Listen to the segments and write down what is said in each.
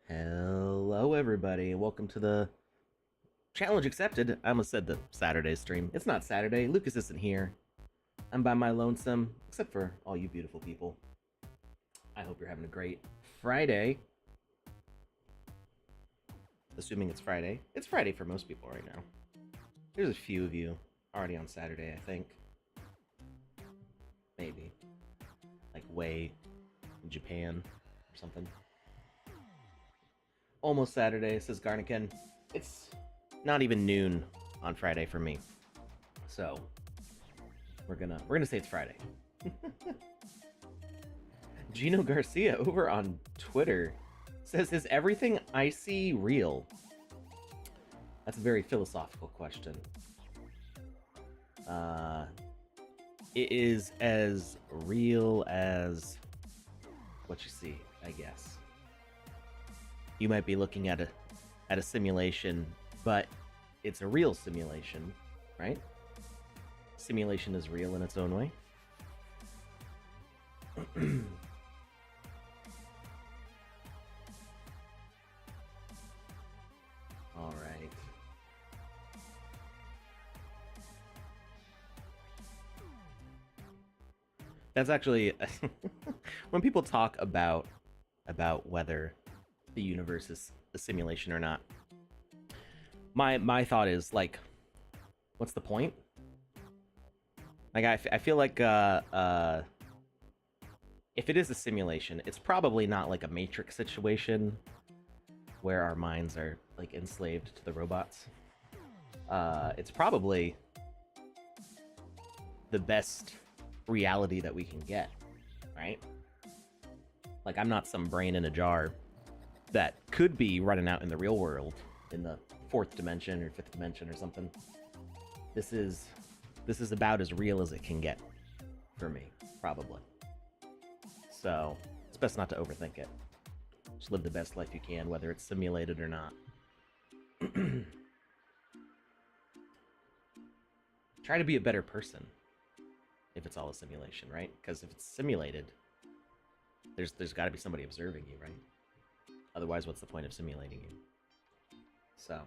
Hello, everybody, and welcome to the challenge accepted. I almost said the Saturday stream. It's not Saturday. Lucas isn't here. I'm by my lonesome, except for all you beautiful people. I hope you're having a great Friday. Assuming it's Friday. It's Friday for most people right now. There's a few of you already on Saturday, I think. Maybe. Like way in Japan or something. Almost Saturday, says Garnican. It's not even noon on Friday for me. So we're gonna say it's Friday. Gino Garcia over on Twitter says, is everything I see real? That's a very philosophical question. It is as real as what you see, I guess. You might be looking at a simulation, but it's a real simulation, right? Simulation is real in its own way. All right. That's actually when people talk about whether the universe is a simulation or not. My thought is like, what's the point? Like I feel like if it is a simulation, it's probably not like a Matrix situation where our minds are like enslaved to the robots. It's probably the best reality that we can get, right? Like I'm not some brain in a jar that could be running out in the real world in the 4th dimension or 5th dimension or something. This is about as real as it can get for me, probably. So it's best not to overthink it. Just live the best life you can, whether it's simulated or not. Try to be a better person if it's all a simulation, right? Because if it's simulated, there's got to be somebody observing you, right? Otherwise, what's the point of simulating you? So.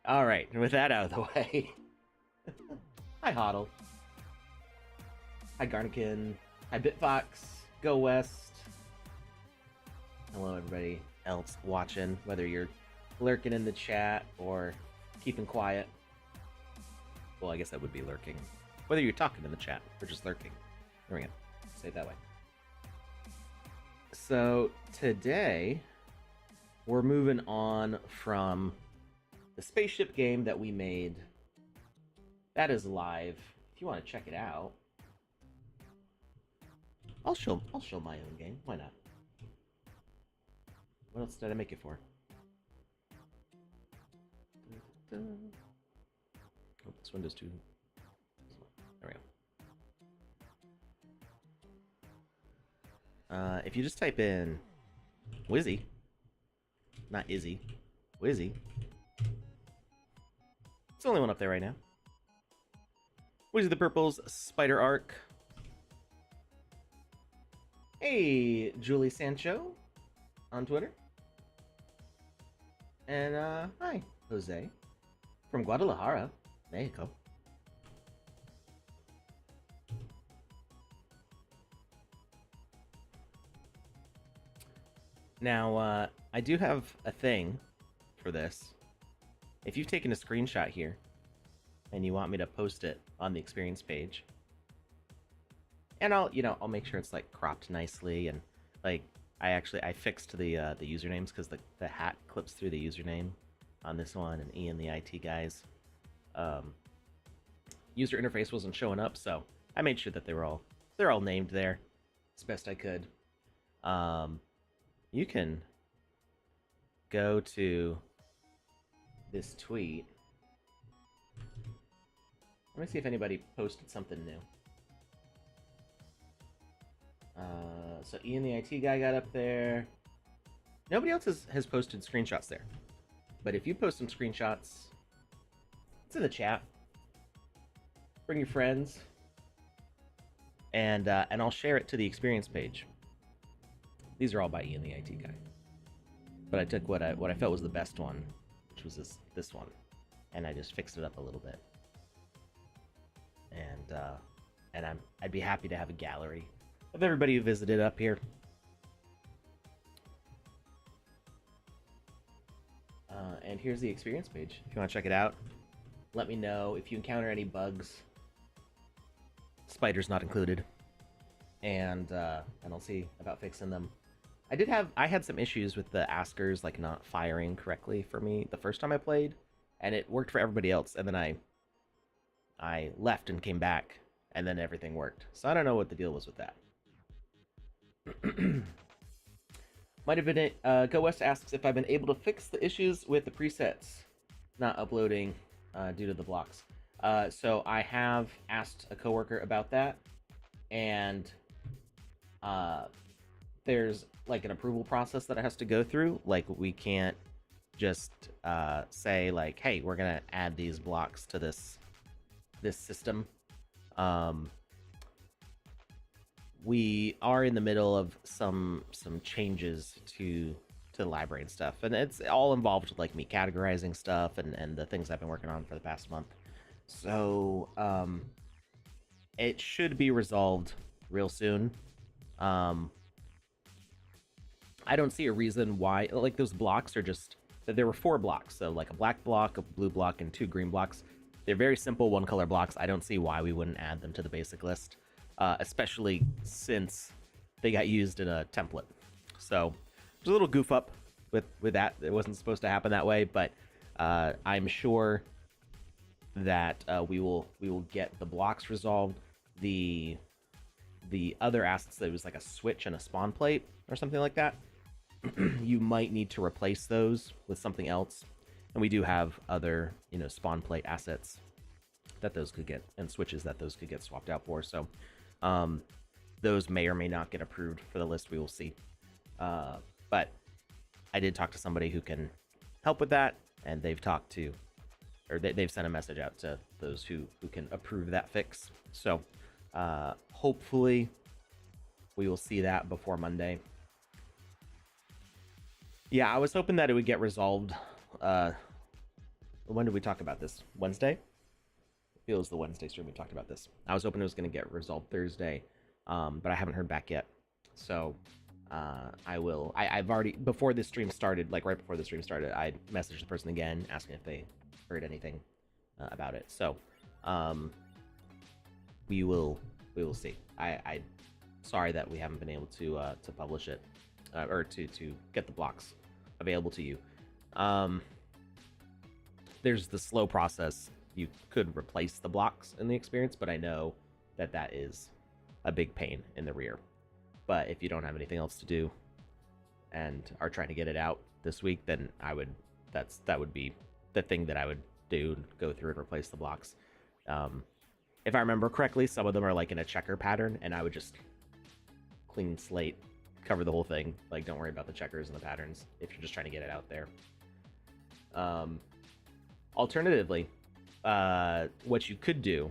All right, with that out of the way. Hi, Hoddle. Hi, Garnican. Hi, Bitfox. Go West. Hello, everybody else watching, whether you're lurking in the chat or keeping quiet. Well, I guess that would be lurking. Whether you're talking in the chat or just lurking. There we go. Say it that way. So today we're moving on from the spaceship game that we made. That is live. If you want to check it out, I'll show my own game. Why not? What else did I make it for? Oh, this window's too. There we go. If you just type in Wizzy, not Izzy, Wizzy. It's the only one up there right now. Wizzy the Purple's Spider Arc. Hey, Julie Sancho on Twitter. And hi, Jose from Guadalajara, Mexico. Now, I do have a thing for this. If you've taken a screenshot here and you want me to post it on the experience page, and I'll make sure it's like cropped nicely, and like I fixed the usernames because the hat clips through the username on this one, and Ian the IT guys user interface wasn't showing up, so I made sure that they're all named there as best I could. You can go to this tweet. Let me see if anybody posted something new. So Ian the IT guy got up there. Nobody else has posted screenshots there. But if you post some screenshots, it's in the chat. Bring your friends. And I'll share it to the experience page. These are all by Ian the IT guy. But I took what I felt was the best one, which was this one, and I just fixed it up a little bit. And I'd be happy to have a gallery of everybody who visited up here. And here's the experience page. If you want to check it out, let me know if you encounter any bugs. Spiders not included. And I'll see about fixing them. I had some issues with the askers like not firing correctly for me the first time I played, and it worked for everybody else, and then I left and came back, and then everything worked. So I don't know what the deal was with that. Might have been it. Go West asks if I've been able to fix the issues with the presets not uploading due to the blocks. So I have asked a coworker about that, and there's like an approval process that it has to go through. Like, we can't just say like, hey, we're gonna add these blocks to this system. We are in the middle of some changes to the library and stuff, and it's all involved with like me categorizing stuff and the things I've been working on for the past month. So it should be resolved real soon. I don't see a reason why, like, those blocks are just, there were 4 blocks, so like a black block, a blue block, and 2 green blocks. They're very simple one color blocks. I don't see why we wouldn't add them to the basic list, especially since they got used in a template. So there's a little goof up with that. It wasn't supposed to happen that way, but I'm sure that we will get the blocks resolved. The other assets, that was like a switch and a spawn plate or something like that, you might need to replace those with something else. And we do have other, spawn plate assets that those could get, and switches that those could get swapped out for. So those may or may not get approved for the list. We will see. But I did talk to somebody who can help with that, and they've talked to, or they've sent a message out to those who can approve that fix. So hopefully we will see that before Monday. Yeah, I was hoping that it would get resolved. When did we talk about this? Wednesday? It feels the Wednesday stream we talked about this. I was hoping it was going to get resolved Thursday, but I haven't heard back yet. So I will. I've already, before this stream started, like right before the stream started, I messaged the person again asking if they heard anything about it. So we will see. I sorry that we haven't been able to publish it or to get the blocks available to you. There's the slow process. You could replace the blocks in the experience, but I know that is a big pain in the rear. But if you don't have anything else to do and are trying to get it out this week, then that would be the thing that I would do, go through and replace the blocks. If I remember correctly, some of them are like in a checker pattern, and I would just clean slate, cover the whole thing. Like, don't worry about the checkers and the patterns if you're just trying to get it out there. Alternatively, what you could do,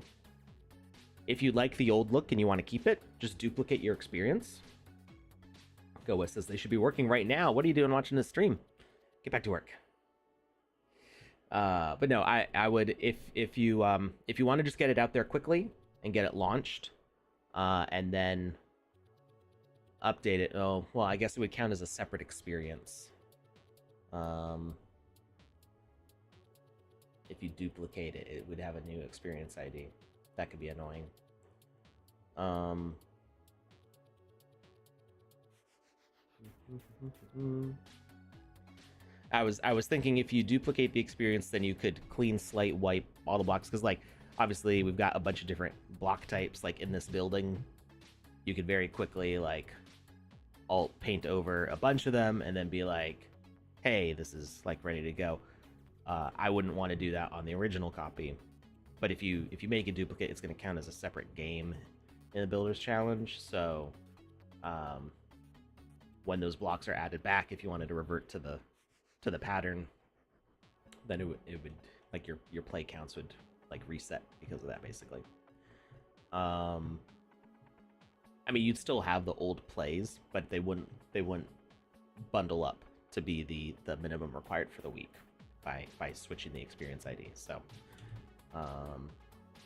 if you like the old look and you want to keep it, just duplicate your experience. Go West says they should be working right now. What are you doing watching this stream? Get back to work. But no, I would, if you want to just get it out there quickly and get it launched, and then update it. Oh, well, I guess it would count as a separate experience. If you duplicate it, it would have a new experience ID. That could be annoying. I was thinking if you duplicate the experience, then you could clean slate wipe all the blocks, because like obviously we've got a bunch of different block types like in this building. You could very quickly like alt paint over a bunch of them and then be like, hey, this is like ready to go. I wouldn't want to do that on the original copy, but if you make a duplicate, it's going to count as a separate game in the Builders Challenge. So when those blocks are added back, if you wanted to revert to the pattern, then it would like your play counts would like reset because of that, basically. I mean, you'd still have the old plays, but they wouldn't bundle up to be the minimum required for the week by switching the experience ID. So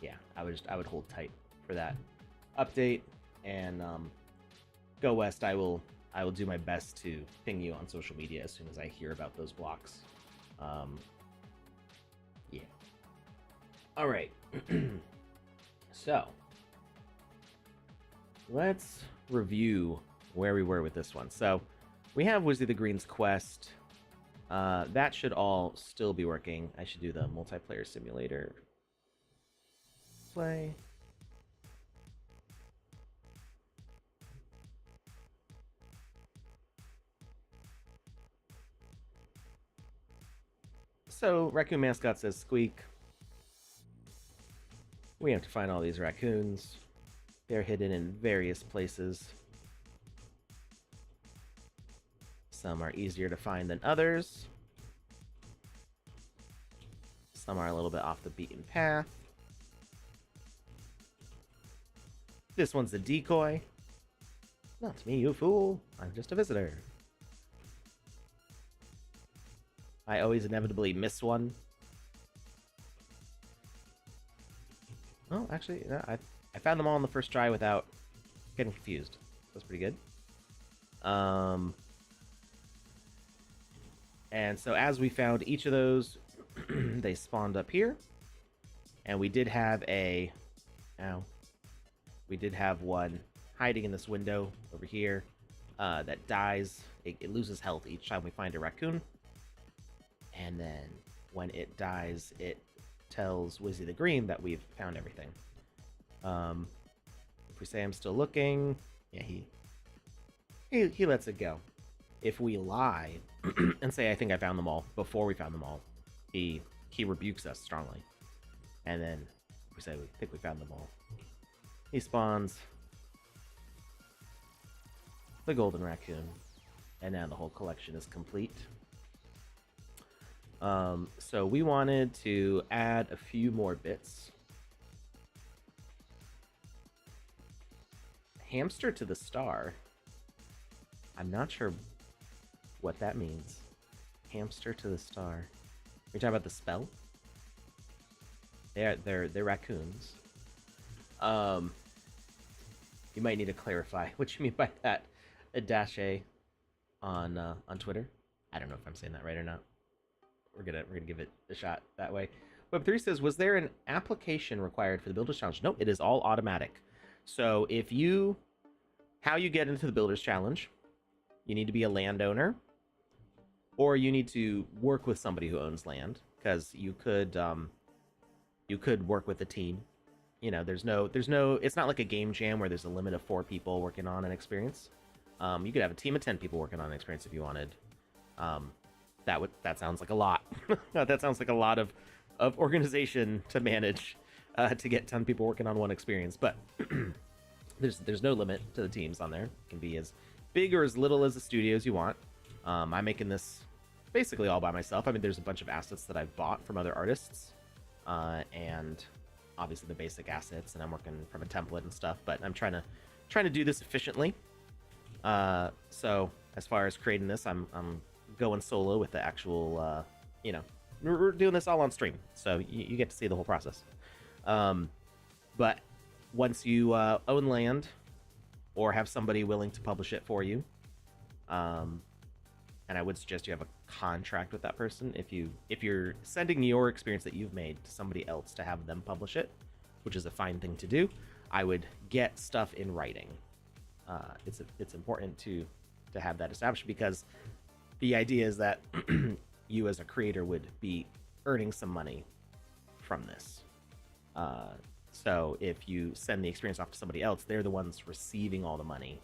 yeah, I would hold tight for that update, and Go West, I will do my best to ping you on social media as soon as I hear about those blocks. Yeah. All right. So let's review where we were with this one. So we have Wizzy the Green's quest. That should all still be working. I should do the multiplayer simulator play. So Raccoon Mascot says squeak. We have to find all these raccoons. They're hidden in various places. Some are easier to find than others. Some are a little bit off the beaten path. This one's a decoy. Not me, you fool. I'm just a visitor. I always inevitably miss one. Oh, actually, no, I found them all in the first try without getting confused. That's pretty good. And so as we found each of those, they spawned up here. And we did have we did have one hiding in this window over here that dies. It loses health each time we find a raccoon. And then when it dies, it tells Wizzy the Green that we've found everything. If we say I'm still looking, yeah, he lets it go. If we lie and say I think I found them all before we found them all, he rebukes us strongly. And then if we say we think we found them all, he spawns the golden raccoon, and now the whole collection is complete. So we wanted to add a few more bits. Hamster to the star. I'm not sure what that means. Hamster to the star. You're talking about the spell? They're raccoons. You might need to clarify what you mean by that. A dash A on Twitter. I don't know if I'm saying that right or not. We're gonna give it a shot that way. Web3 says, was there an application required for the Builders Challenge? Nope, it is all automatic. So how you get into the Builders Challenge, you need to be a landowner, or you need to work with somebody who owns land, because you could work with a team. You know, there's no, it's not like a game jam where there's a limit of 4 people working on an experience. You could have a team of 10 people working on an experience if you wanted. Um, that sounds like a lot. That sounds like a lot of organization to manage to get 10 people working on one experience. But there's no limit to the teams on there. It can be as big or as little as the studios you want. I'm making this basically all by myself. I mean, there's a bunch of assets that I've bought from other artists, and obviously the basic assets, and I'm working from a template and stuff. But I'm trying to do this efficiently. So as far as creating this, I'm going solo with the actual, we're doing this all on stream, so you get to see the whole process. But once you own land or have somebody willing to publish it for you, and I would suggest you have a contract with that person. If you're sending your experience that you've made to somebody else to have them publish it, which is a fine thing to do, I would get stuff in writing. It's important to have that established, because the idea is that you as a creator would be earning some money from this. So if you send the experience off to somebody else, they're the ones receiving all the money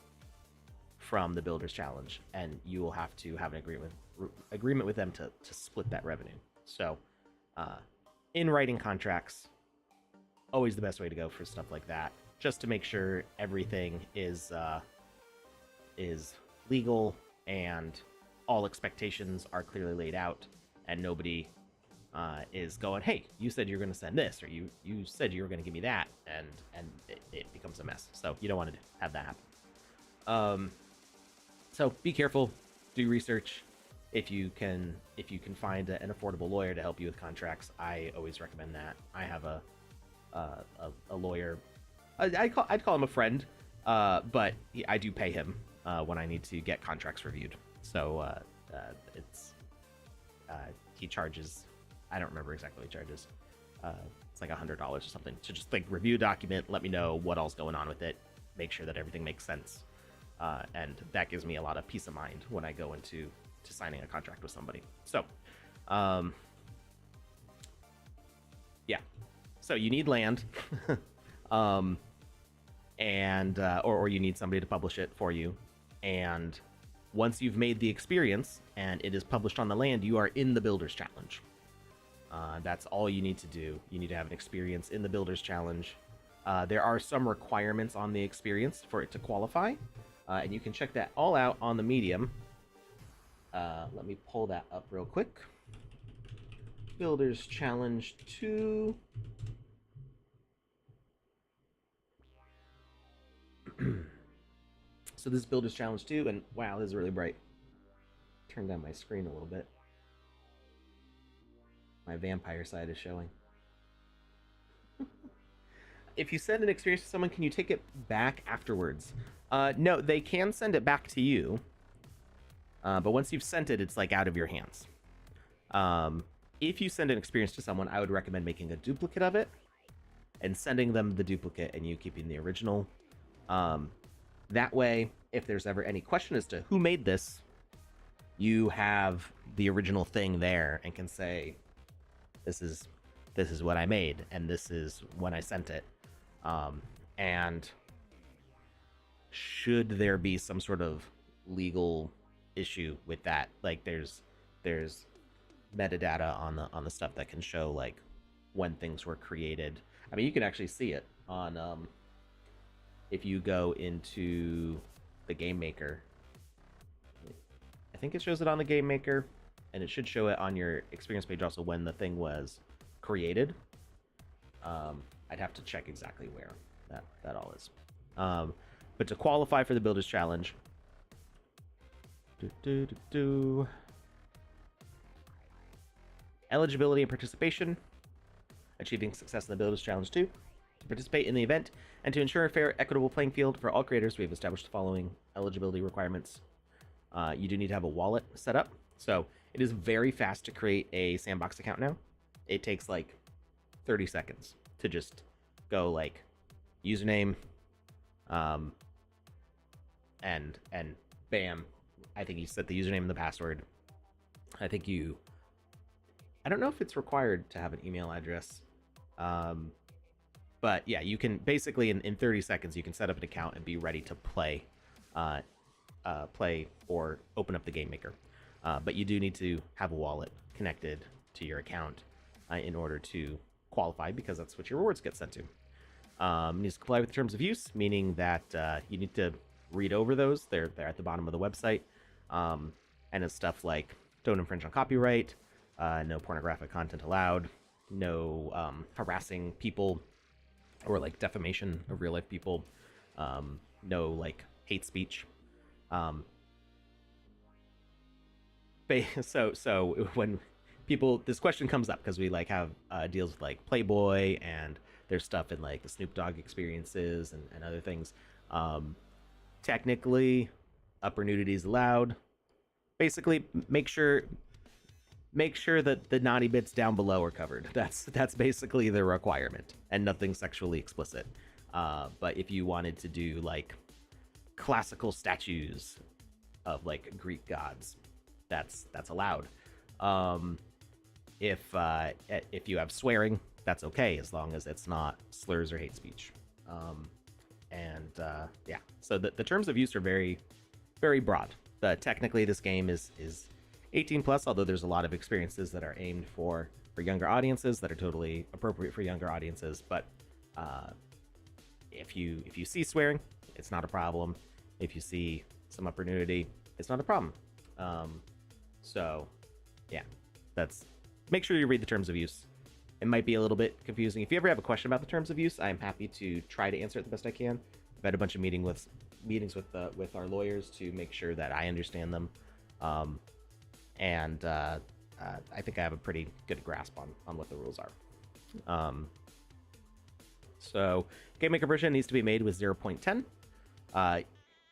from the Builders Challenge, and you will have to have an agreement with them to split that revenue. So in writing contracts, always the best way to go for stuff like that, just to make sure everything is legal and all expectations are clearly laid out, and nobody is going, hey, you said you're going to send this, or you said you were going to give me that, and it becomes a mess. So you don't want to have that happen. So be careful, do research. If you can find an affordable lawyer to help you with contracts, I always recommend that. I have a lawyer. I'd call him a friend, but I do pay him when I need to get contracts reviewed. So he charges, I don't remember exactly what he charges. It's like $100 or something to just like review a document, let me know what all's going on with it, make sure that everything makes sense, and that gives me a lot of peace of mind when I go into signing a contract with somebody. So, yeah. So you need land, and or you need somebody to publish it for you. And once you've made the experience and it is published on the land, you are in the Builders Challenge. That's all you need to do. You need to have an experience in the Builders Challenge. There are some requirements on the experience for it to qualify, and you can check that all out on the Medium. Let me pull that up real quick. Builders Challenge 2. So this is Builders Challenge 2, and wow, this is really bright. Turn down my screen a little bit. My vampire side is showing. If you send an experience to someone, can you take it back afterwards? No, they can send it back to you. But once you've sent it, it's like out of your hands. If you send an experience to someone, I would recommend making a duplicate of it and sending them the duplicate and you keeping the original. That way, if there's ever any question as to who made this, you have the original thing there and can say, this is what I made, and this is when I sent it. And should there be some sort of legal issue with that, like there's metadata on the stuff that can show like when things were created. I mean, you can actually see it on if you go into the Game Maker. I think it shows it on the Game Maker, and it should show it on your experience page also when the thing was created. I'd have to check exactly where that all is. But to qualify for the Builders Challenge, eligibility and participation, achieving success in the Builders Challenge 2. To participate in the event and to ensure a fair, equitable playing field for all creators, we have established the following eligibility requirements. You do need to have a wallet set up. So it is very fast to create a Sandbox account now. It takes like 30 seconds to just go like username, and bam. I think you set the username and the password. I don't know if it's required to have an email address. But yeah, you can basically in 30 seconds, you can set up an account and be ready to play. play or open up the Game Maker. But you do need to have a wallet connected to your account in order to qualify, because that's what your rewards get sent to. You need to comply with the terms of use, meaning that you need to read over those. They're at the bottom of the website. And it's stuff like don't infringe on copyright, no pornographic content allowed, no harassing people or like defamation of real life people, no like hate speech. So when people, this question comes up because we like have deals with like Playboy, and there's stuff in like the Snoop Dogg experiences and other things. Technically, upper nudity is allowed. Basically, make sure that the naughty bits down below are covered. That's basically the requirement, and nothing sexually explicit. But if you wanted to do like classical statues of like Greek gods, that's allowed. If you have swearing, that's okay, as long as it's not slurs or hate speech. Yeah, so the terms of use are very, very broad. Technically, this game is 18 plus, although there's a lot of experiences that are aimed for younger audiences that are totally appropriate for younger audiences. But if you see swearing, it's not a problem. If you see some upper nudity, it's not a problem. So yeah, make sure you read the terms of use. It might be a little bit confusing. If you ever have a question about the terms of use, I'm happy to try to answer it the best I can. I've had a bunch of meetings with our lawyers to make sure that I understand them. I think I have a pretty good grasp on what the rules are. So Game Maker version needs to be made with 0.10.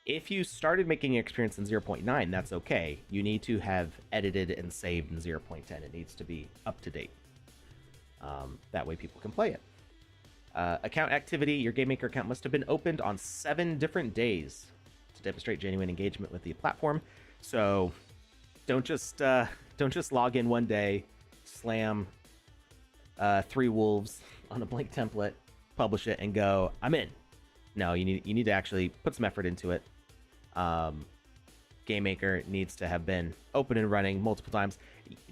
If you started making your experience in 0.9, that's okay. You need to have edited and saved in 0.10. It needs to be up to date. That way people can play it. Account activity. Your Game Maker account must have been opened on 7 different days to demonstrate genuine engagement with the platform. So don't just log in one day, slam 3 wolves on a blank template, publish it, and go, I'm in. No, you need to actually put some effort into it. Game Maker needs to have been open and running multiple times.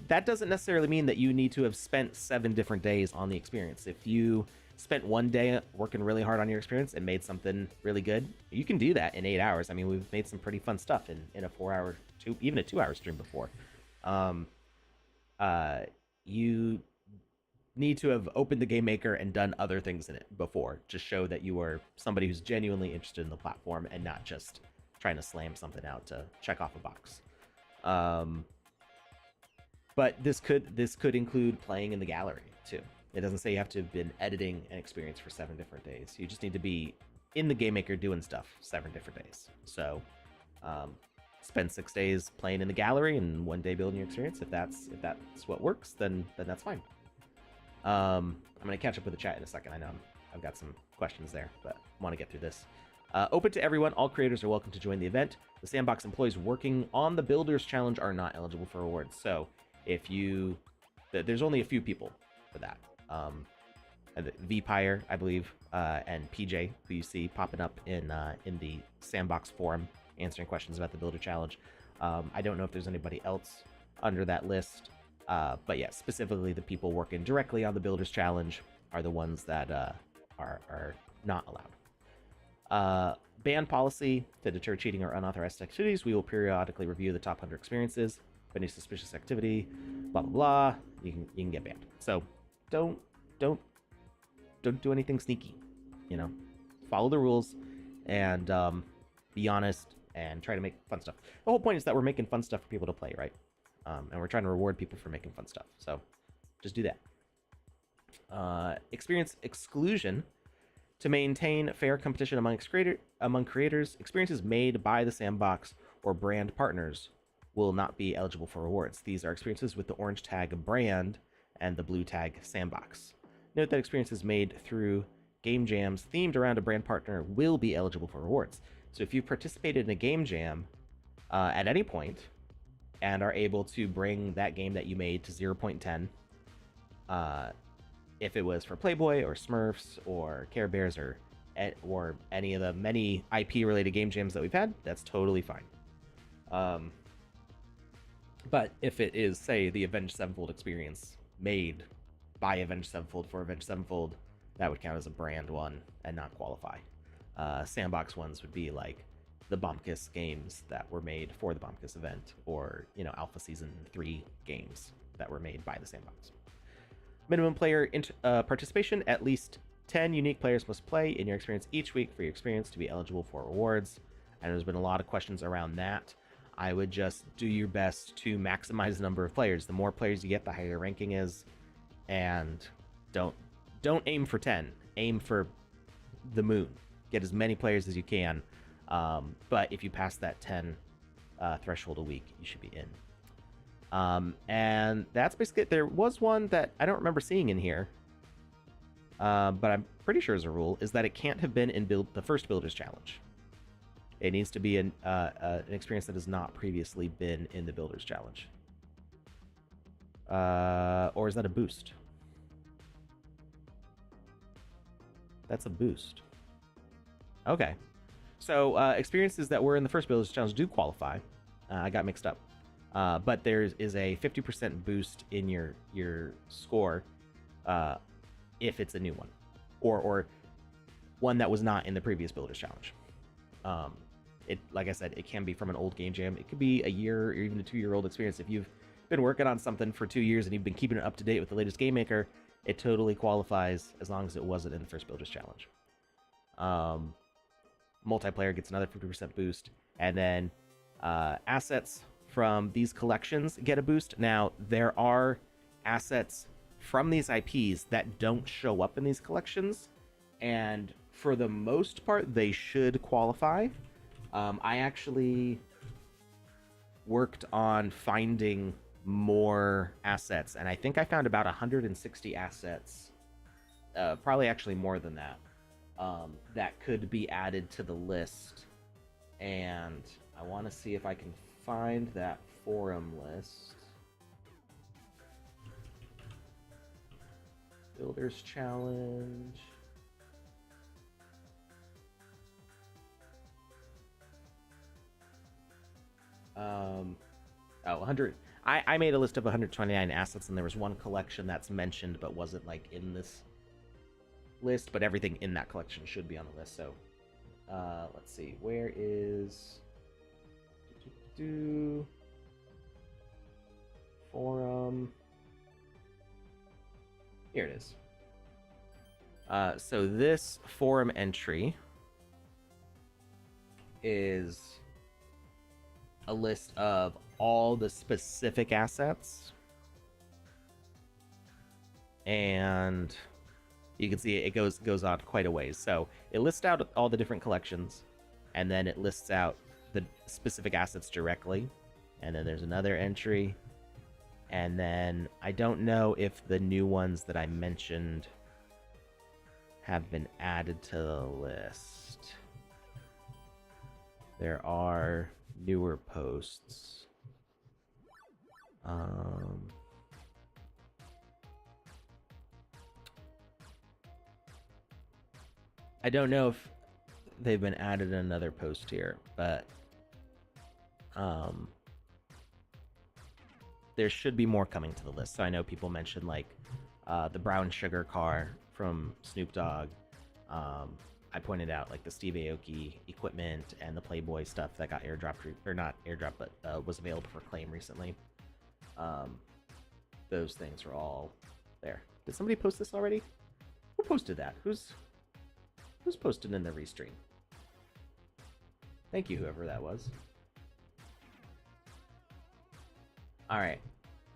That doesn't necessarily mean that you need to have spent 7 different days on the experience. If you spent one day working really hard on your experience and made something really good, you can do that in 8 hours. I mean, we've made some pretty fun stuff in a 4-hour, even a 2-hour stream before. You need to have opened the Game Maker and done other things in it before to show that you are somebody who's genuinely interested in the platform and not just trying to slam something out to check off a box. But this could include playing in the gallery too. It doesn't say you have to have been editing an experience for 7 different days. You just need to be in the Game Maker doing stuff 7 different days. So spend 6 days playing in the gallery and 1 day building your experience. If that's what works, then that's fine. I'm gonna catch up with the chat in a second. I know I've got some questions there, but I want to get through this. Open to everyone. All creators are welcome to join the event. The Sandbox employees working on the Builders Challenge are not eligible for rewards. So if there's only a few people for that. Vpire, I believe, and PJ, who you see popping up in the Sandbox forum answering questions about the Builder Challenge. I don't know if there's anybody else under that list, but yeah, specifically the people working directly on the Builders Challenge are the ones that are not allowed. Ban policy to deter cheating or unauthorized activities. We will periodically review the top 100 experiences. If any suspicious activity, blah blah blah, you can get banned. So don't do anything sneaky. Follow the rules and be honest and try to make fun stuff. The whole point is that we're making fun stuff for people to play, right? And we're trying to reward people for making fun stuff. So just do that. Experience exclusion. To maintain fair competition among creators, experiences made by the Sandbox or brand partners will not be eligible for rewards. These are experiences with the orange tag brand and the blue tag Sandbox. Note that experiences made through game jams themed around a brand partner will be eligible for rewards. So if you've participated in a game jam at any point and are able to bring that game that you made to 0.10, if it was for Playboy or Smurfs or Care Bears or any of the many IP related game jams that we've had, that's totally fine. Um, but if it is, say, the Avenged Sevenfold experience made by Avenged Sevenfold for Avenged Sevenfold, that would count as a brand one and not qualify. Sandbox ones would be like the Bombkiss games that were made for the Bombkiss event, or Alpha Season 3 games that were made by the Sandbox. Minimum player participation: at least 10 unique players must play in your experience each week for your experience to be eligible for rewards. And there's been a lot of questions around that. I would just do your best to maximize the number of players. The more players you get, the higher your ranking is. And don't aim for 10. Aim for the moon. Get as many players as you can. But if you pass that 10 threshold a week, you should be in. And that's basically it. There was one that I don't remember seeing in here, but I'm pretty sure as a rule, is that it can't have been in the first Builders Challenge. It needs to be an experience that has not previously been in the Builders Challenge. Or is that a boost? That's a boost. Okay. So experiences that were in the first Builders Challenge do qualify. I got mixed up. But there is a 50% boost in your score if it's a new one, or one that was not in the previous Builders Challenge. Like I said, it can be from an old game jam. It could be a year or even a 2-year-old experience. If you've been working on something for 2 years and you've been keeping it up to date with the latest Game Maker, it totally qualifies as long as it wasn't in the first Builders Challenge. Multiplayer gets another 50% boost, and then assets from these collections get a boost. Now, there are assets from these IPs that don't show up in these collections, and for the most part, they should qualify. I actually worked on finding more assets, and I think I found about 160 assets, probably actually more than that, that could be added to the list. And I want to see if I can find that forum list. Builders Challenge. Oh, 100. I made a list of 129 assets, and there was one collection that's mentioned but wasn't like in this list, but everything in that collection should be on the list. So let's see, where is forum? Here it is. So this forum entry is a list of all the specific assets, and you can see it goes on quite a ways. So it lists out all the different collections, and then it lists out the specific assets directly, and then there's another entry, and then I don't know if the new ones that I mentioned have been added to the list. There are newer posts. I don't know if they've been added in another post here, but there should be more coming to the list. So I know people mentioned like the brown sugar car from Snoop Dogg. I pointed out like the Steve Aoki equipment and the Playboy stuff that got airdropped, or not airdropped, but was available for claim recently. Those things are all there. Did somebody post this already? Who posted that? Who's posted in the restream? Thank you, whoever that was. All right,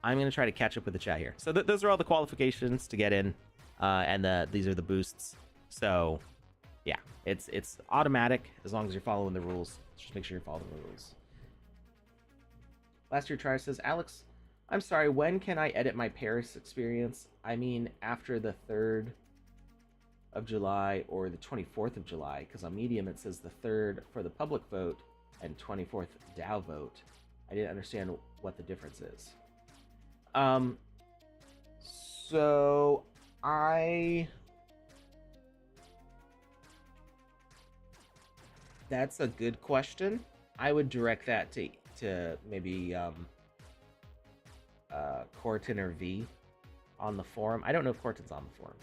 I'm gonna try to catch up with the chat here. So those are all the qualifications to get in, and these are the boosts. So yeah, it's automatic as long as you're following the rules. Just make sure you're following the rules. Last year try says, Alex, I'm sorry, when can I edit my Paris experience? I mean, after the 3rd of July or the 24th of July, because on Medium it says the 3rd for the public vote and 24th DAO vote. I didn't understand what the difference is. So that's a good question. I would direct that to to maybe Corton or V on the forum. I don't know if Corton's on the forum.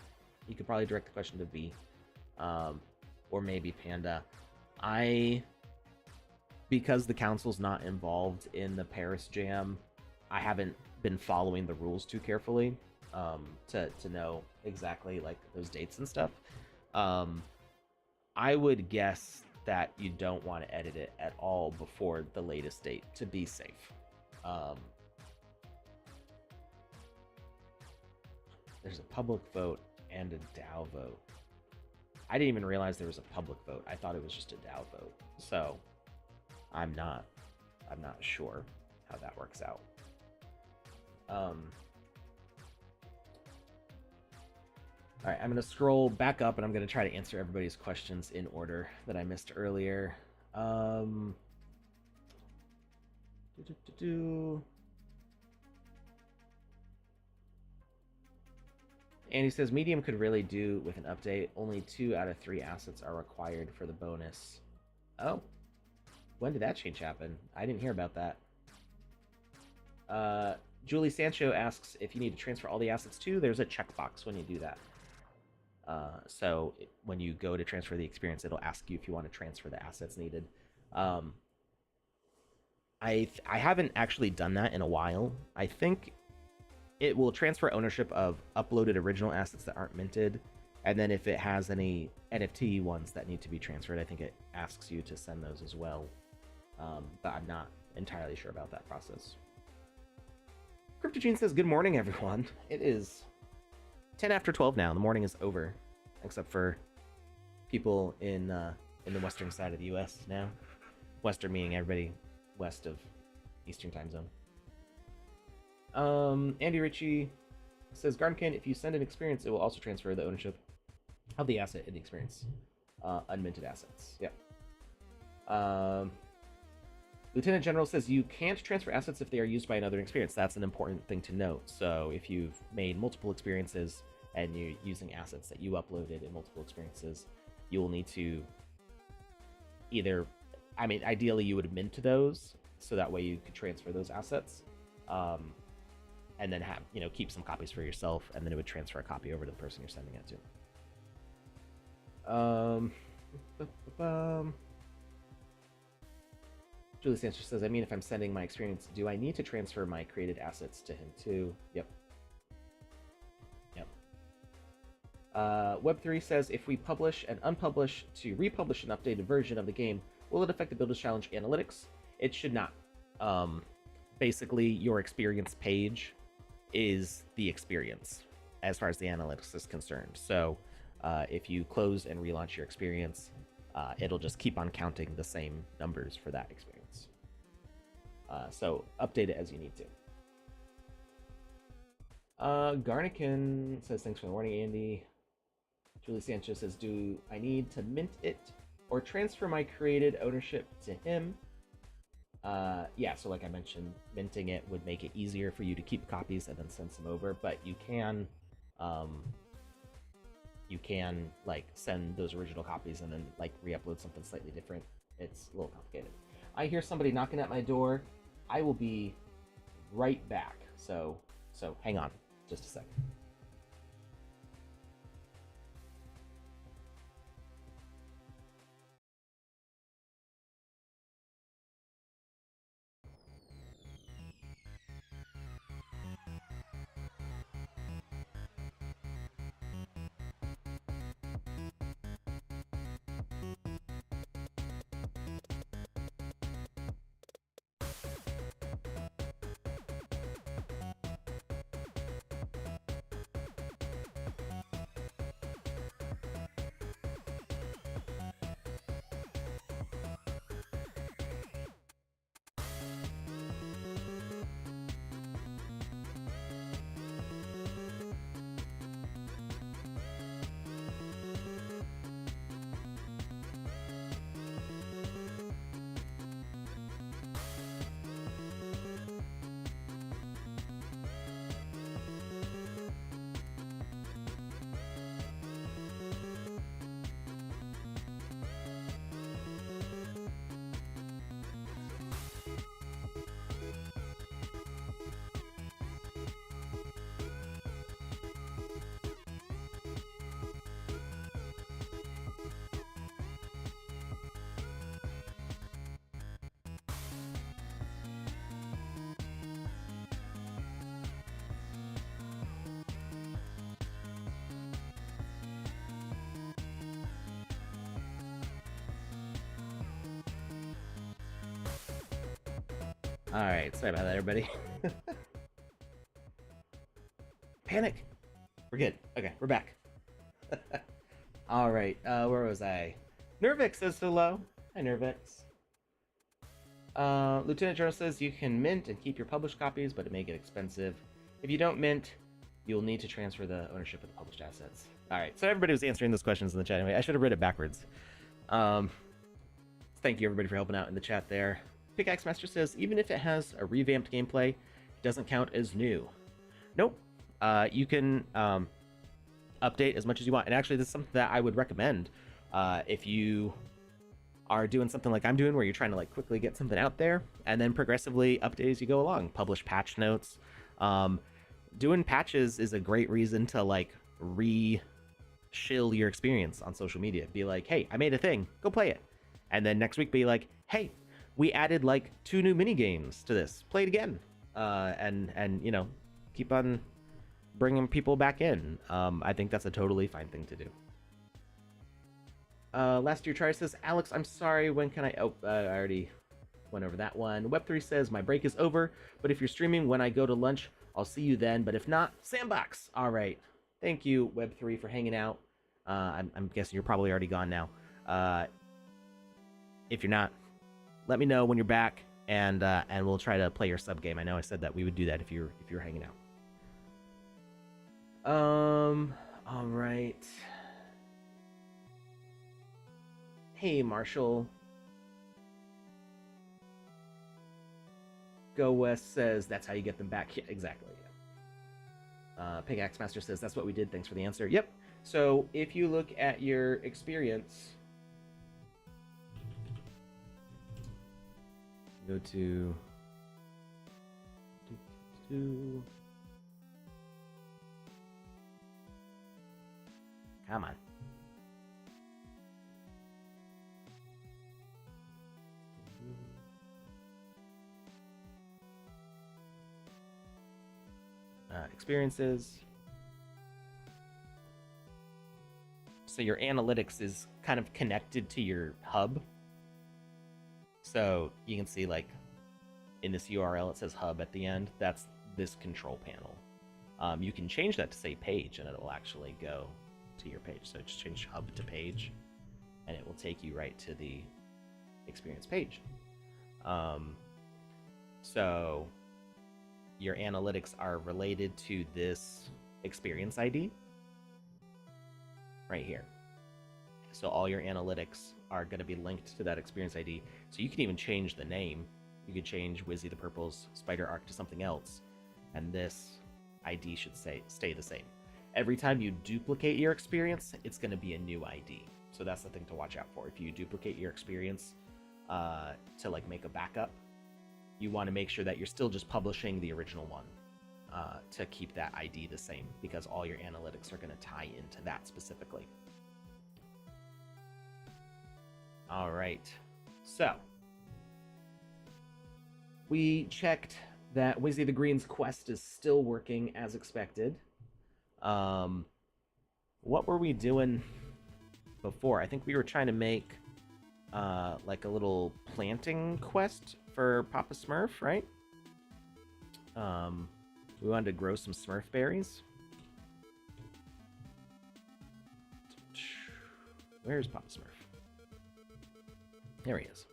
You could probably direct the question to V, or maybe Panda. Because the council's not involved in the Paris Jam, I haven't been following the rules too carefully to know exactly like those dates and stuff. I would guess that you don't want to edit it at all before the latest date to be safe. There's a public vote and a DAO vote. I didn't even realize there was a public vote. I thought it was just a DAO vote. So I'm not sure how that works out. All right, I'm going to scroll back up and I'm going to try to answer everybody's questions in order that I missed earlier. Andy says, Medium could really do with an update. Only 2 out of 3 assets are required for the bonus. Oh. When did that change happen? I didn't hear about that. Julie Sancho asks if you need to transfer all the assets too. There's a checkbox when you do that. So when you go to transfer the experience, it'll ask you if you want to transfer the assets needed. I haven't actually done that in a while. I think it will transfer ownership of uploaded original assets that aren't minted, and then if it has any NFT ones that need to be transferred, I think it asks you to send those as well. But I'm not entirely sure about that process. CryptoGene says, good morning, everyone. It is 10 after 12 now. The morning is over, except for people in the western side of the U.S. now. Western meaning everybody west of Eastern time zone. Andy Ritchie says, Garnkin, if you send an experience, it will also transfer the ownership of the asset in the experience. Unminted assets. Yep. Lieutenant General says you can't transfer assets if they are used by another experience. That's an important thing to note. So if you've made multiple experiences and you're using assets that you uploaded in multiple experiences, you will need to either, I mean, ideally you would mint those so that way you could transfer those assets, and then have, keep some copies for yourself, and then it would transfer a copy over to the person you're sending it to. Julie Sanchez says, I mean, if I'm sending my experience, do I need to transfer my created assets to him too? Yep. Web3 says, if we publish and unpublish to republish an updated version of the game, will it affect the Builders Challenge analytics? It should not. Basically, your experience page is the experience as far as the analytics is concerned. So if you close and relaunch your experience, it'll just keep on counting the same numbers for that experience. So update it as you need to. Garnican says, thanks for the warning, Andy. Julie Sanchez says, do I need to mint it or transfer my created ownership to him? Yeah, so like I mentioned, minting it would make it easier for you to keep copies and then send some over, but you can like send those original copies and then like re-upload something slightly different. It's a little complicated. I hear somebody knocking at my door. I will be right back. So hang on just a second. All right, sorry about that, everybody. Panic. We're good. Okay, we're back. All right, where was I? Nervix says hello. Hi, Nervix. Lieutenant Journal says you can mint and keep your published copies, but it may get expensive. If you don't mint, you'll need to transfer the ownership of the published assets. All right, so everybody was answering those questions in the chat anyway. I should have read it backwards. Thank you, everybody, for helping out in the chat there. Pickaxe Master says, even if it has a revamped gameplay, it doesn't count as new. Nope. You can update as much as you want. And actually, this is something that I would recommend if you are doing something like I'm doing, where you're trying to like quickly get something out there and then progressively update as you go along. Publish patch notes. Doing patches is a great reason to like re-shill your experience on social media. Be like, hey, I made a thing, go play it. And then next week be like, hey, we added like 2 new mini games to this, play it again. And you know, keep on bringing people back in. I think that's a totally fine thing to do. Last year try says, Alex, I'm sorry, when can I... Oh, I already went over that one. Web3 says, my break is over, but if you're streaming when I go to lunch, I'll see you then, but if not, Sandbox. All right. Thank you, Web3, for hanging out. I'm guessing you're probably already gone now. If you're not, let me know when you're back, and we'll try to play your sub game. I know I said that we would do that if you're hanging out. All right. Hey, Marshall. Go West says that's how you get them back. Yeah, exactly. Yeah. Pickaxe Master says that's what we did. Thanks for the answer. Yep. So if you look at your experience, go to come on. Experiences. So your analytics is kind of connected to your hub. So you can see, like, in this URL it says hub at the end. That's this control panel. You can change that to say page, and it will actually go to your page. So just change hub to page, and it will take you right to the experience page. So your analytics are related to this experience ID right here. So all your analytics are going to be linked to that experience ID. So you can even change the name. You could change Wizzy the Purple's Spider Arc to something else, and this ID should stay the same. Every time you duplicate your experience, it's going to be a new ID. So that's the thing to watch out for. If you duplicate your experience to like make a backup, you want to make sure that you're still just publishing the original one to keep that ID the same, because all your analytics are going to tie into that specifically. All right, so we checked that Wizzy the Green's quest is still working as expected. What were we doing before? I think we were trying to make like a little planting quest for Papa Smurf, right? We wanted to grow some Smurf berries. Where's Papa Smurf? There he is.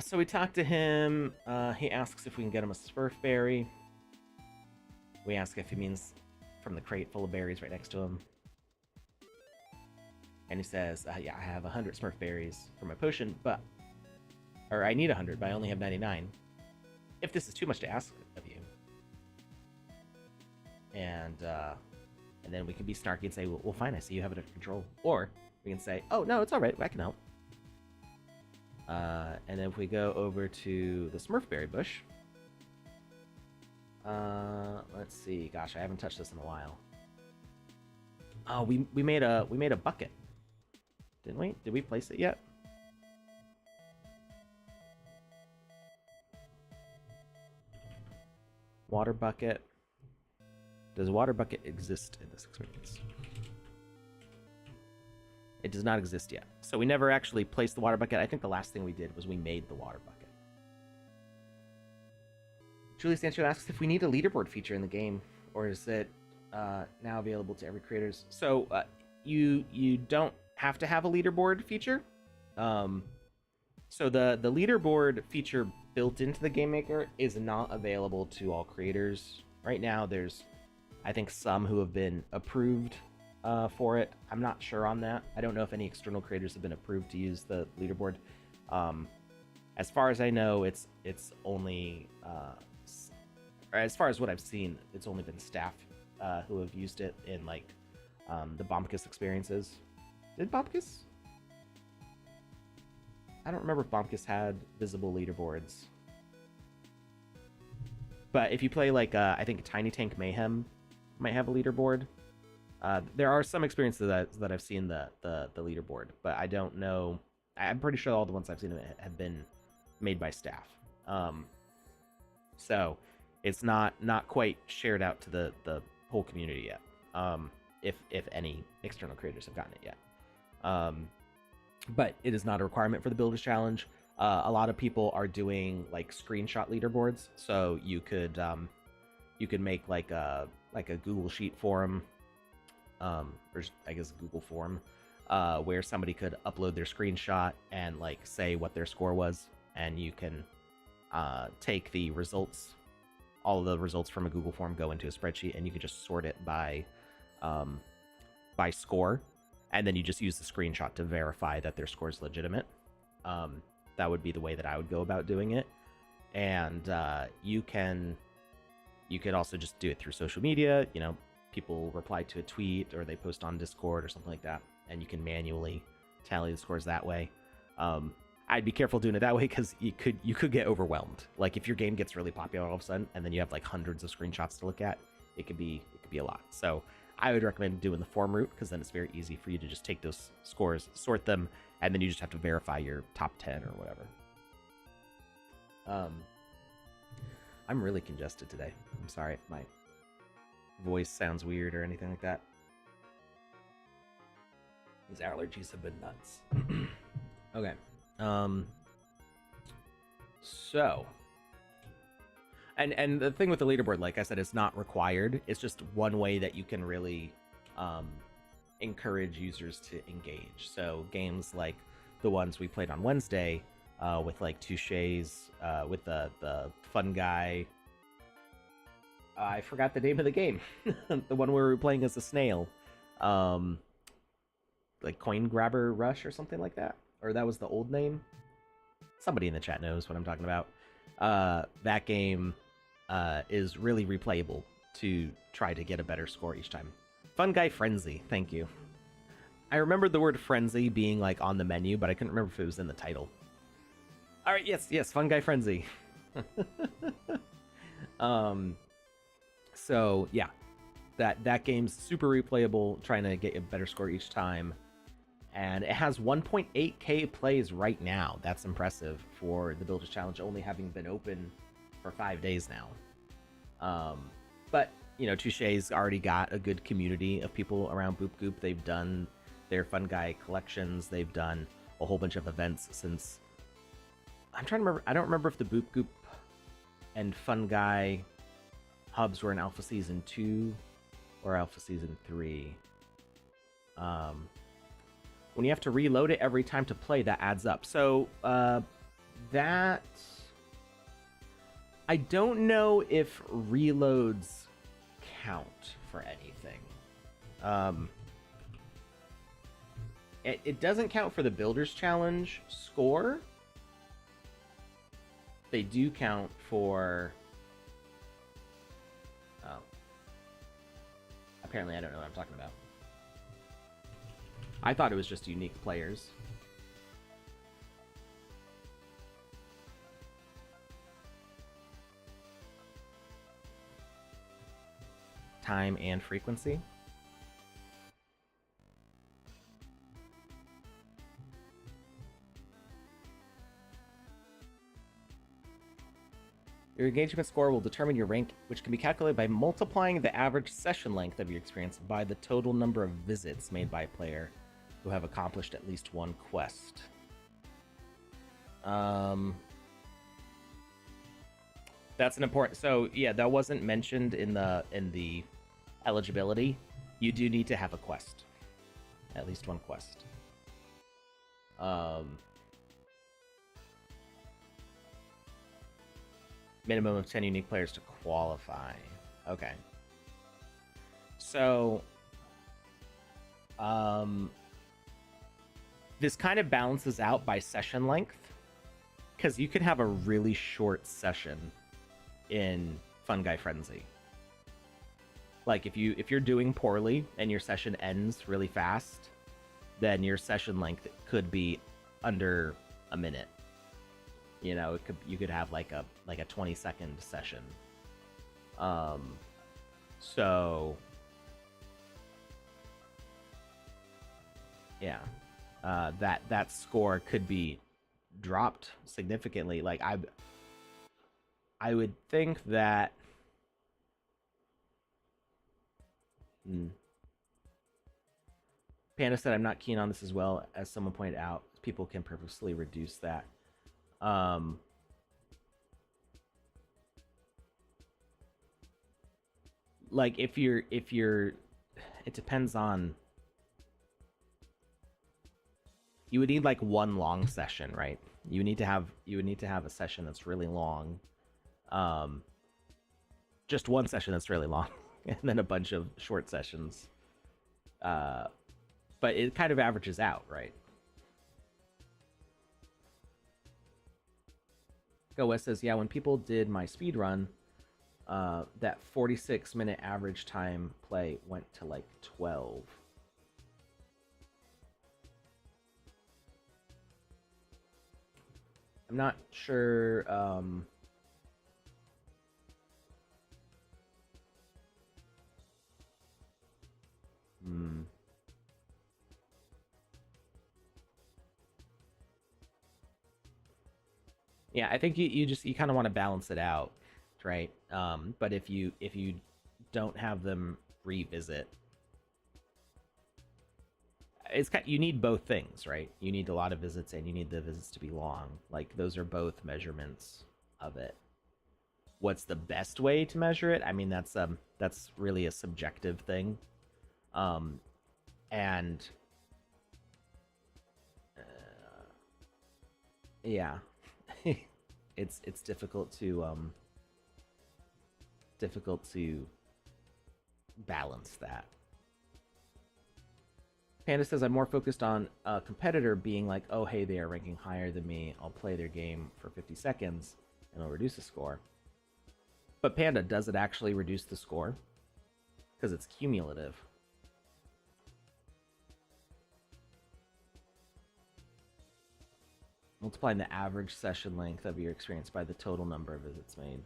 So we talked to him. He asks if we can get him a Smurf berry. We ask if he means from the crate full of berries right next to him. And he says, yeah, I have 100 Smurf berries for my potion, or I need 100, but I only have 99. If this is too much to ask of you. And then we can be snarky and say, well, fine, I see you have it under control. Or we can say, oh, no, it's all right, I can help. And then if we go over to the Smurfberry bush, let's see. Gosh, I haven't touched this in a while. Oh, we made a bucket, didn't we? Did we place it yet? Water bucket. Does water bucket exist in this experience? It does not exist yet. So we never actually placed the water bucket. I think the last thing we did was we made the water bucket. Julie Sancho asks if we need a leaderboard feature in the game, or is it now available to every creators? So you don't have to have a leaderboard feature. So the leaderboard feature built into the game maker is not available to all creators right now. There's, I think, some who have been approved for it. I'm not sure on that. I don't know if any external creators have been approved to use the leaderboard. As far as I know, it's only, or as far as what I've seen, it's only been staff who have used it in like the Bombkus experiences. Did Bombkus? I don't remember if Bombkus had visible leaderboards. But if you play like, I think Tiny Tank Mayhem might have a leaderboard. There are some experiences that I've seen the leaderboard, but I don't know. I'm pretty sure all the ones I've seen have been made by staff. So it's not quite shared out to the whole community yet. If any external creators have gotten it yet. But it is not a requirement for the Builders Challenge. A lot of people are doing like screenshot leaderboards, so you could make like a Google Sheet form, or I guess Google form, where somebody could upload their screenshot and like say what their score was, and you can take the results, all of the results from a Google form, go into a spreadsheet, and you can just sort it by score, and then you just use the screenshot to verify that their score is legitimate. That would be the way that I would go about doing it. And you could also just do it through social media. You know, people reply to a tweet or they post on Discord or something like that, and you can manually tally the scores that way. I'd be careful doing it that way because you could get overwhelmed. Like if your game gets really popular all of a sudden, and then you have like hundreds of screenshots to look at, it could be a lot. So I would recommend doing the form route, because then it's very easy for you to just take those scores, sort them, and then you just have to verify your top 10 or whatever. I'm really congested today. I'm sorry if my voice sounds weird or anything like that. These allergies have been nuts. Okay. So, and the thing with the leaderboard, like I said, it's not required. It's just one way that you can really encourage users to engage. So games like the ones we played on Wednesday, with like Touche's, with the fun guy. I forgot the name of the game. The one where we were playing as a snail. Like Coin Grabber Rush or something like that. Or that was the old name. Somebody in the chat knows what I'm talking about. That game is really replayable to try to get a better score each time. Fun Guy Frenzy, thank you. I remembered the word frenzy being like on the menu, but I couldn't remember if it was in the title. All right, yes, Fun Guy Frenzy. So yeah, that game's super replayable, trying to get a better score each time. And it has 1.8k plays right now. That's impressive for the Builders Challenge only having been open for 5 days now. But, you know, Touche's already got a good community of people around Boop Goop. They've done their Fun Guy collections. They've done a whole bunch of events since... I'm trying to remember. I don't remember if the Boop Goop and Fun Guy hubs were in Alpha Season 2 or Alpha Season 3. When you have to reload it every time to play, that adds up. So, that... I don't know if reloads count for anything. It doesn't count for the Builders Challenge score. They do count for... Oh. Apparently I don't know what I'm talking about. I thought it was just unique players. Time and frequency. Your engagement score will determine your rank, which can be calculated by multiplying the average session length of your experience by the total number of visits made by a player who have accomplished at least one quest. That's an important. So yeah, that wasn't mentioned in the eligibility. You do need to have a quest, at least one quest. Um, Minimum of 10 unique players to qualify. Okay. So, this kind of balances out by session length, because you can have a really short session in Fun Guy Frenzy. Like if you're doing poorly and your session ends really fast, then your session length could be under a minute. You know, you could have like a 20-second session. So yeah, that score could be dropped significantly. Like I would think that. Panda said, "I'm not keen on this as well. As someone pointed out, people can purposely reduce that." Um, like if you're, it depends on. You would need like one long session, right? You would need to have a session that's really long. Um, just one session that's really long, and then a bunch of short sessions. But it kind of averages out, right? Go West says, yeah, when people did my speed run, that 46-minute average time play went to like 12. I'm not sure. Yeah, I think you kind of want to balance it out, right? But if you don't have them revisit, you need both things, right? You need a lot of visits and you need the visits to be long. Like those are both measurements of it. What's the best way to measure it? I mean, that's really a subjective thing. Um, and yeah, it's difficult to balance that. Panda says, I'm more focused on a competitor being like, oh, hey, they are ranking higher than me. I'll play their game for 50 seconds and it'll reduce the score. But Panda, does it actually reduce the score? Because it's cumulative. Multiplying the average session length of your experience by the total number of visits made.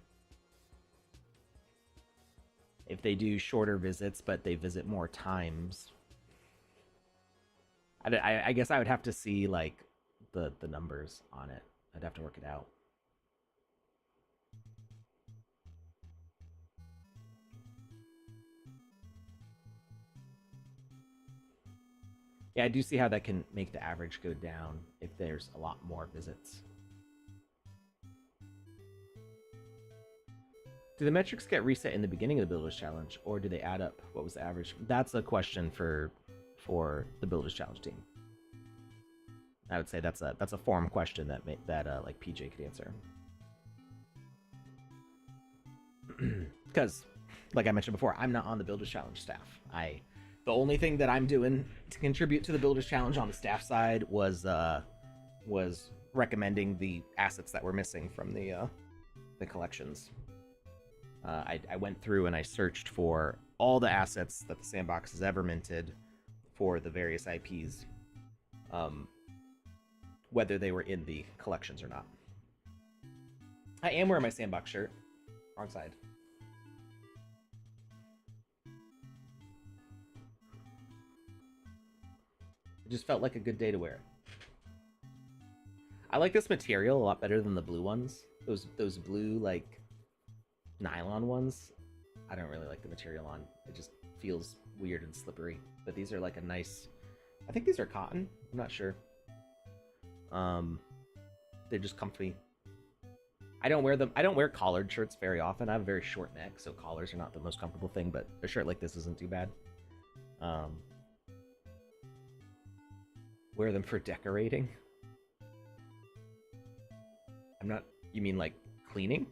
If they do shorter visits, but they visit more times, I guess I would have to see like the numbers on it. I'd have to work it out. Yeah, I do see how that can make the average go down if there's a lot more visits. Do the metrics get reset in the beginning of the Builders Challenge, or do they add up? What was the average? That's a question for the Builders Challenge team. I would say that's a forum question that like PJ could answer. Because, like I mentioned before, I'm not on the Builders Challenge staff. The only thing that I'm doing to contribute to the Builders Challenge on the staff side was recommending the assets that were missing from the collections. I went through and I searched for all the assets that the Sandbox has ever minted for the various IPs, whether they were in the collections or not. I am wearing my Sandbox shirt. Wrong side. It just felt like a good day to wear it. I like this material a lot better than the blue ones. Those blue like nylon ones. I don't really like the material on. It just feels weird and slippery. But these are like a nice. I think these are cotton. I'm not sure. They're just comfy. I don't wear them. I don't wear collared shirts very often. I have a very short neck, so collars are not the most comfortable thing. But a shirt like this isn't too bad. Um, wear them for decorating. I'm not. You mean like cleaning?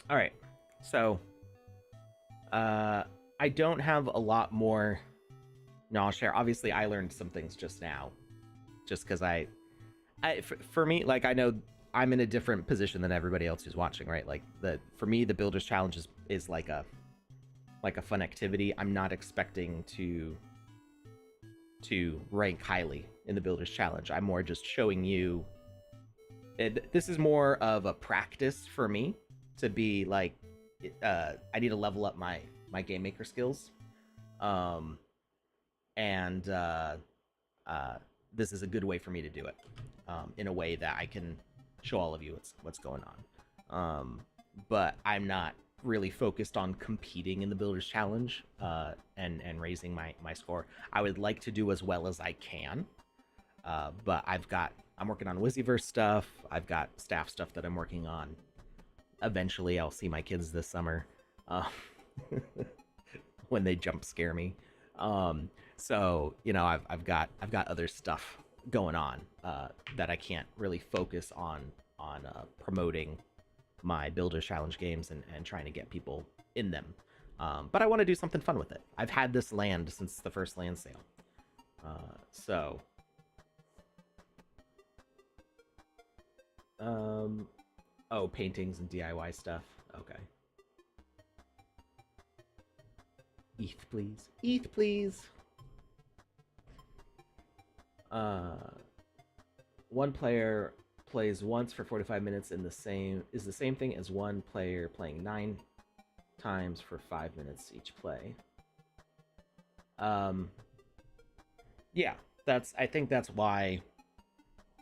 All right. So, I don't have a lot more knowledge share. Obviously, I learned some things just now, just because for me, like I know I'm in a different position than everybody else who's watching, right? Like for me, the Builders Challenge is like a fun activity. I'm not expecting to rank highly in the Builders Challenge. I'm more just showing you. This is more of a practice for me to be like, I need to level up my game maker skills, and this is a good way for me to do it, in a way that I can show all of you what's going on. But I'm not really focused on competing in the Builders Challenge, and raising my score. I would like to do as well as I can, but I'm working on Wizzyverse stuff. I've got staff stuff that I'm working on. Eventually, I'll see my kids this summer, when they jump scare me. So I've got other stuff going on, that I can't really focus on promoting my Builders Challenge games and trying to get people in them. But I want to do something fun with it. I've had this land since the first land sale. So oh, paintings and DIY stuff. Okay. ETH, please. ETH, please. One player plays once for 45 minutes is the same thing as one player playing 9 times for 5 minutes each play. Yeah, I think that's why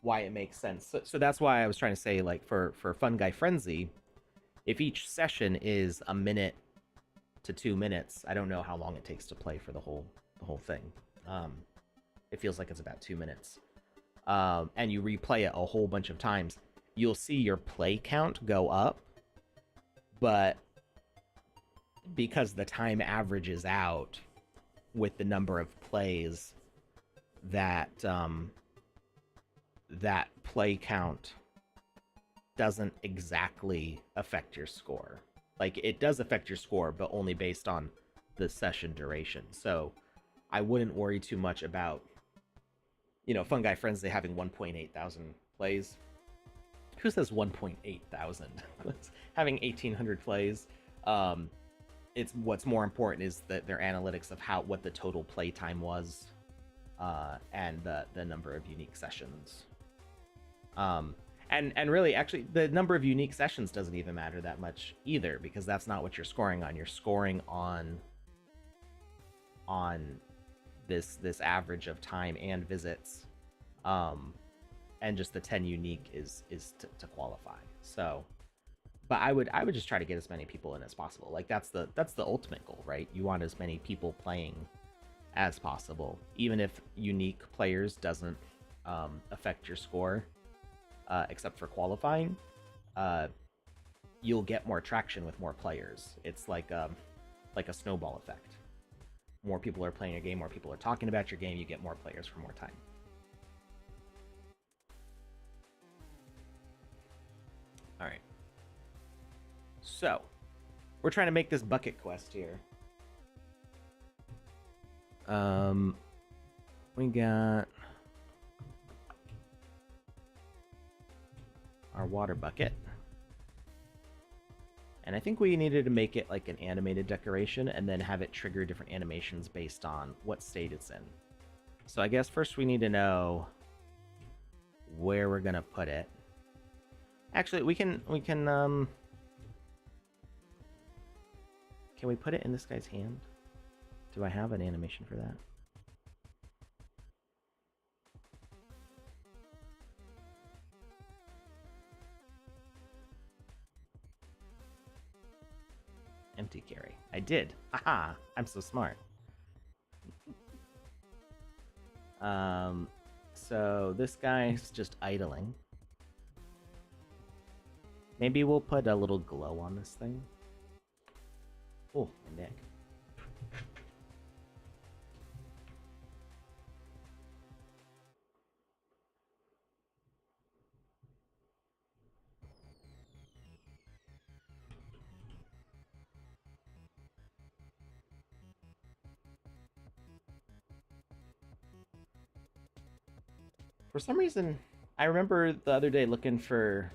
it makes sense. So that's why I was trying to say, like, for Fun Guy Frenzy, if each session is a minute to 2 minutes, I don't know how long it takes to play for the whole thing. It feels like it's about 2 minutes. And you replay it a whole bunch of times, you'll see your play count go up, but because the time averages out with the number of plays, that play count doesn't exactly affect your score. Like, it does affect your score, but only based on the session duration. So I wouldn't worry too much about, Fun Guy Frenzy having 1.8 thousand plays. Who says 1.8 thousand? Having 1,800 plays. It's what's more important is that their analytics of what the total play time was, and the number of unique sessions. And really, actually, the number of unique sessions doesn't even matter that much either, because that's not what you're scoring on. You're scoring on this average of time and visits, and just the 10 unique is to qualify. So, but I would just try to get as many people in as possible. Like, that's the ultimate goal, right? You want as many people playing as possible, even if unique players doesn't affect your score, except for qualifying. You'll get more traction with more players. It's like a snowball effect. More people are playing a game, more people are talking about your game, you get more players for more time. All right. So, we're trying to make this bucket quest here. We got our water bucket. And I think we needed to make it like an animated decoration and then have it trigger different animations based on what state it's in. So I guess first we need to know where we're gonna put it. Actually, we can we put it in this guy's hand? Do I have an animation for that? Empty carry. I did. Aha! I'm so smart. So this guy's just idling. Maybe we'll put a little glow on this thing. Oh, my neck. For some reason, I remember the other day looking for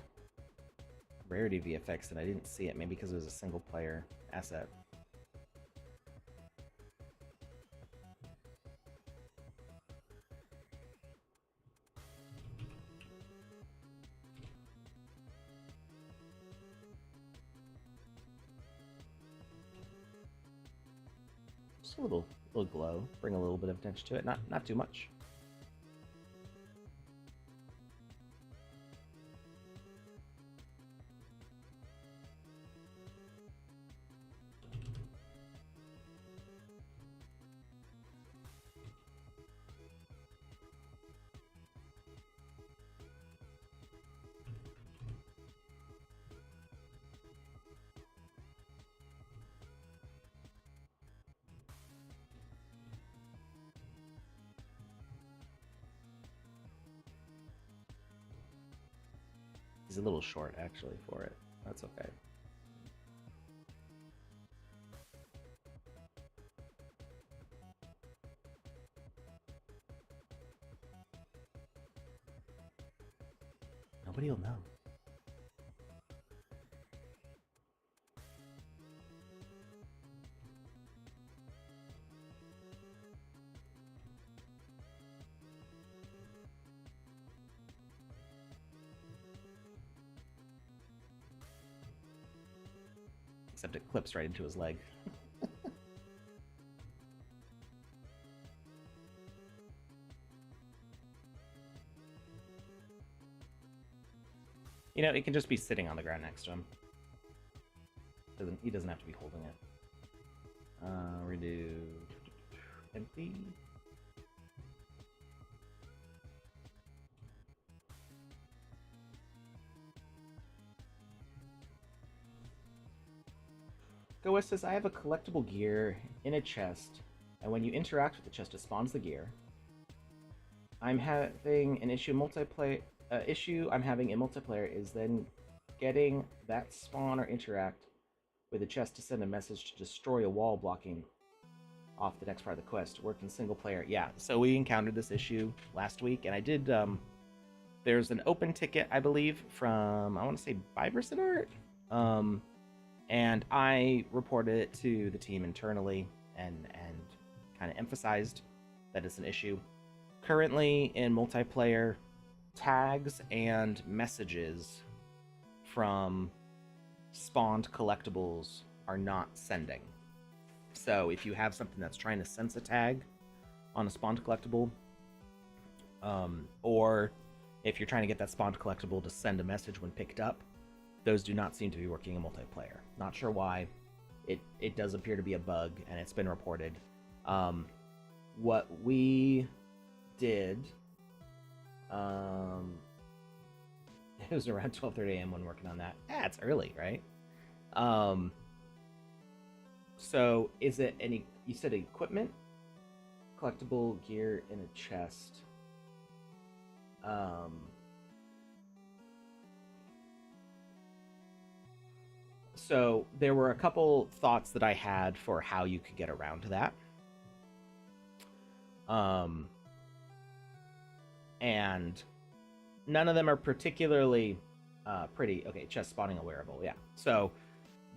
rarity VFX and I didn't see it. Maybe because it was a single player asset. Just a little glow, bring a little bit of attention to it. Not too much. He's a little short, actually, for it. That's okay. Nobody will know. Except it clips right into his leg. You know, it can just be sitting on the ground next to him. He doesn't have to be holding it. Redo empty. Goa says, I have a collectible gear in a chest, and when you interact with the chest, it spawns the gear. I'm having an issue multiplayer. I'm having in multiplayer is then getting that spawn or interact with the chest to send a message to destroy a wall blocking off the next part of the quest. Worked in single player. Yeah, so we encountered this issue last week, and I did. There's an open ticket, I believe, from I want to say Biverson Art. And I reported it to the team internally and kind of emphasized that it's an issue. Currently in multiplayer, tags and messages from spawned collectibles are not sending. So if you have something that's trying to sense a tag on a spawned collectible, or if you're trying to get that spawned collectible to send a message when picked up, those do not seem to be working in multiplayer. Not sure why. It does appear to be a bug, and it's been reported. What we did, it was around 12:30 a.m. when working on that. Yeah, it's early, right? So is it any? You said equipment, collectible gear in a chest. So there were a couple thoughts that I had for how you could get around that. And none of them are particularly pretty. Okay, chest spawning a wearable, yeah. So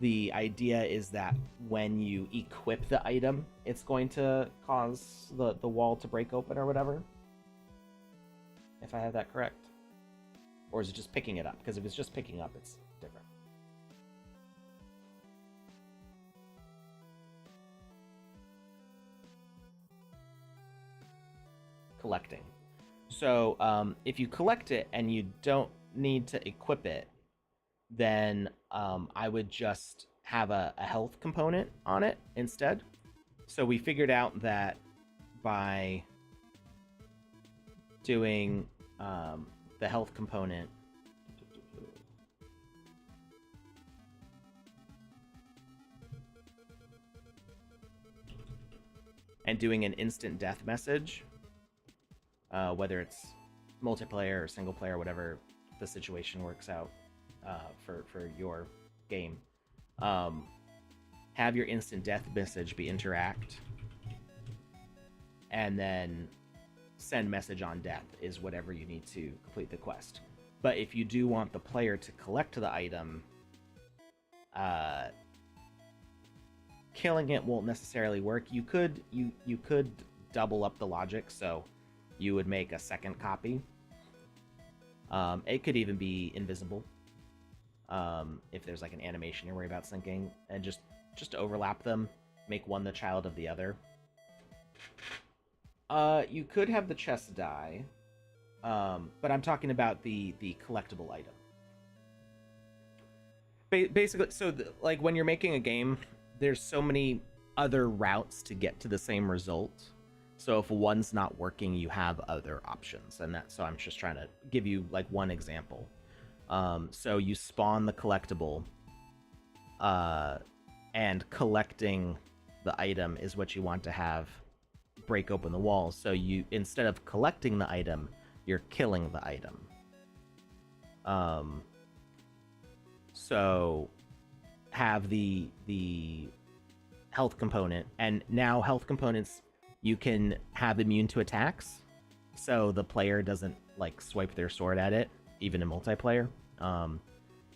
the idea is that when you equip the item, it's going to cause the wall to break open or whatever. If I have that correct. Or is it just picking it up? Because if it's just picking up, it's different. Collecting. So if you collect it and you don't need to equip it, then I would just have a health component on it instead. So we figured out that by doing the health component. And doing an instant death message, whether it's multiplayer or single player, whatever the situation works out for your game. Have your instant death message be interact, and then send message on death is whatever you need to complete the quest. But if you do want the player to collect the item, killing it won't necessarily work. You could double up the logic, so you would make a second copy. It could even be invisible, if there's like an animation you're worried about syncing, and just overlap them, make one the child of the other. You could have the chest die, but I'm talking about the collectible item. Basically, so like when you're making a game, there's so many other routes to get to the same result. So if one's not working, you have other options, and so I'm just trying to give you like one example. So you spawn the collectible, and collecting the item is what you want to have break open the walls. So you, instead of collecting the item, you're killing the item. So have the health component, and now health components you can have immune to attacks, so the player doesn't like swipe their sword at it, even in multiplayer.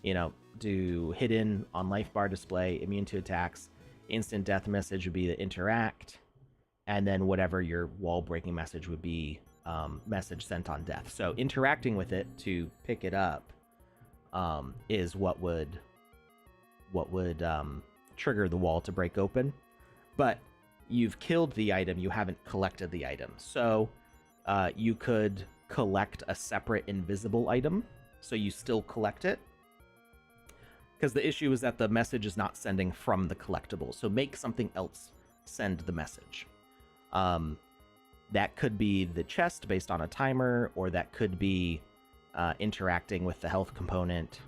You know, do hidden on life bar display, immune to attacks. Instant death message would be the interact, and then whatever your wall breaking message would be, message sent on death. So interacting with it to pick it up is what would trigger the wall to break open. But you've killed the item, you haven't collected the item. So you could collect a separate invisible item, so you still collect it, because the issue is that the message is not sending from the collectible. So make something else send the message. That could be the chest based on a timer, or that could be interacting with the health component.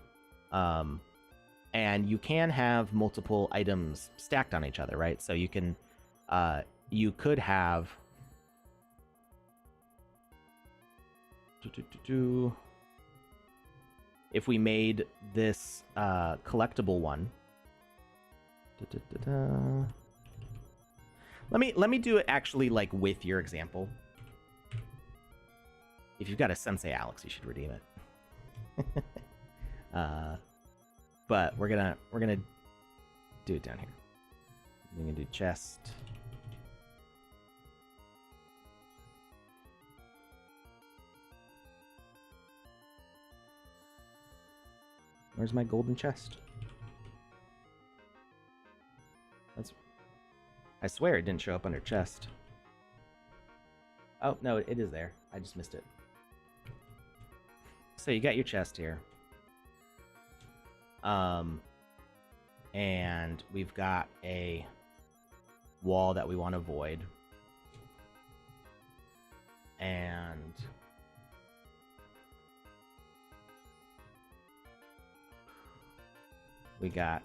And you can have multiple items stacked on each other, right? So you can, you could have if we made this collectible one. Let me do it actually like with your example. If you've got a Sensei Alex, you should redeem it. But we're gonna do it down here. We're gonna do chest. Where's my golden chest? I swear it didn't show up under chest. Oh, no, it is there. I just missed it. So you got your chest here. And we've got a wall that we want to void. And we got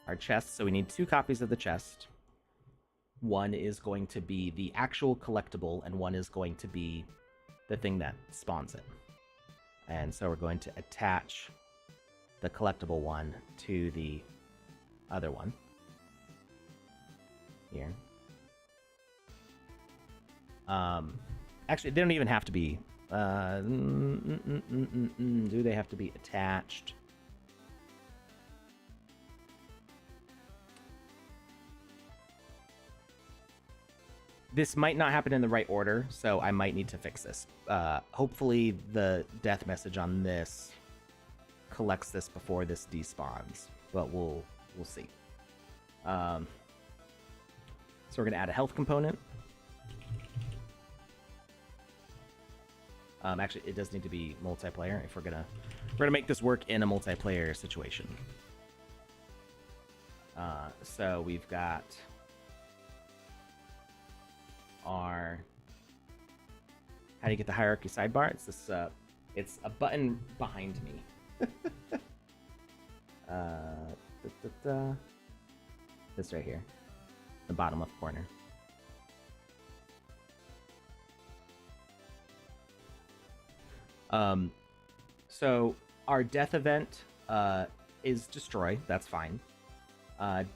our chest, so we need 2 copies of the chest. One is going to be the actual collectible, and one is going to be the thing that spawns it. And so we're going to attach the collectible one to the other one. Here. Actually, they don't even have to be... do they have to be attached? This might not happen in the right order, so I might need to fix this. Hopefully the death message on this collects this before this despawns, but we'll see. So we're gonna add a health component. Actually, it does need to be multiplayer if we're gonna make this work in a multiplayer situation. So we've got our How do you get the hierarchy sidebar? It's this. It's a button behind me. This right here, the bottom left corner. So our death event is destroy. That's fine.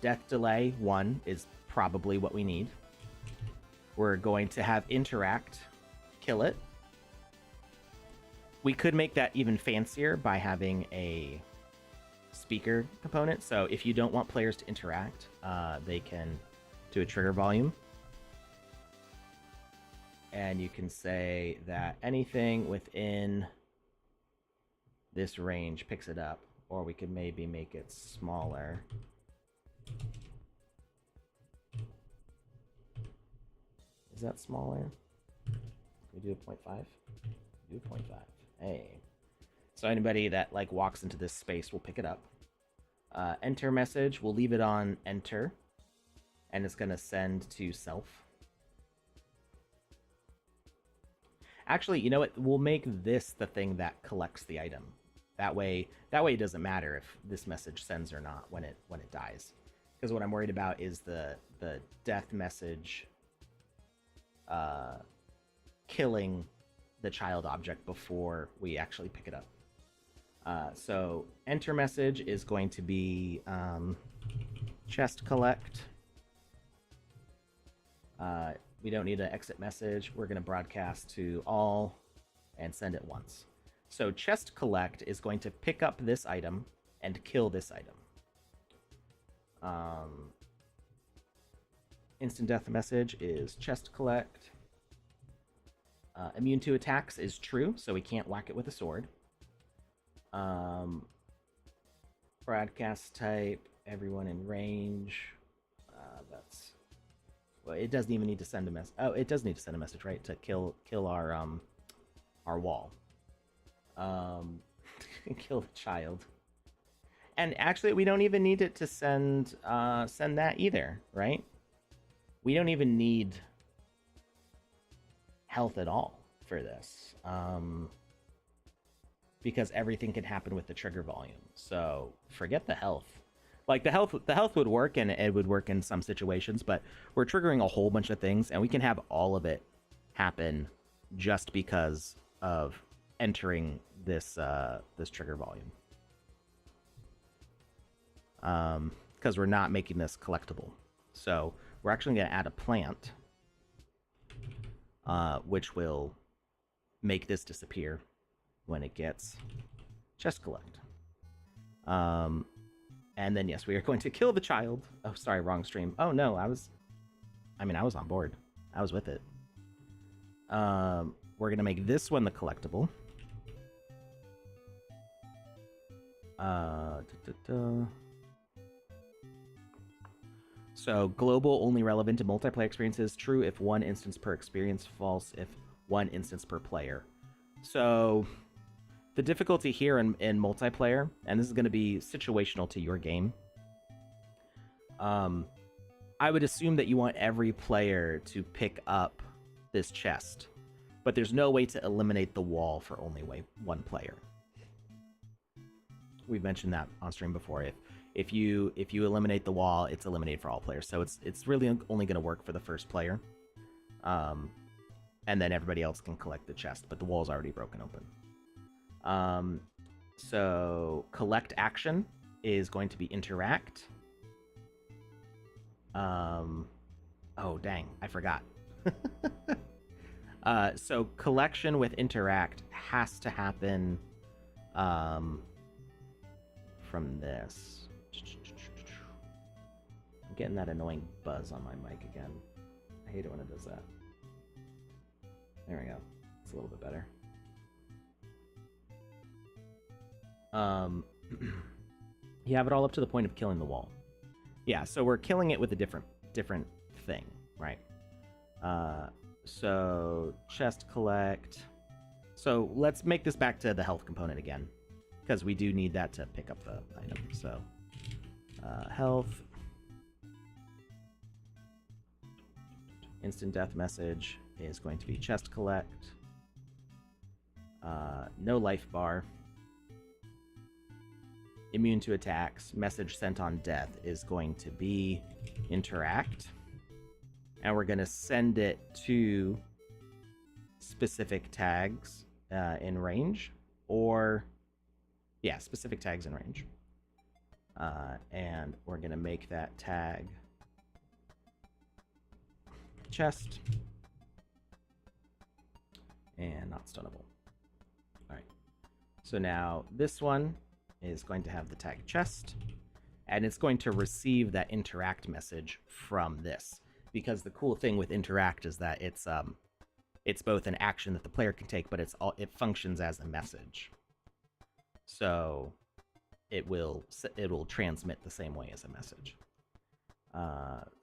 Death delay 1 is probably what we need. We're going to have interact, kill it. We could make that even fancier by having a speaker component. So if you don't want players to interact, they can do a trigger volume. And you can say that anything within this range picks it up. Or we could maybe make it smaller. Is that smaller? Can we do a 0.5? Do a 0.5. Hey. So anybody that like walks into this space will pick it up. Enter message, we'll leave it on enter. And it's going to send to self. Actually, you know what? We'll make this the thing that collects the item. That way it doesn't matter if this message sends or not when it dies. Because what I'm worried about is the death message killing the child object before we actually pick it up. So enter message is going to be chest collect. We don't need an exit message. We're going to broadcast to all and send it once. So chest collect is going to pick up this item and kill this item. Instant death message is chest collect. Immune to attacks is true, so we can't whack it with a sword. Broadcast type, everyone in range. That's... Well, it doesn't even need to send a message. Oh, it does need to send a message, right? To kill our wall. Kill the child. And actually, we don't even need it to send that either, right? We don't even need health at all for this, because everything can happen with the trigger volume. So forget the health. Like the health would work, and it would work in some situations, but we're triggering a whole bunch of things, and we can have all of it happen just because of entering this this trigger volume. Because we're not making this collectible. So we're actually going to add a plant, which will make this disappear when it gets chest collect. And then, yes, we are going to kill the child. Oh, sorry, wrong stream. Oh, no, I was on board. I was with it. We're going to make this one the collectible. So, global, only relevant to multiplayer experiences. True if 1 instance per experience. False if 1 instance per player. So... the difficulty here in multiplayer, and this is going to be situational to your game, I would assume that you want every player to pick up this chest, but there's no way to eliminate the wall for only one player. We've mentioned that on stream before. If you eliminate the wall, it's eliminated for all players. So it's really only going to work for the first player, and then everybody else can collect the chest, but the wall's already broken open. So collect action is going to be interact. Oh, dang, I forgot. So collection with interact has to happen, from this. I'm getting that annoying buzz on my mic again. I hate it when it does that. There we go. It's a little bit better. You have it all up to the point of killing the wall. Yeah, so we're killing it with a different thing, right? So chest collect. So let's make this back to the health component again, because we do need that to pick up the item. So health, instant death message is going to be chest collect. no life bar, immune to attacks, message sent on death is going to be interact. And we're going to send it to specific tags in range, or yeah, specific tags in range. And we're going to make that tag chest and not stunnable. All right. So now this one is going to have the tag chest, and it's going to receive that interact message from this. Because the cool thing with interact is that it's both an action that the player can take, but it functions as a message. So it will transmit the same way as a message.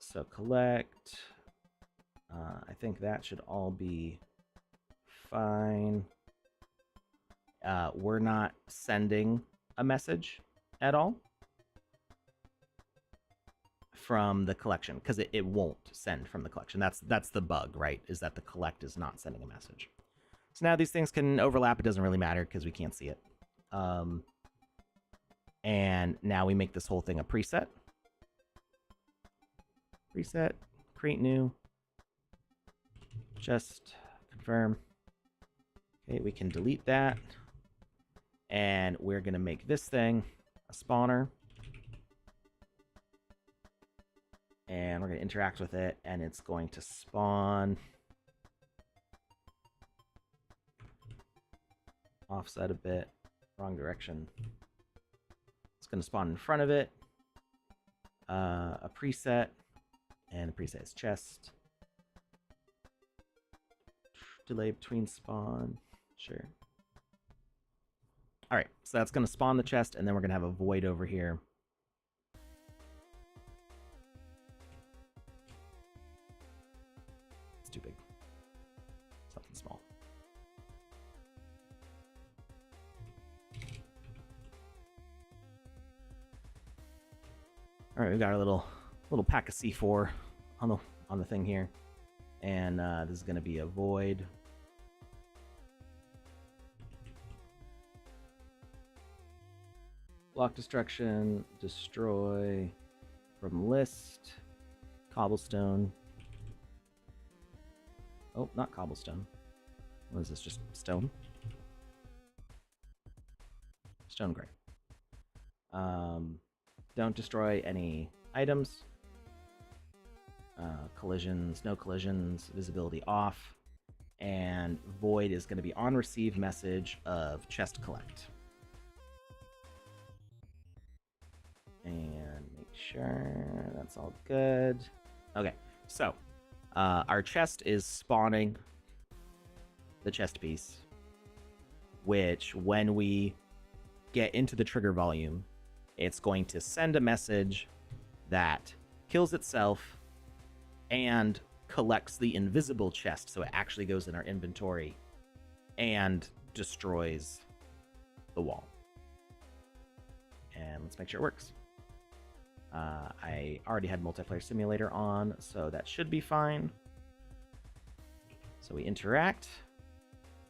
So collect. I think that should all be fine. We're not sending a message at all from the collection, because it won't send from the collection. That's the bug, right? Is that the collect is not sending a message. So now these things can overlap. It doesn't really matter because we can't see it. And now we make this whole thing a preset. Preset, create new, just confirm. Okay, we can delete that. And we're going to make this thing a spawner. And we're going to interact with it, and it's going to spawn offset a bit, wrong direction. It's going to spawn in front of it, a preset, and the preset is chest. Delay between spawn, sure. All right, so that's going to spawn the chest, and then we're going to have a void over here. Too big. Something small. All right, we've got our little pack of C4 on the thing here, and this is going to be a void. Block destruction, destroy from list, cobblestone. Oh, not cobblestone. What is this? Just stone? Stone gray. Don't destroy any items. Collisions, no collisions, visibility off. And void is going to be on receive message of chest collect. And make sure that's all good. Okay, so our chest is spawning the chest piece, which when we get into the trigger volume, it's going to send a message that kills itself and collects the invisible chest, so it actually goes in our inventory and destroys the wall. And let's make sure it works. I already had multiplayer simulator on, so that should be fine. So we interact,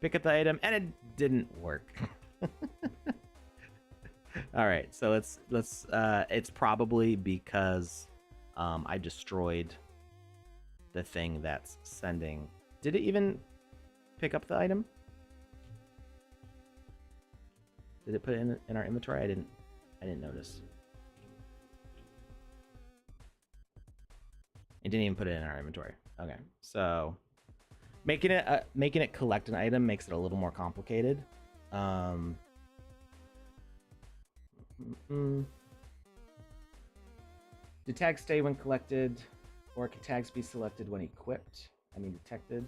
pick up the item, and it didn't work. All right, so it's probably because I destroyed the thing that's sending. Did it even pick up the item? Did it put it in our inventory? I didn't notice. It didn't even put it in our inventory. Okay, so making it collect an item makes it a little more complicated. Do tags stay when collected, or can tags be selected when equipped? I mean, detected.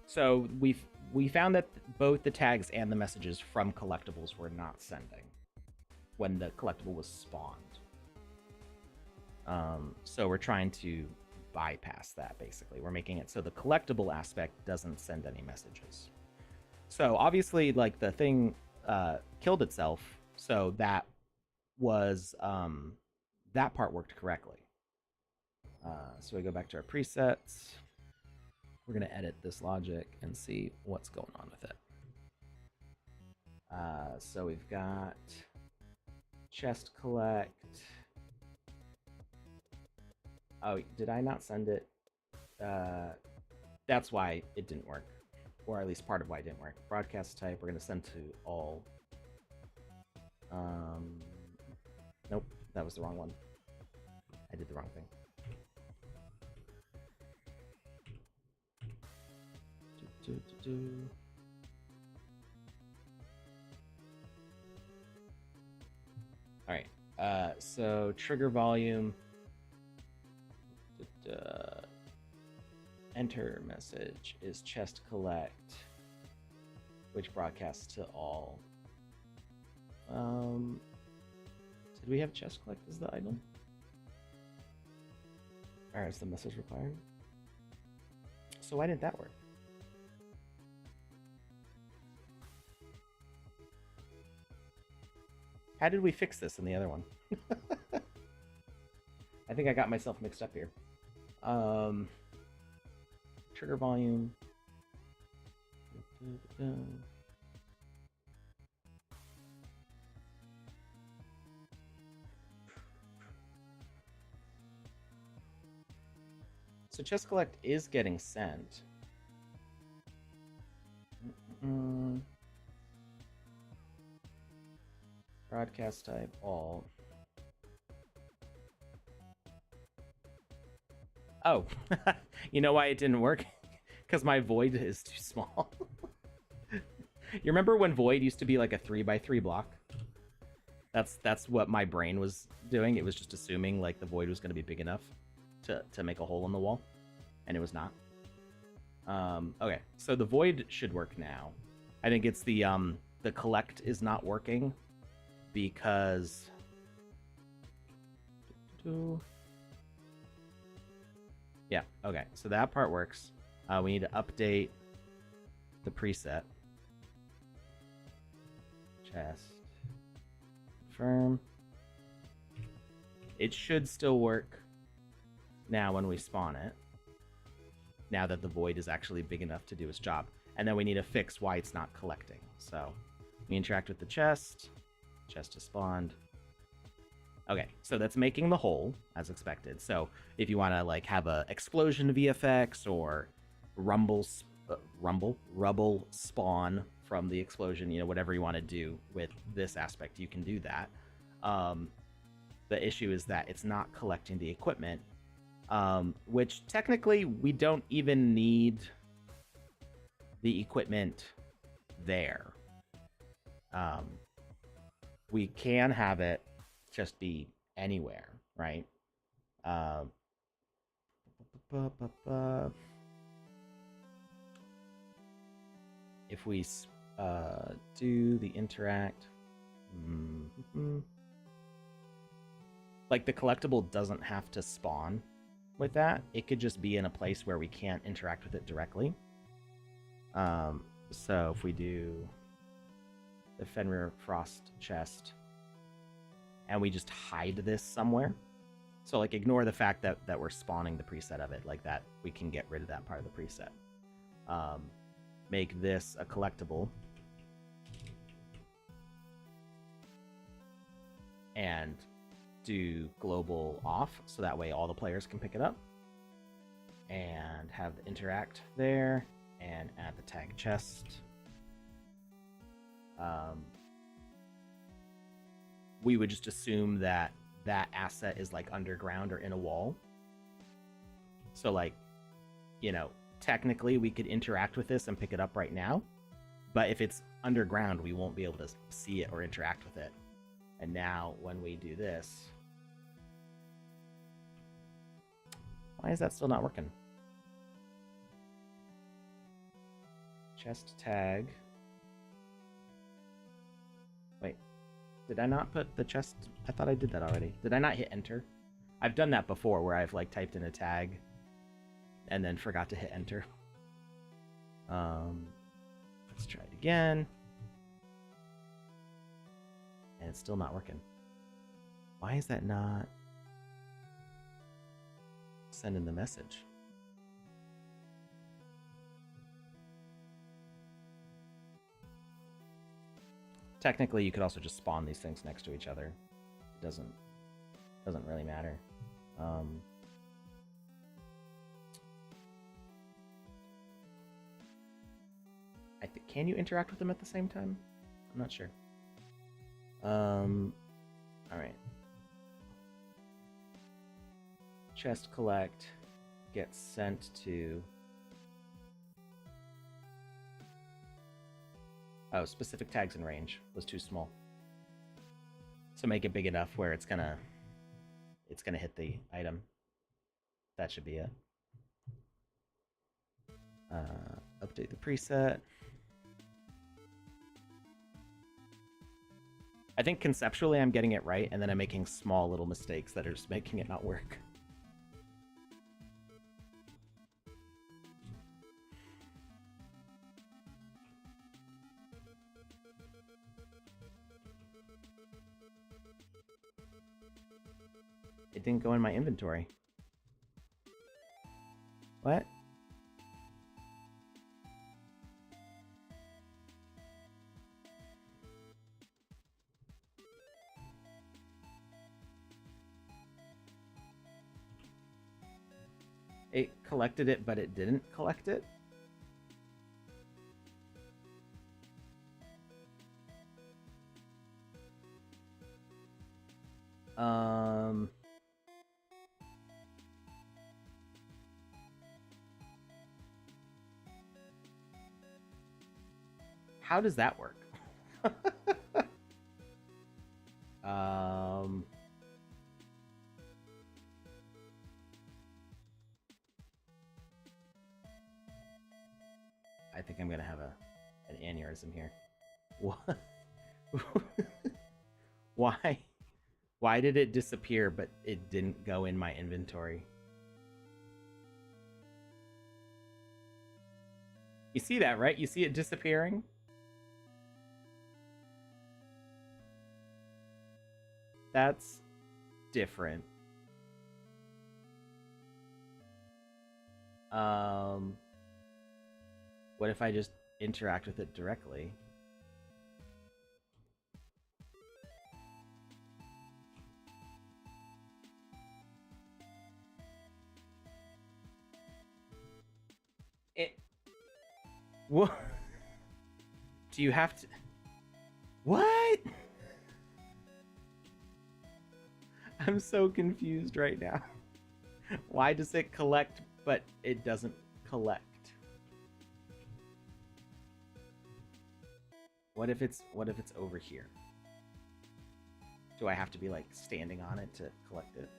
So we found that both the tags and the messages from collectibles were not sending when the collectible was spawned. So we're trying to bypass that, basically. We're making it so the collectible aspect doesn't send any messages. So obviously, like, the thing killed itself, so that was that part worked correctly. So we go back to our presets. We're going to edit this logic and see what's going on with it. So we've got chest collect. Oh, did I not send it? That's why it didn't work, or at least part of why it didn't work. Broadcast type, we're gonna send to all. Nope, that was the wrong one. I did the wrong thing. All right. So trigger volume. Enter message is chest collect, which broadcasts to all. Did we have chest collect as the item? Or is the message required? So why didn't that work? How did we fix this in the other one? I think I got myself mixed up here. Trigger volume. So chest collect is getting sent. Broadcast type all. Oh, you know why it didn't work? Because my void is too small. You remember when void used to be like a 3x3 block? That's what my brain was doing. It was just assuming like the void was going to be big enough to make a hole in the wall, and it was not. Okay, so the void should work now. I think it's the collect is not working because yeah, okay, so that part works. We need to update the preset. Chest. Confirm. It should still work now when we spawn it. Now that the void is actually big enough to do its job. And then we need to fix why it's not collecting. So we interact with the chest. Chest is spawned. Okay, so that's making the hole as expected. So if you want to like have a explosion VFX or rubble spawn from the explosion, you know, whatever you want to do with this aspect, you can do that. The issue is that it's not collecting the equipment, which technically we don't even need the equipment there. We can have it just be anywhere, right? If we do the interact, like the collectible doesn't have to spawn with that. It could just be in a place where we can't interact with it directly. So if we do the Fenrir Frost chest and we just hide this somewhere, so like ignore the fact that we're spawning the preset of it, like that we can get rid of that part of the preset. Make this a collectible and do global off so that way all the players can pick it up, and have the interact there and add the tag chest. We would just assume that that asset is like underground or in a wall. So like, you know, technically we could interact with this and pick it up right now, but if it's underground, we won't be able to see it or interact with it. And now when we do this, why is that still not working? Chest tag. Wait, did I not put the chest? I thought I did that already. Did I not hit enter? I've done that before where I've like typed in a tag and then forgot to hit enter. Let's try it again. And it's still not working. Why is that not sending the message? Technically, you could also just spawn these things next to each other. It doesn't really matter. Can you interact with them at the same time? I'm not sure. All right. Chest collect gets sent to. Oh, specific tags and range was too small. So make it big enough where it's gonna hit the item. That should be it. Update the preset. I think conceptually I'm getting it right, and then I'm making small little mistakes that are just making it not work. It didn't go in my inventory. What? It collected it, but it didn't collect it? How does that work? I think I'm gonna have an aneurysm here. What? Why did it disappear, but it didn't go in my inventory? You see that, right? You see it disappearing? That's different. What if I just interact with it directly? What? Do you have to? What? I'm so confused right now. Why does it collect, but it doesn't collect? What if it's over here? Do I have to be like standing on it to collect it?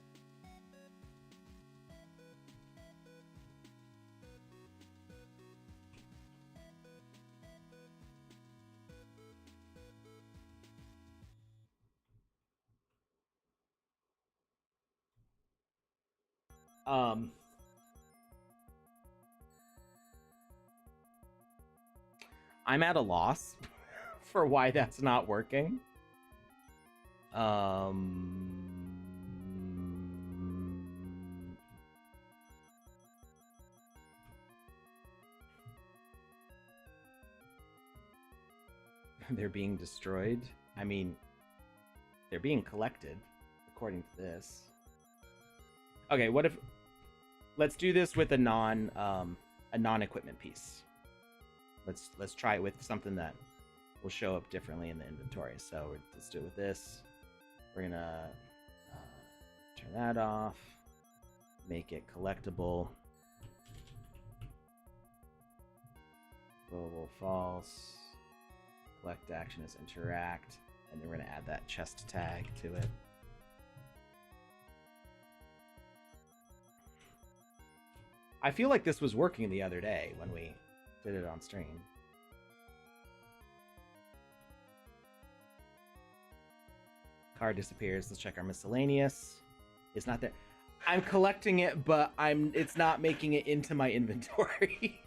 I'm at a loss for why that's not working. They're being destroyed. I mean, they're being collected, according to this. Okay, what if... Let's do this with a non-equipment piece. Let's try it with something that will show up differently in the inventory. So let's do it with this. We're gonna turn that off, make it collectible. Global false. Collect action is interact, and then we're gonna add that chest tag to it. I feel like this was working the other day when we did it on stream. Card disappears. Let's check our miscellaneous. It's not there. I'm collecting it, but it's not making it into my inventory.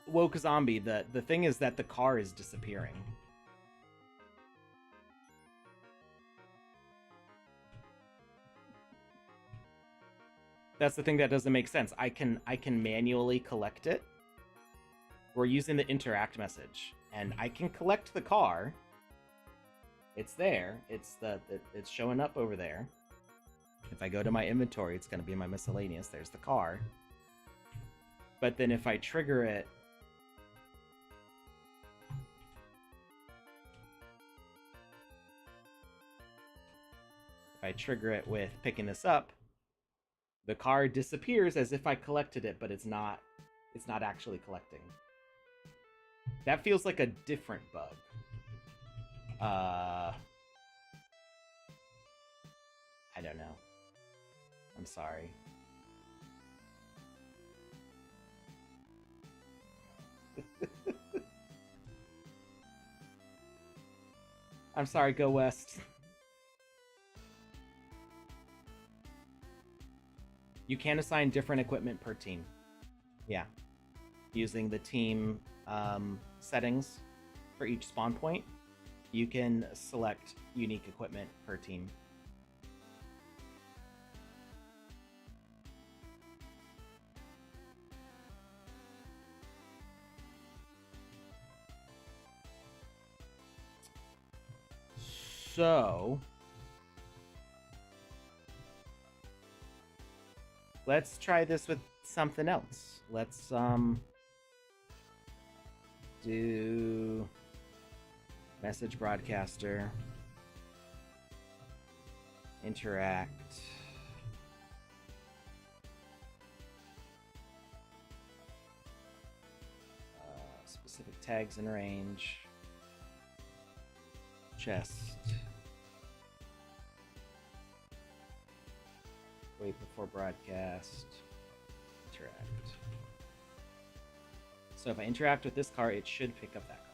Woke zombie, the thing is that the car is disappearing. That's the thing that doesn't make sense. I can manually collect it. We're using the interact message, and I can collect the car. It's there. It's showing up over there. If I go to my inventory, it's going to be in my miscellaneous. There's the car. But then if I trigger it, with picking this up, the car disappears as if I collected it, but it's not actually collecting. That feels like a different bug. I don't know. I'm sorry. I'm sorry, Go West. You can assign different equipment per team. Yeah. Using the team settings for each spawn point, you can select unique equipment per team. So let's try this with something else. Let's do message broadcaster, interact, specific tags in range, chest, wait before broadcast, interact. So if I interact with this car, it should pick up that car.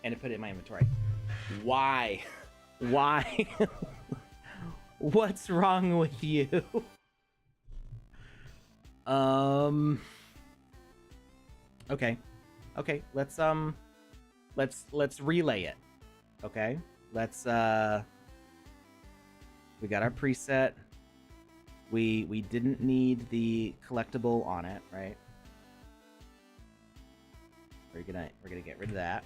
And it put it in my inventory. Why? Why? What's wrong with you? Okay. Okay, let's relay it. Okay? Let's we got our preset. We didn't need the collectible on it, right? We're gonna get rid of that.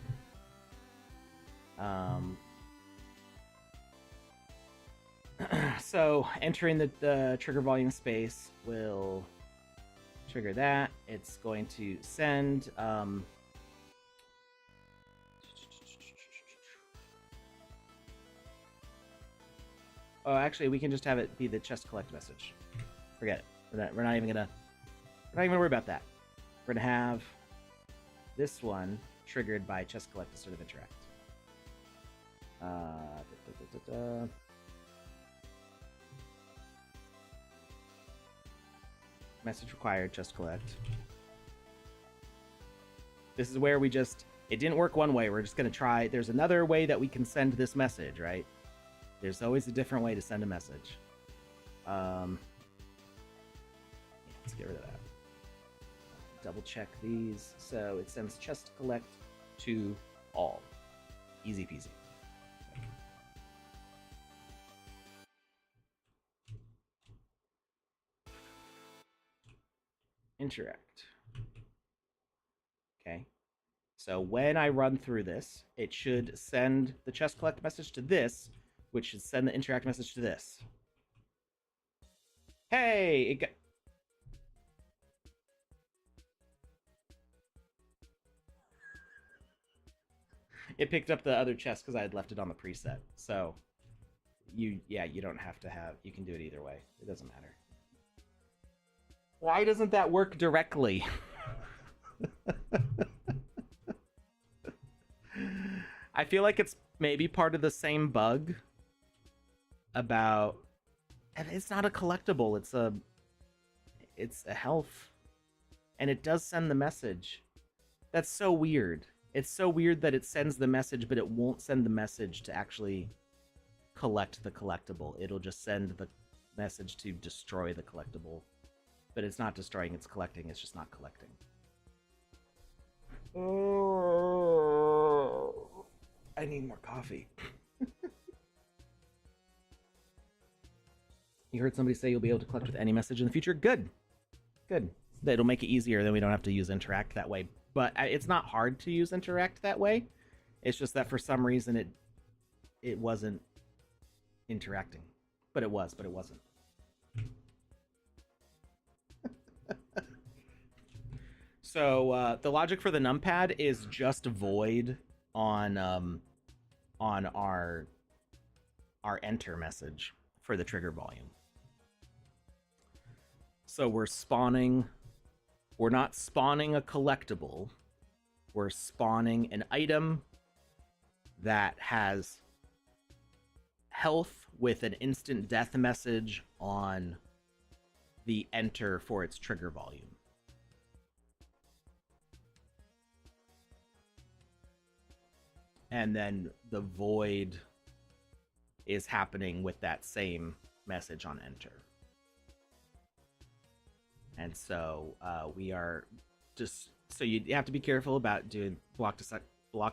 So entering the trigger volume space will trigger that. It's going to send oh, actually, we can just have it be the chest collect message. Forget it. We're not even gonna worry about that. We're gonna have this one triggered by chest collect instead of interact. Message required, chest collect. This is where it didn't work one way. We're just gonna try. There's another way that we can send this message, right? There's always a different way to send a message. Yeah, let's get rid of that. Double check these. So it sends chest collect to all. Easy peasy. Interact. Okay. So when I run through this, it should send the chest collect message to this, which should send the interact message to this. Hey, it got... It picked up the other chest because I had left it on the preset. So you don't have to have, you can do it either way. It doesn't matter. Why doesn't that work directly? I feel like it's maybe part of the same bug about, and it's not a collectible, it's a health, and it does send the message. That's so weird. It's so weird that it sends the message, but it won't send the message to actually collect the collectible. It'll just send the message to destroy the collectible, but it's not destroying, it's collecting. It's just not collecting. I need more coffee. You heard somebody say you'll be able to collect with any message in the future? Good. Good. It'll make it easier, then we don't have to use interact that way. But it's not hard to use interact that way. It's just that for some reason it wasn't interacting. But it was, but it wasn't. So the logic for the numpad is just void on our enter message for the trigger volume. So we're not spawning a collectible. We're spawning an item that has health with an instant death message on the enter for its trigger volume. And then the void is happening with that same message on enter. And so we are just, so you have to be careful about doing block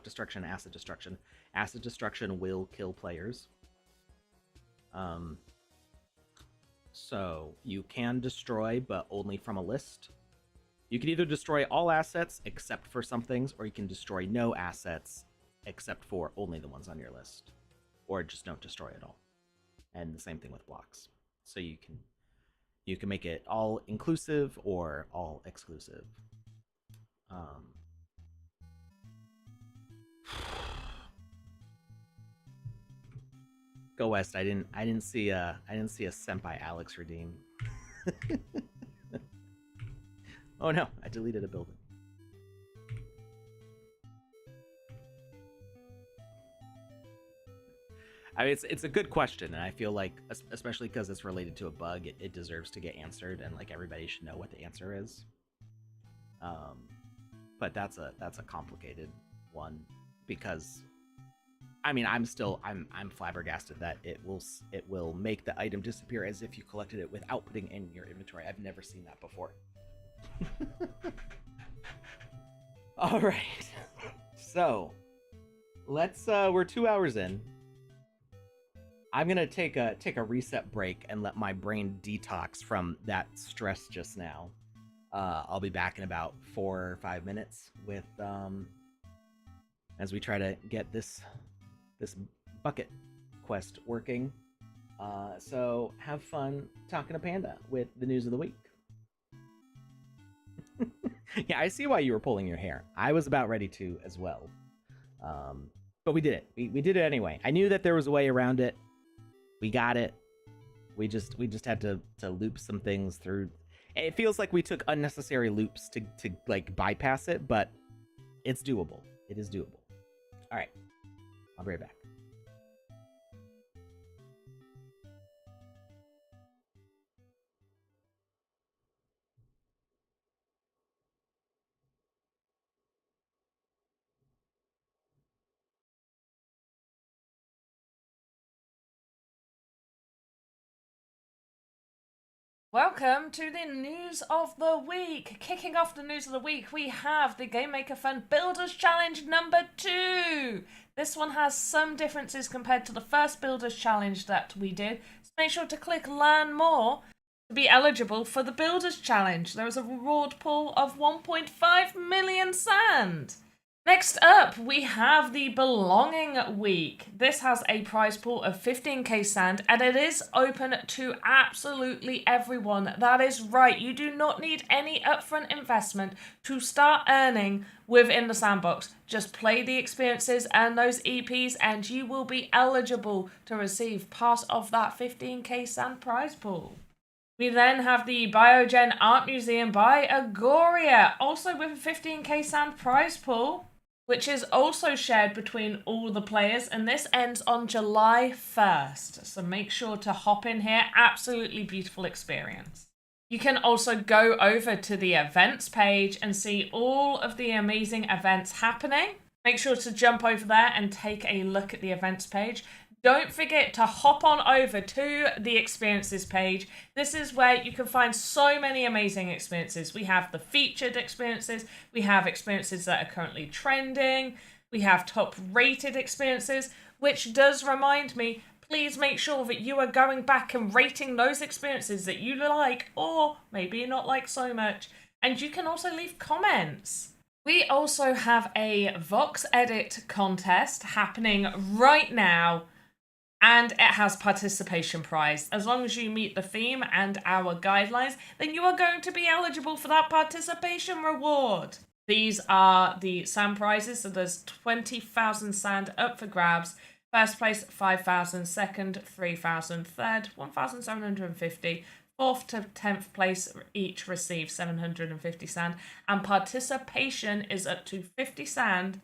destruction, acid destruction. Acid destruction will kill players. So you can destroy, but only from a list. You can either destroy all assets except for some things, or you can destroy no assets except for only the ones on your list, or just don't destroy it all. And the same thing with blocks. So you can make it all inclusive or all exclusive. Go West. I didn't see a Senpai Alex redeem. Oh no, I deleted a building. I mean, it's a good question, and I feel like, especially because it's related to a bug, it deserves to get answered, and like everybody should know what the answer is. But that's a complicated one, because I mean, I'm flabbergasted that it will make the item disappear as if you collected it without putting it in your inventory. I've never seen that before. All right, so let's we're 2 hours in. I'm gonna take a reset break and let my brain detox from that stress just now. I'll be back in about 4 or 5 minutes with as we try to get this bucket quest working. So have fun talking to Panda with the news of the week. Yeah, I see why you were pulling your hair. I was about ready to as well. But we did it. We did it anyway. I knew that there was a way around it. We got it. We just had to loop some things through. It feels like we took unnecessary loops to like bypass it, but it's doable. It is doable. All right. I'll be right back. Welcome to the news of the week. Kicking off the news of the week, we have the Game Maker Fund Builders Challenge number 2. This one has some differences compared to the first Builders Challenge that we did. So make sure to click Learn More to be eligible for the Builders Challenge. There is a reward pool of 1.5 million sand. Next up, we have the Belonging Week. This has a prize pool of 15k sand, and it is open to absolutely everyone. That is right, you do not need any upfront investment to start earning within the sandbox. Just play the experiences and those EPs, and you will be eligible to receive part of that 15k sand prize pool. We then have the Biogen Art Museum by Agoria, also with a 15k sand prize pool, which is also shared between all the players, and this ends on July 1st. So make sure to hop in here. Absolutely beautiful experience. You can also go over to the events page and see all of the amazing events happening. Make sure to jump over there and take a look at the events page. Don't forget to hop on over to the experiences page. This is where you can find so many amazing experiences. We have the featured experiences. We have experiences that are currently trending. We have top rated experiences, which does remind me, please make sure that you are going back and rating those experiences that you like or maybe not like so much. And you can also leave comments. We also have a VoxEdit contest happening right now, and it has participation prize. As long as you meet the theme and our guidelines, then you are going to be eligible for that participation reward. These are the sand prizes, so there's 20,000 sand up for grabs. First place, 5,000, second, 3,000, third, 1,750, fourth to 10th place each receive 750 sand, and participation is up to 50 sand,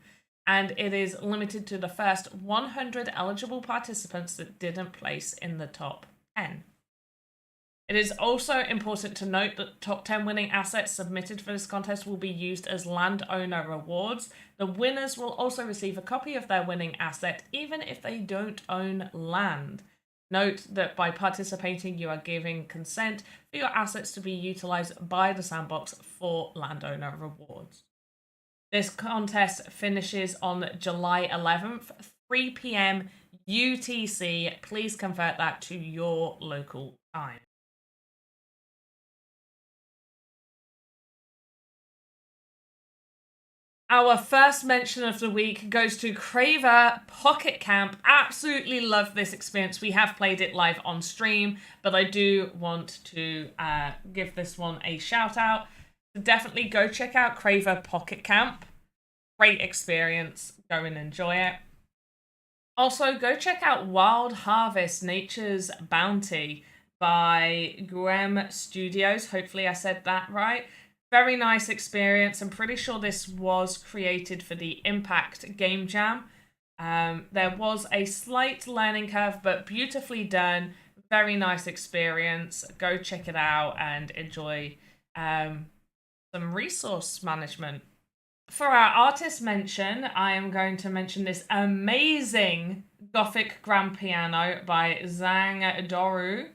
and it is limited to the first 100 eligible participants that didn't place in the top 10. It is also important to note that top 10 winning assets submitted for this contest will be used as landowner rewards. The winners will also receive a copy of their winning asset, even if they don't own land. Note that by participating, you are giving consent for your assets to be utilized by the sandbox for landowner rewards. This contest finishes on July 11th, 3 p.m. UTC. Please convert that to your local time. Our first mention of the week goes to Craver Pocket Camp. Absolutely love this experience. We have played it live on stream, but I do want to give this one a shout out. So definitely go check out Craver Pocket Camp. Great experience. Go and enjoy it. Also, go check out Wild Harvest Nature's Bounty by Guem Studios. Hopefully I said that right. Very nice experience. I'm pretty sure this was created for the Impact Game Jam. There was a slight learning curve, but beautifully done. Very nice experience. Go check it out and enjoy some resource management. For our artist mention, I am going to mention this amazing Gothic grand piano by Zhang Doru.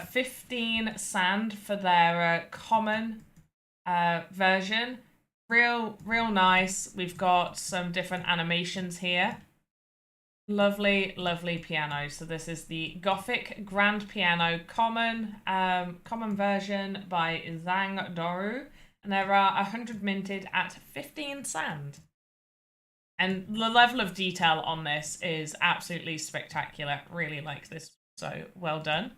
15 sand for their common version. Real nice. We've got some different animations here. Lovely piano. So this is the Gothic grand piano common version by Zhang Doru, and there are 100 minted at 15 sand. And the level of detail on this is absolutely spectacular. Really like this, so well done.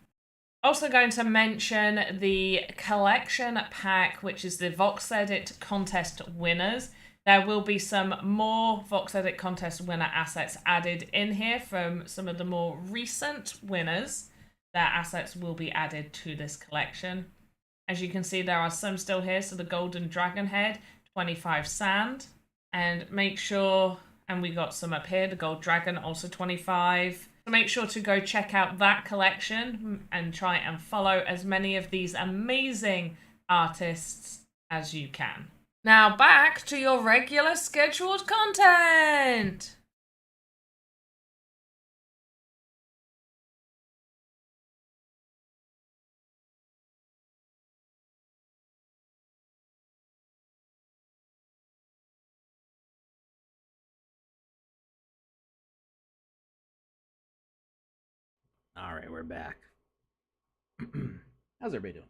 Also going to mention the collection pack, which is the VoxEdit contest winners. There will be some more VoxEdit contest winner assets added in here from some of the more recent winners. Their assets will be added to this collection. As you can see, there are some still here. So the Golden Dragon Head, 25 sand. And make sure, and we got some up here, the Gold Dragon, also 25. So make sure to go check out that collection and try and follow as many of these amazing artists as you can. Now back to your regular scheduled content. All right, we're back. How's everybody doing?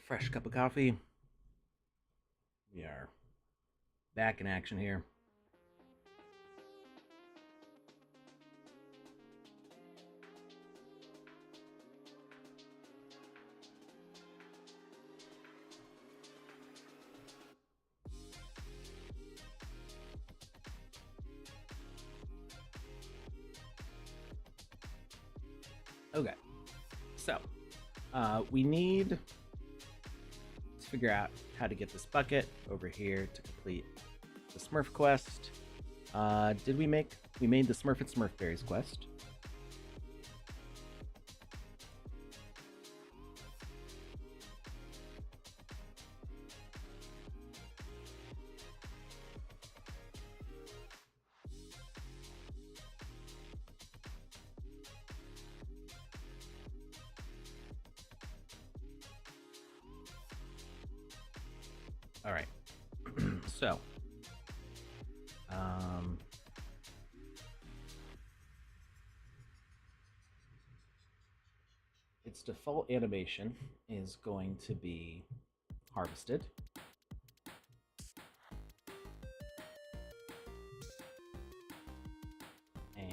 Fresh cup of coffee. We are back in action here. Okay, so we need to figure out how to get this bucket over here to complete the Smurf quest. We made the Smurf and Smurf Berries quest. All right. So, its default animation is going to be harvested. And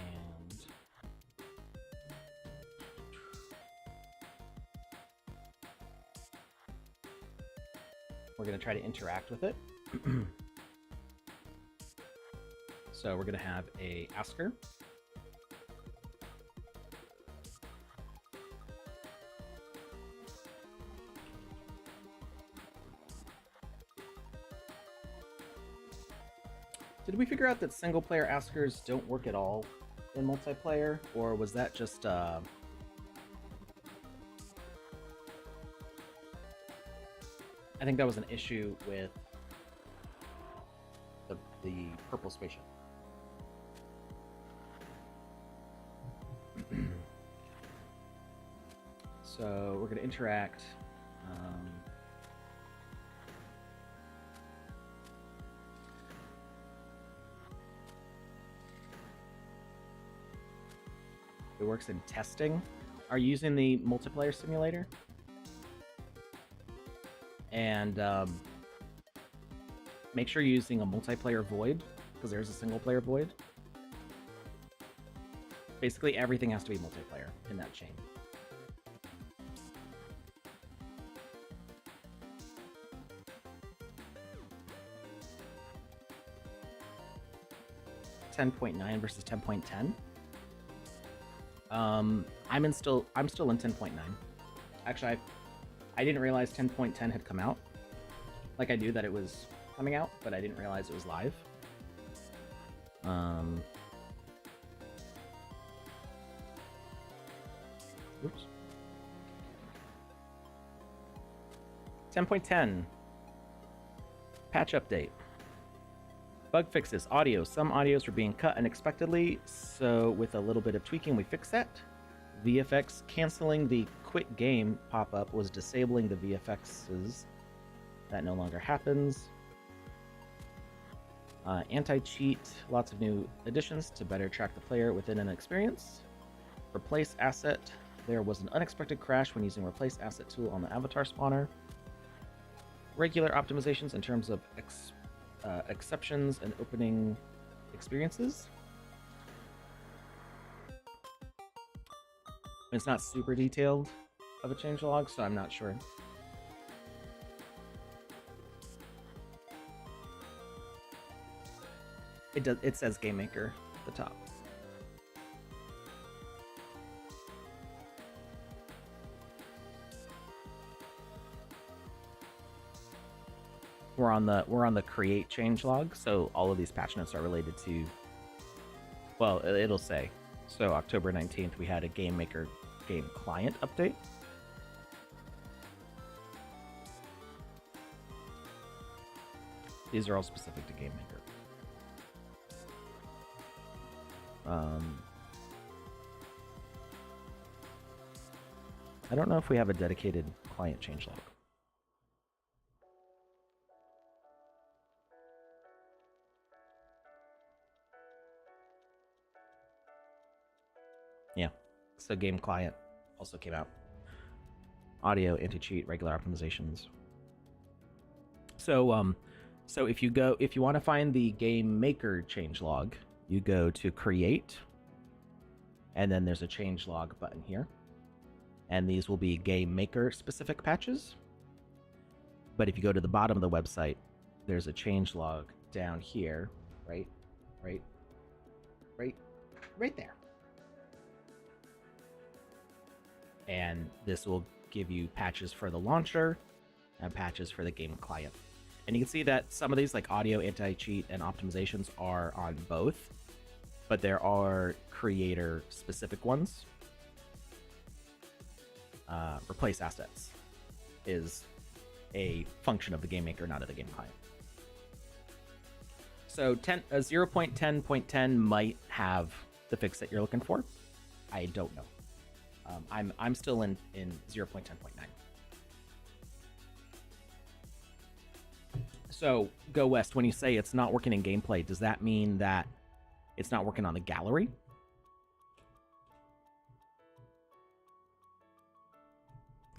we're going to try to interact with it. So we're going to have a asker. Did we figure out that single player askers don't work at all in multiplayer, or was that just I think that was an issue with the purple spaceship. So we're going to interact. It works in testing. Are you using the multiplayer simulator? And make sure you're using a multiplayer void, because there's a single player void. Basically, everything has to be multiplayer in that chain. .9 versus 10.10. I'm still in 10.9. Actually, I didn't realize 10.10 had come out. Like, I knew that it was coming out, but I didn't realize it was live. Oops. 10.10. Patch update. Bug fixes. Audio. Some audios were being cut unexpectedly, so with a little bit of tweaking, we fixed that. VFX canceling the quit game pop-up was disabling the VFXs. That no longer happens. Anti-cheat. Lots of new additions to better track the player within an experience. Replace asset. There was an unexpected crash when using replace asset tool on the avatar spawner. Regular optimizations in terms of exceptions and opening experiences. It's not super detailed of a changelog, so I'm not sure. It says Game Maker at the top. We're on the create changelog, so all of these patch notes are related to, well, it'll say. So October 19th, we had a Game Maker game client update. These are all specific to Game Maker. I don't know if we have a dedicated client changelog. Yeah, so game client also came out. Audio, anti-cheat, regular optimizations. So if you want to find the Game Maker changelog, you go to create, and then there's a changelog button here. And these will be Game Maker specific patches. But if you go to the bottom of the website, there's a changelog down here, right there. And this will give you patches for the launcher and patches for the game client. And you can see that some of these, like audio, anti-cheat, and optimizations, are on both, but there are creator-specific ones. Replace assets is a function of the Game Maker, not of the game client. So 0.10.10 might have the fix that you're looking for. I don't know. I'm still in 0.10.9. So, Go West, when you say it's not working in gameplay, does that mean that it's not working on the gallery?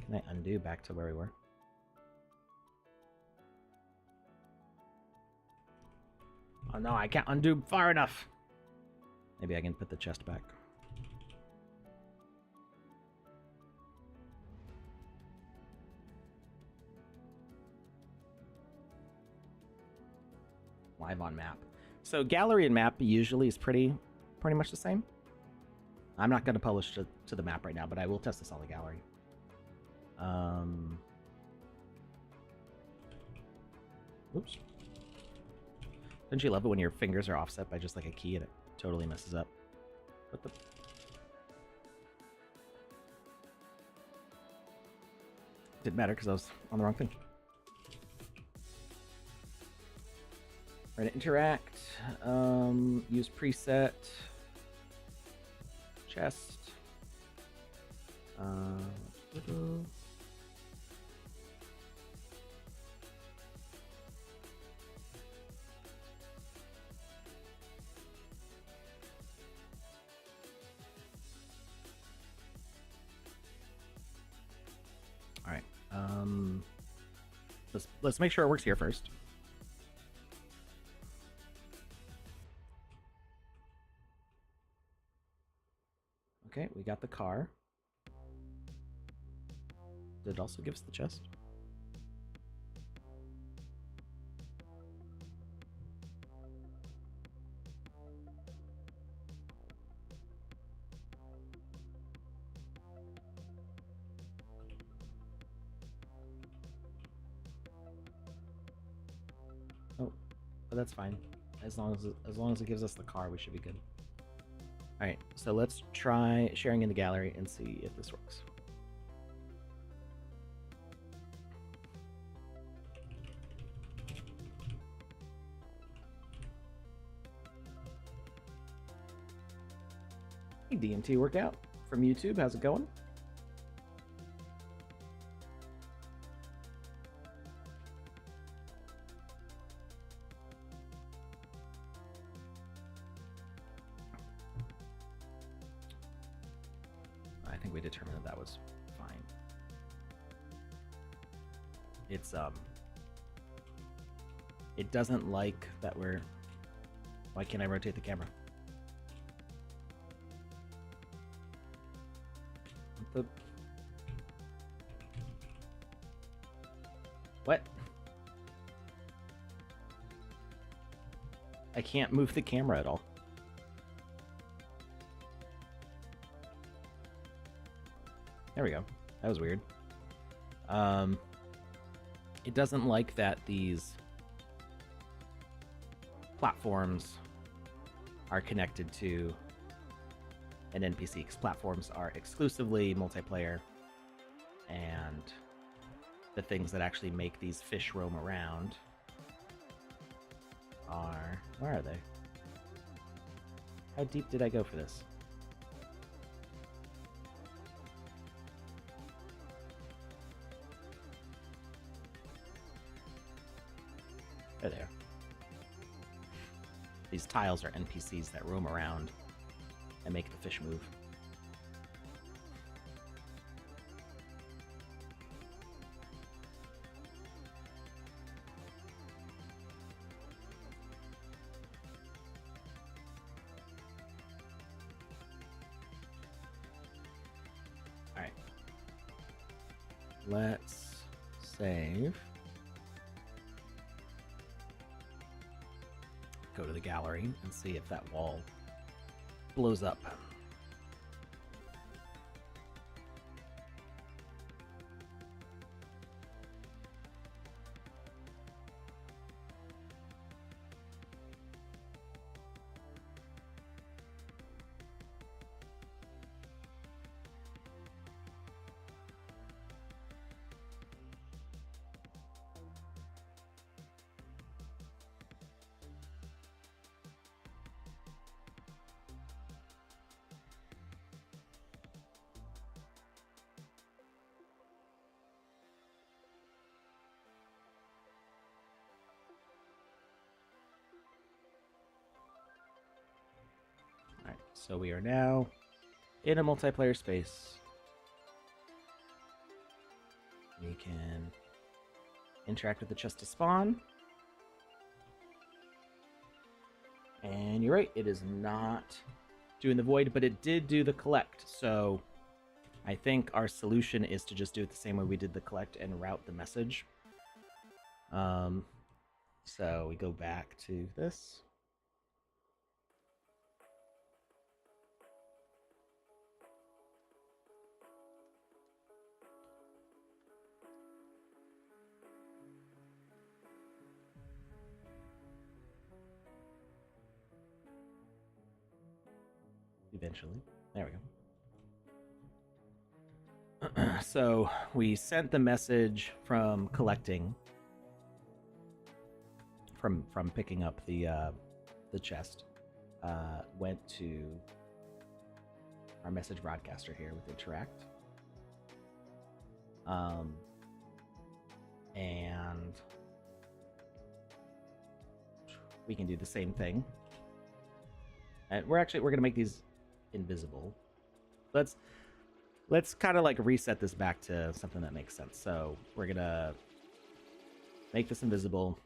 Can I undo back to where we were? Oh no, I can't undo far enough. Maybe I can put the chest back. Live on map. So gallery and map usually is pretty much the same. I'm not going to publish to the map right now, but I will test this on the gallery. Oops. Don't you love it when your fingers are offset by just like a key and it totally messes up? What the... Didn't matter because I was on the wrong thing. We're gonna interact, use preset, chest, all right, let's make sure it works here first. Okay, we got the car. Did it also give us the chest? Oh, but that's fine. As long as it gives us the car, we should be good. All right, so let's try sharing in the gallery and see if this works. Hey, DMT Workout from YouTube. How's it going? I think we determined that was fine. It's it doesn't like that we're... Why can't I rotate the camera? What? I can't move the camera at all. There we go. That was weird. It doesn't like that these platforms are connected to an NPC, because platforms are exclusively multiplayer, and the things that actually make these fish roam around are... Where are they? How deep did I go for this? There they are. These tiles are NPCs that roam around and make the fish move. All right. Let's save. Go to the gallery and see if that wall blows up. So we are now in a multiplayer space. We can interact with the chest to spawn. And you're right, it is not doing the void, but it did do the collect. So I think our solution is to just do it the same way we did the collect and route the message. So we go back to this. Eventually. There we go. So we sent the message from collecting, from picking up the chest, went to our message broadcaster here with interact, and we can do the same thing. And we're gonna make these invisible. Let's kind of like reset this back to something that makes sense. So we're gonna make this invisible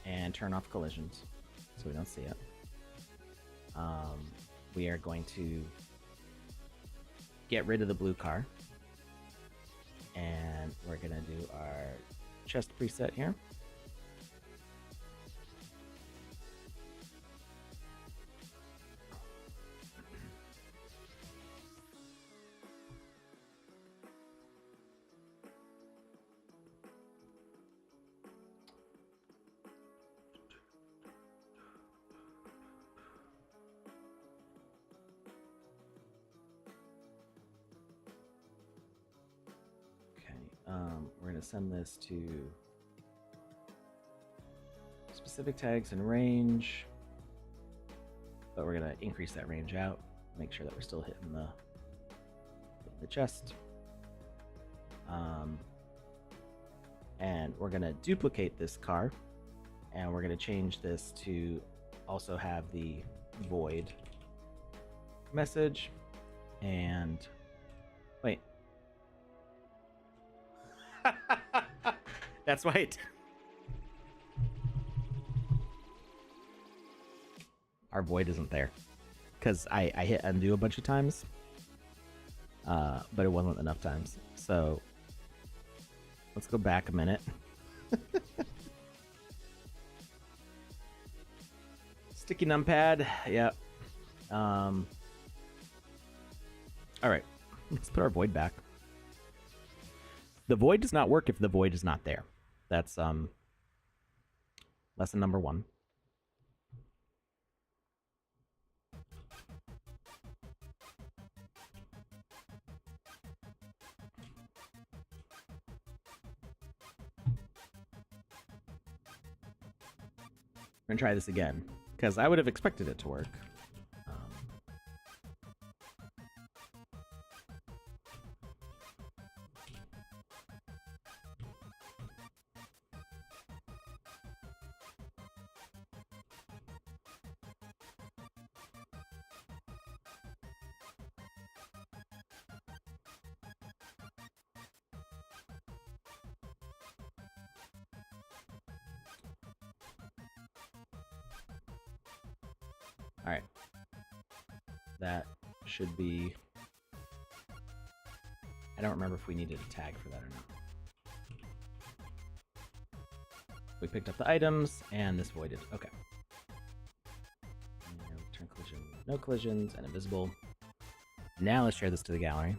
and turn off collisions so we don't see it. We are going to get rid of the blue car, and we're gonna do our chest preset here. We're going to send this to specific tags and range, but we're going to increase that range out, make sure that we're still hitting the chest. And we're going to duplicate this car, and we're going to change this to also have the void message. And wait. That's right. Our void isn't there because I hit undo a bunch of times, but it wasn't enough times. So let's go back a minute. Sticky numpad. Yep. All right. Let's put our void back. The void does not work if the void is not there. That's lesson number 1. We're gonna try this again because I would have expected it to work. All right, that should be. I don't remember if we needed a tag for that or not. We picked up the items, and this voided. Okay. Turn collision, no collisions, and invisible. Now let's share this to the gallery.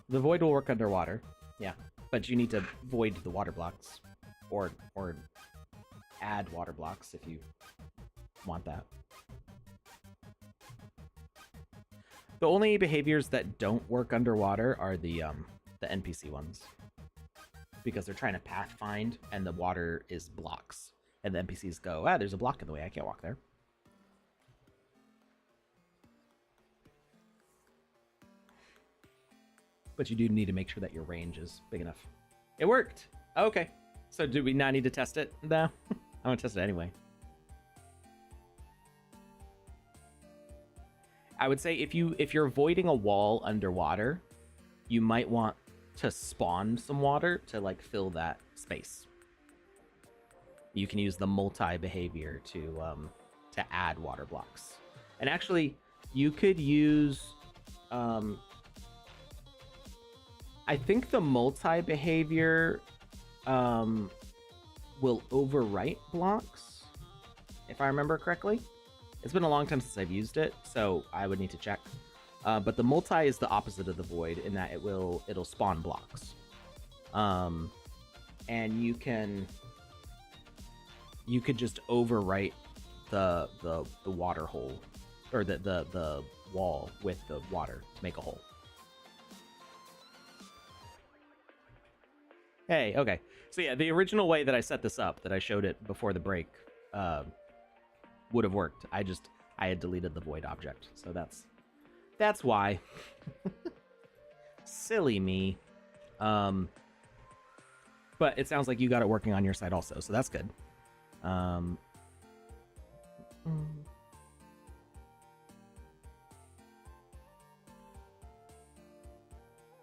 The void will work underwater, yeah, but you need to void the water blocks, or add water blocks if you want that. The only behaviors that don't work underwater are the NPC ones, because they're trying to path find, and the water is blocks, and the NPCs go, ah, there's a block in the way, I can't walk there. but you do need to make sure that your range is big enough. It worked. Okay. So do we not need to test it? No. I'm gonna test it anyway. I would say if you're voiding a wall underwater, you might want to spawn some water to like fill that space. You can use the multi behavior to add water blocks. And actually, you could use I think the multi behavior will overwrite blocks, if I remember correctly. It's been a long time since I've used it, so I would need to check. But the multi is the opposite of the void in that it'll spawn blocks. And you could just overwrite the water hole, or the wall with the water to make a hole. Hey, okay. So yeah, the original way that I set this up, that I showed it before the break, would have worked. I had deleted the void object, so that's why. Silly me. But it sounds like you got it working on your side also, so that's good.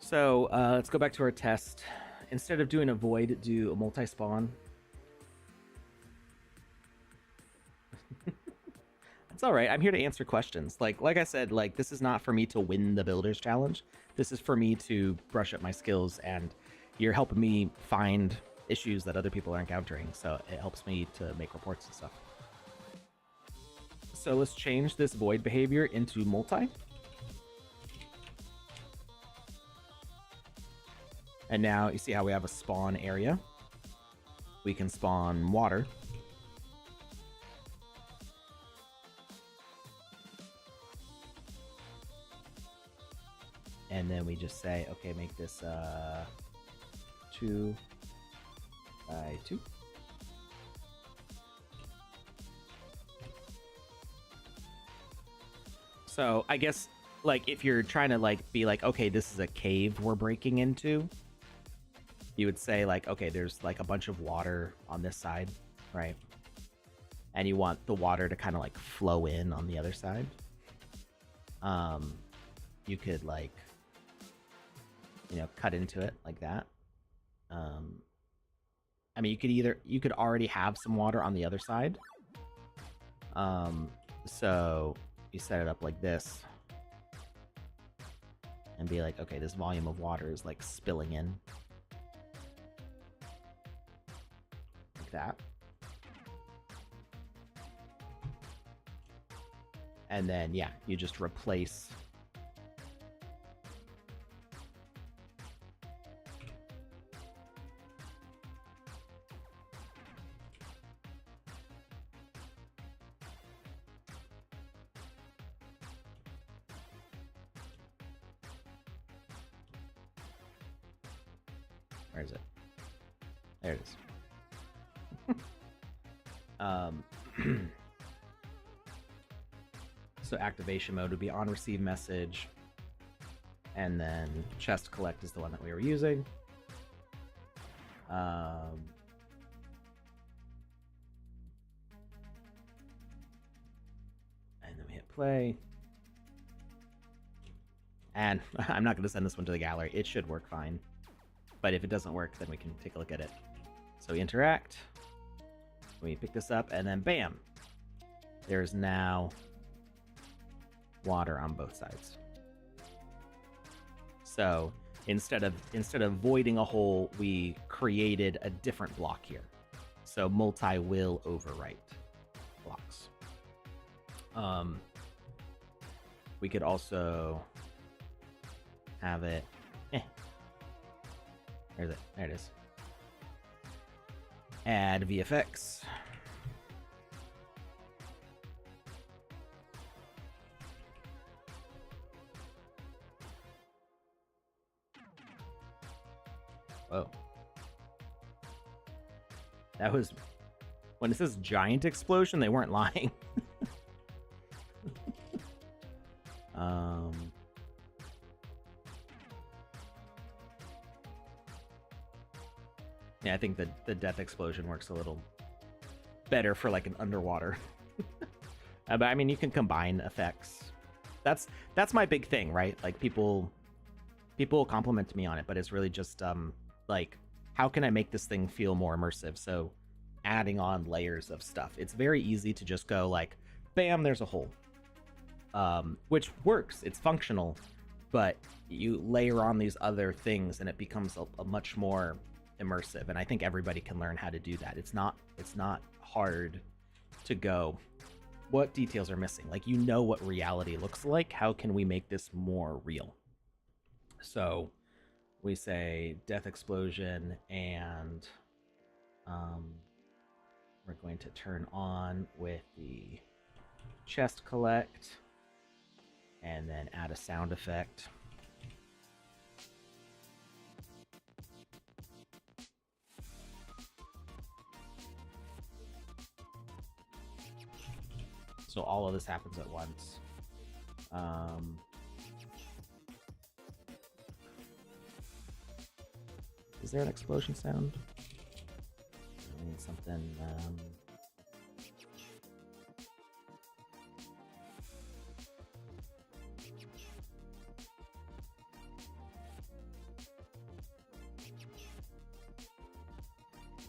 So let's go back to our test. Instead of doing a void, do a multi-spawn. It's all right. I'm here to answer questions. Like I said, like this is not for me to win the Builders Challenge. This is for me to brush up my skills, and you're helping me find issues that other people are encountering. So it helps me to make reports and stuff. So let's change this void behavior into multi. And now you see how we have a spawn area. We can spawn water. And then we just say, okay, make this 2 by 2. So I guess like if you're trying to like be like, okay, this is a cave we're breaking into, you would say like, okay, there's like a bunch of water on this side, right? And you want the water to kind of like flow in on the other side. You could like, you know, cut into it like that. I mean, you could already have some water on the other side. So you set it up like this and be like, okay, this volume of water is like spilling in like that. And then, yeah, you just replace where is it? There it is. So activation mode would be on receive message, and then chest collect is the one that we were using. And then we hit play. And I'm not going to send this one to the gallery. It should work fine. But if it doesn't work, then we can take a look at it. So we interact. We pick this up, and then bam! There's now water on both sides. So instead of voiding a hole, we created a different block here. So multi will overwrite blocks. We could also have it. Where's it? There it is. Add VFX. Whoa. That was... When it says giant explosion, they weren't lying. Yeah, I think the death explosion works a little better for like an underwater. But I mean, you can combine effects. That's my big thing, right? Like people compliment me on it, but it's really just like how can I make this thing feel more immersive? So adding on layers of stuff. It's very easy to just go like, bam, there's a hole, which works. It's functional, but you layer on these other things and it becomes a much more immersive. And I think everybody can learn how to do that. It's not hard to go, what details are missing? Like, you know what reality looks like. How can we make this more real? So we say death explosion, and we're going to turn on with the chest collect and then add a sound effect. So all of this happens at once. Is there an explosion sound? I need something.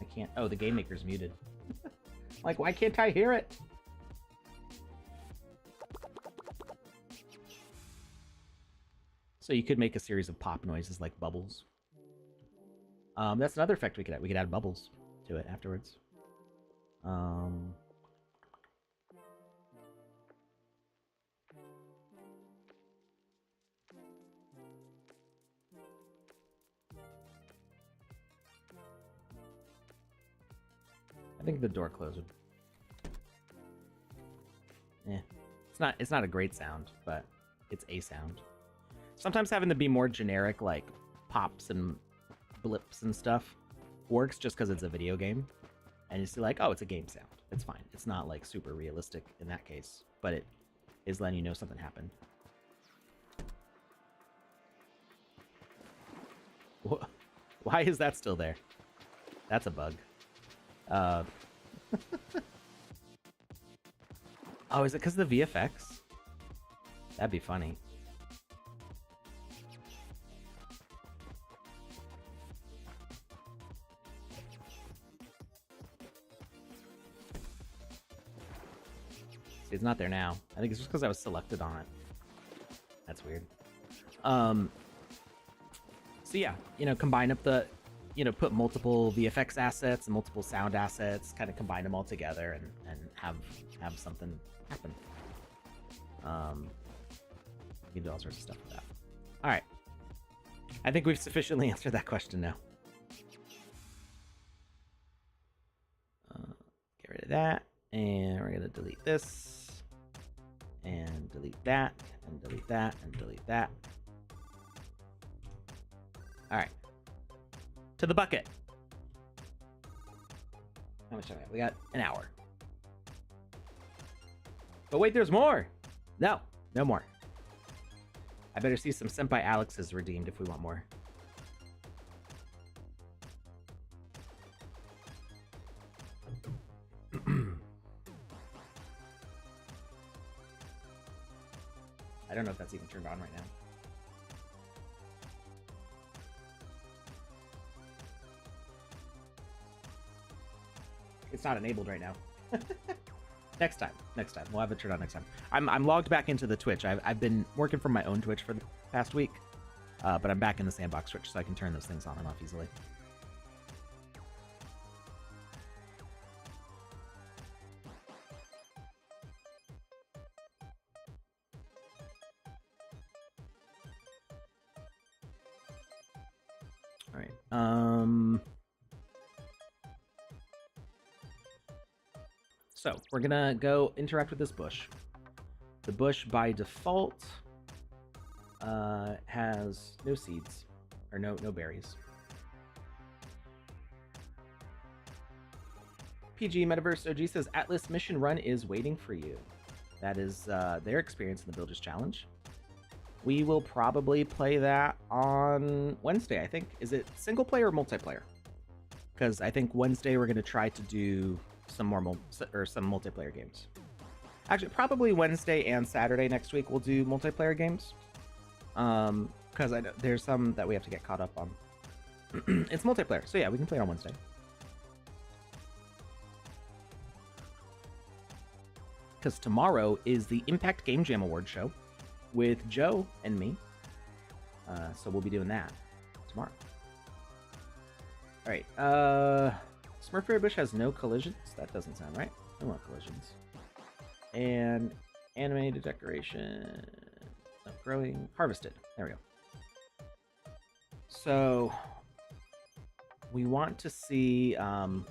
I can't. Oh, the Game Maker's muted. Like, why can't I hear it? So you could make a series of pop noises like bubbles. That's another effect we could add. We could add bubbles to it afterwards. I think the door closed. Yeah, it's not a great sound, but it's a sound. Sometimes having to be more generic, like pops and blips and stuff, works just because it's a video game, and you see like, oh, it's a game sound. It's fine. It's not like super realistic in that case, but it is letting you know something happened. Why is that still there? That's a bug. Oh, is it because of the VFX? That'd be funny. See, it's not there now. I think it's just because I was selected on it. That's weird. So yeah, combine up the, put multiple VFX assets and multiple sound assets, kind of combine them all together and have something happen. You can do all sorts of stuff with that. All right. I think we've sufficiently answered that question now. Get rid of that. And we're going to delete this. And delete that. And delete that. And delete that. All right. To the bucket. How much time do we have? We got an hour. But wait, there's more. No more. I better see some Senpai Alex's redeemed if we want more. I don't know if that's even turned on right now. It's not enabled right now. Next time. We'll have it turned on next time. I'm logged back into the Twitch. I've been working from my own Twitch for the past week, but I'm back in the Sandbox Twitch, so I can turn those things on and off easily. All right. So we're gonna go interact with this bush. The bush by default has no seeds or no berries. PG Metaverse OG says Atlas mission run is waiting for you. That is their experience in the Builders Challenge. We will probably play that on Wednesday, I think. Is it single player or multiplayer? because I think Wednesday we're gonna try to do some more some multiplayer games. Actually, probably Wednesday and Saturday next week we'll do multiplayer games. Because I know there's some that we have to get caught up on. It's multiplayer, so yeah, we can play it on Wednesday. Because tomorrow is the Impact Game Jam Award show with Joe and me. So we'll be doing that tomorrow. All right. Smurfberry Bush has no collisions. That doesn't sound right. No more collisions. And animated decoration. Growing. Harvested. There we go. So we want to see and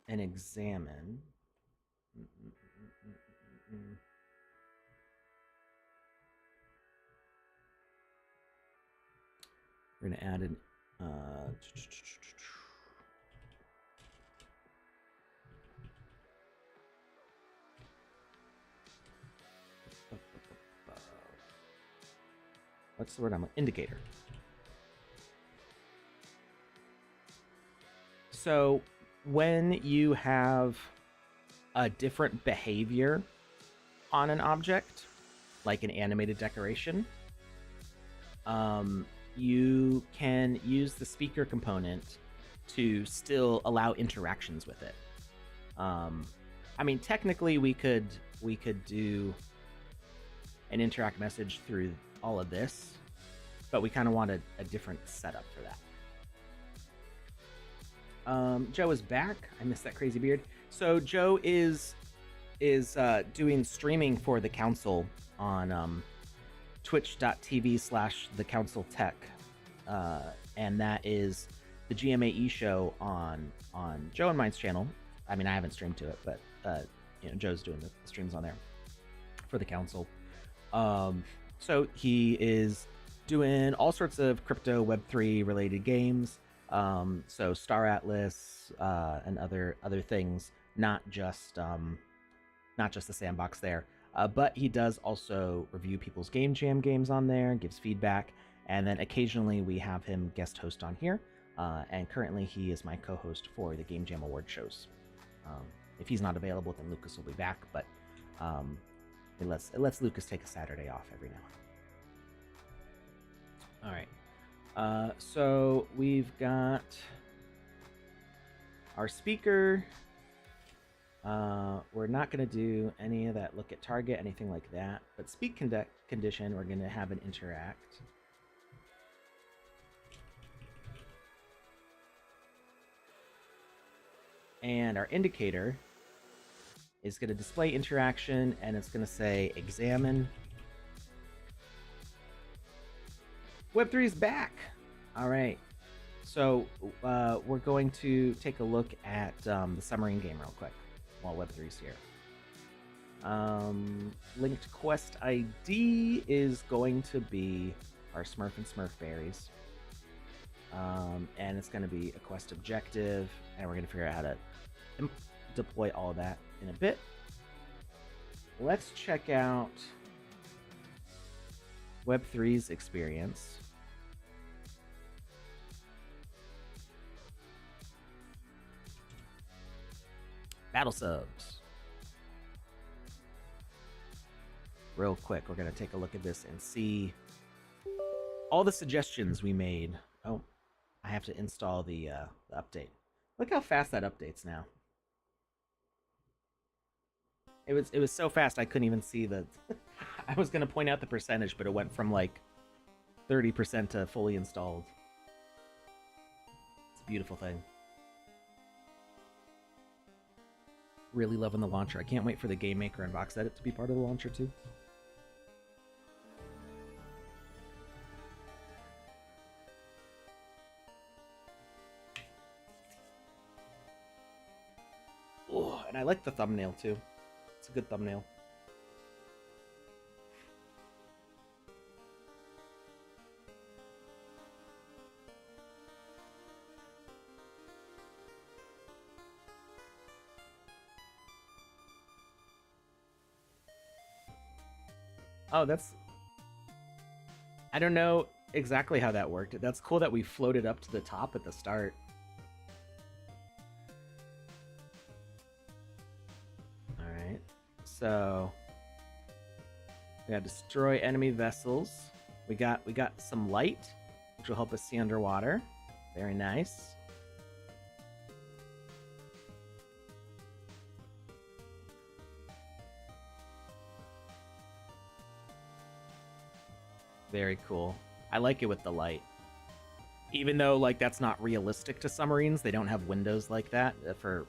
examine. We're going to add an what's the word I'm indicator. So when you have a different behavior on an object, like an animated decoration, you can use the speaker component to still allow interactions with it. I mean, technically we could do an interact message through all of this, but we kind of wanted a different setup for that. Joe is back. I missed that crazy beard. So Joe is doing streaming for the council on twitch.tv/thecounciltech, and that is the GMAE show on Joe and mine's channel. I mean, I haven't streamed to it, but Joe's doing the streams on there for the council. So he is doing all sorts of crypto Web3 related games. So Star Atlas and other things, not just the Sandbox there. But he does also review people's Game Jam games on there, gives feedback, and then occasionally we have him guest host on here. And currently he is my co-host for the Game Jam Award shows. If he's not available, then Lucas will be back, but it lets Lucas take a Saturday off every now and then. All right. So we've got our speaker. We're not going to do any of that look at target, anything like that, but speak condition, we're going to have an interact. And our indicator is going to display interaction, and it's going to say examine. Web3 is back. All right. So we're going to take a look at the submarine game real quick while Web3 is here. Linked quest ID is going to be our Smurf and Smurf berries. And it's going to be a quest objective, and we're going to figure out how to deploy all of that in a bit. Let's check out Web3's experience. Battle subs. Real quick, we're going to take a look at this and see all the suggestions we made. Oh, I have to install the update. Look how fast that updates now. It was so fast I couldn't even see the... I was going to point out the percentage, but it went from like 30% to fully installed. It's a beautiful thing. Really loving the launcher. I can't wait for the Game Maker and VoxEdit to be part of the launcher too. Oh, and I like the thumbnail too. It's a good thumbnail. Oh, that's... I don't know exactly how that worked. That's cool that we floated up to the top at the start. Alright. So we gotta destroy enemy vessels. We got some light, which will help us see underwater. Very nice. Very cool. I like it with the light. Even though, like, that's not realistic to submarines, they don't have windows like that for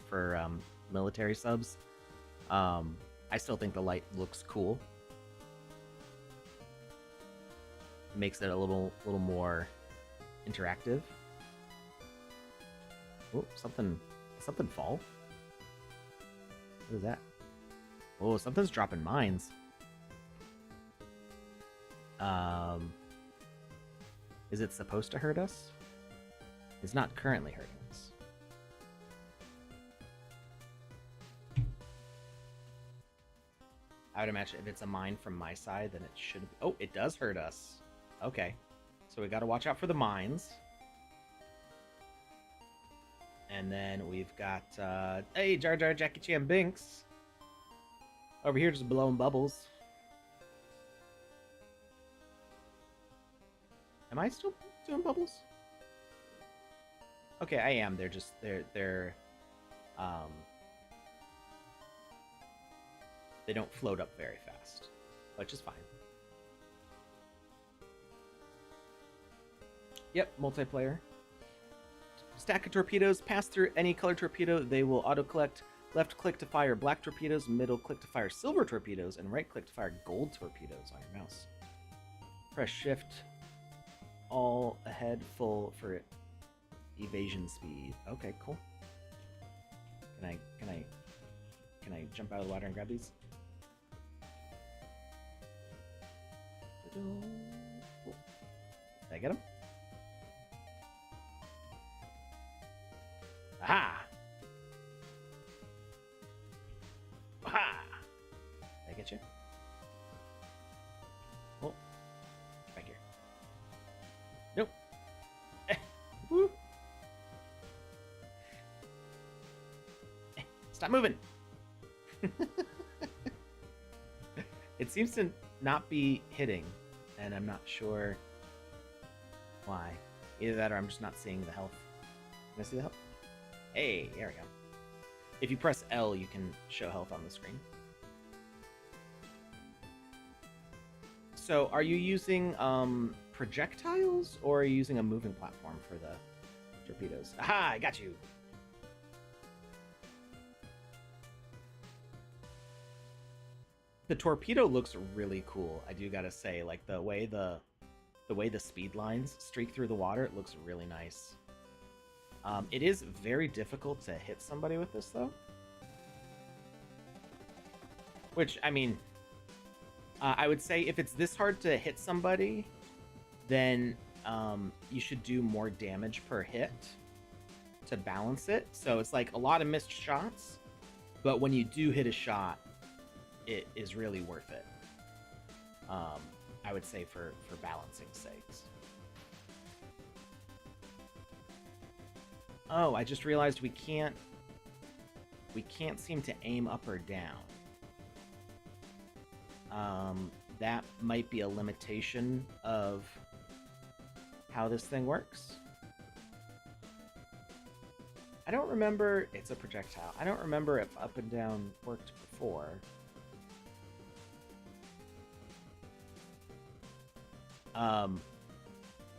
military subs. I still think the light looks cool. It makes it a little more interactive. Oh, something fall. What is that? Oh, something's dropping mines. Is it supposed to hurt us? It's not currently hurting us. I would imagine if it's a mine from my side, then it should be... Oh, it does hurt us. Okay. So we gotta watch out for the mines. And then we've got, hey, Jar Jar Jackie Chan Binks. Over here just blowing bubbles. Am I still doing bubbles? Okay, I am. They're just they don't float up very fast, which is fine. Yep, multiplayer. Stack of torpedoes. Pass through any color torpedo. They will auto-collect. Left click to fire black torpedoes. Middle click to fire silver torpedoes. And right click to fire gold torpedoes on your mouse. Press shift. All ahead full for evasion speed. Okay, cool. Can I jump out of the water and grab these? Cool. Did I get them? Aha! Aha! Did I get you? Oh, get back here. Nope. Woo. Stop moving. It seems to not be hitting, and I'm not sure why. Either that or I'm just not seeing the health. Can I see the health? Hey, there we go. If you press L, you can show health on the screen. So, are you using projectiles, or are you using a moving platform for the torpedoes? Aha, I got you. The torpedo looks really cool. I do gotta say, like the way the speed lines streak through the water, it looks really nice. It is very difficult to hit somebody with this, though. Which, I mean, I would say if it's this hard to hit somebody, then you should do more damage per hit to balance it. So it's like a lot of missed shots, but when you do hit a shot, it is really worth it. I would say for balancing sakes. Oh, I just realized we can't seem to aim up or down. That might be a limitation of how this thing works. I don't remember... It's a projectile. I don't remember if up and down worked before.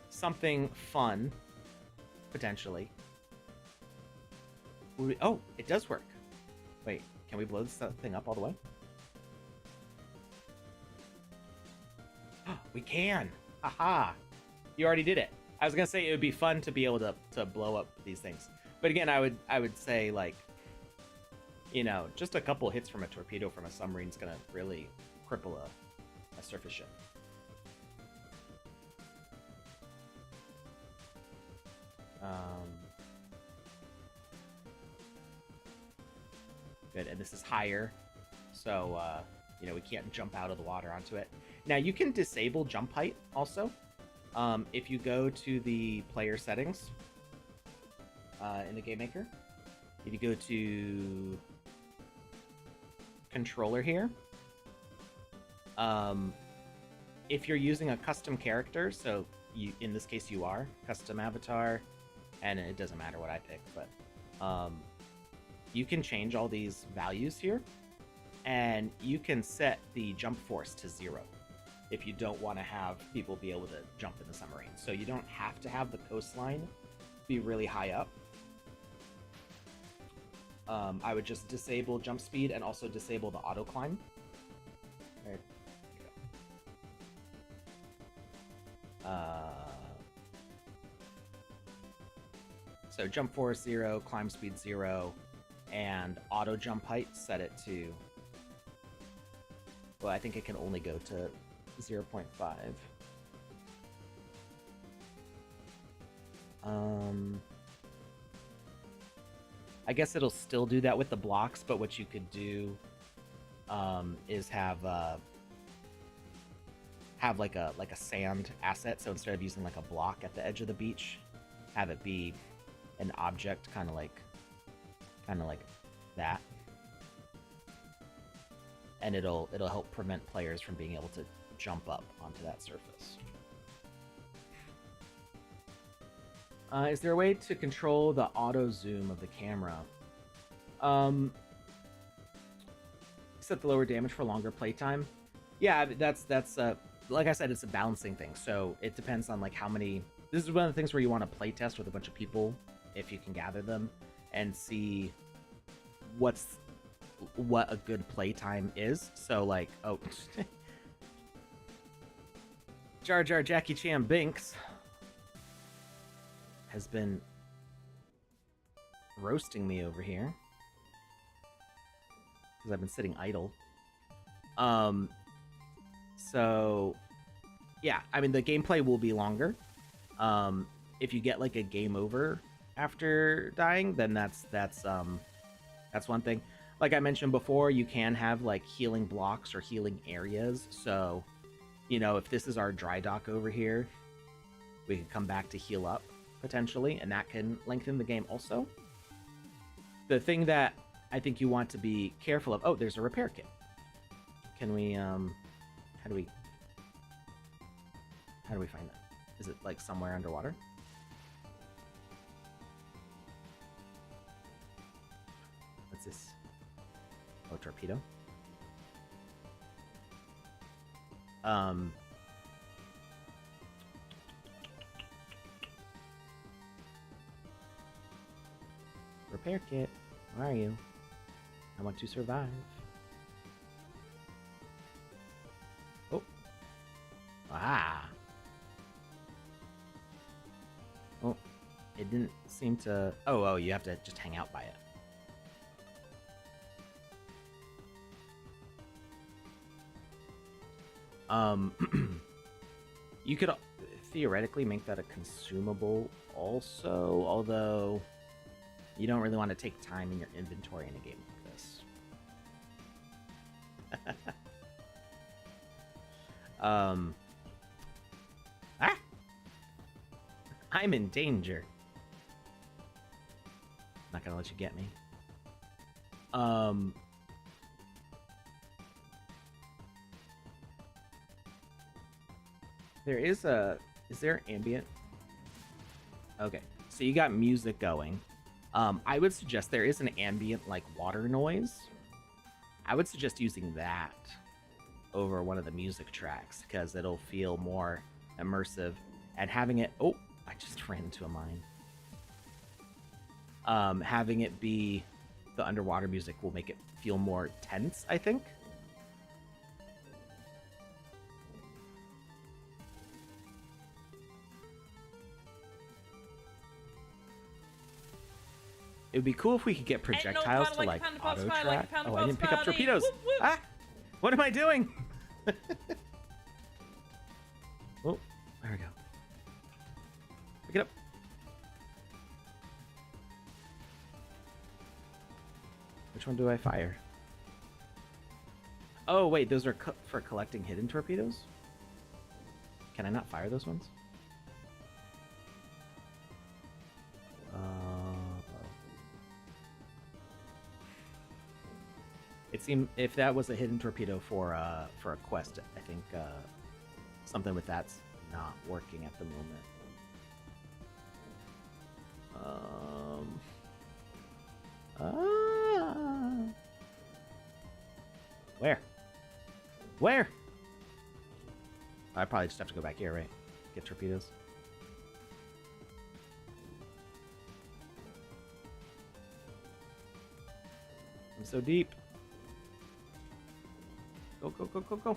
Something fun, potentially. Oh, it does work. Wait, can we blow this thing up all the way? We can! Haha! You already did it. I was gonna say it would be fun to be able to blow up these things. But again, I would say, like, you know, just a couple hits from a torpedo from a submarine's gonna really cripple a surface ship. Good, and this is higher, so you know, we can't jump out of the water onto it. Now you can disable jump height also. If you go to the player settings in the Game Maker, if you go to controller here, if you're using a custom character, so you, in this case you are, custom avatar, and it doesn't matter what I pick, but you can change all these values here, and you can set the jump force to 0 if you don't want to have people be able to jump in the submarine. So you don't have to have the coastline be really high up. I would just disable jump speed and also disable the auto climb. There you go. So jump force 0, climb speed 0, and auto jump height set it to, well, I think it can only go to 0.5. I guess it'll still do that with the blocks, but what you could do is have like a sand asset. So instead of using like a block at the edge of the beach, have it be an object, kind of like that, and it'll help prevent players from being able to jump up onto that surface. Is there a way to control the auto zoom of the camera? Set the lower damage for longer playtime. Yeah, that's like I said, it's a balancing thing. So it depends on like how many. This is one of the things where you want to play test with a bunch of people if you can gather them and see what a good playtime is. So like, oh, Jar Jar Jackie Chan Binks has been roasting me over here because I've been sitting idle. So yeah, I mean the gameplay will be longer. If you get like a game over after dying, then that's one thing. Like I mentioned before, you can have like healing blocks or healing areas. So, you know, if this is our dry dock over here, we can come back to heal up potentially, and that can lengthen the game also. The thing that I think you want to be careful of, oh, there's a repair kit. Can we, how do we find that? Is it like somewhere underwater? What's this? Oh, torpedo. Repair kit. Where are you? I want to survive. Oh. Ah. Oh. It didn't seem to... Oh, you have to just hang out by it. You could theoretically make that a consumable also, although you don't really want to take time in your inventory in a game like this. I'm in danger. Not gonna let you get me. There is a... Is there ambient? Okay, so you got music going. I would suggest there is an ambient, like, water noise. I would suggest using that over one of the music tracks, because it'll feel more immersive. And having it... Oh, I just ran into a mine. Having it be the underwater music will make it feel more tense, I think. It would be cool if we could get projectiles to like auto track. Oh, I didn't pick up torpedoes. Whoop, whoop. Ah! What am I doing? Oh, there we go. Pick it up. Which one do I fire? Oh, wait, those are for collecting hidden torpedoes? Can I not fire those ones? It seemed if that was a hidden torpedo for a quest, I think something with that's not working at the moment. Where? Where? I probably just have to go back here, right? Get torpedoes. I'm so deep. Go, go, go, go, go.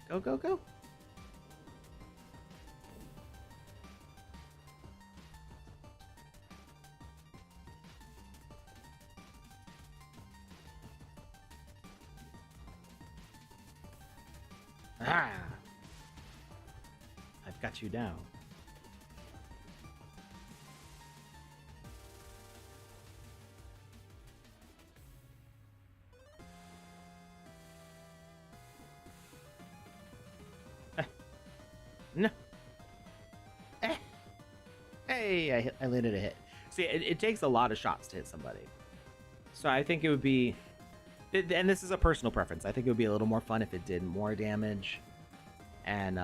Go, go, go. Ah! I've got you down. No. Hey, I landed a hit. See, it takes a lot of shots to hit somebody. So I think it would be... And this is a personal preference. I think it would be a little more fun if it did more damage. And,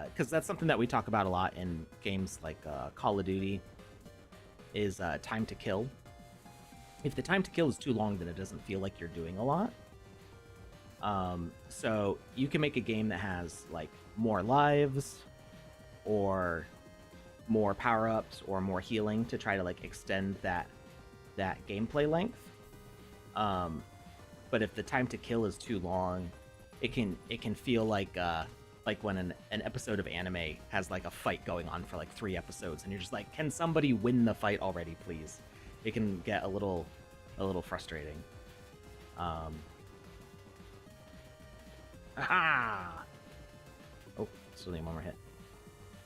because that's something that we talk about a lot in games like Call of Duty, is time to kill. If the time to kill is too long, then it doesn't feel like you're doing a lot. So you can make a game that has like more lives or more power-ups or more healing to try to like extend that gameplay length. But if the time to kill is too long, it can feel like when an episode of anime has like a fight going on for like 3 episodes and you're just like, can somebody win the fight already, please? It can get a little frustrating. Aha! Oh, still need one more hit.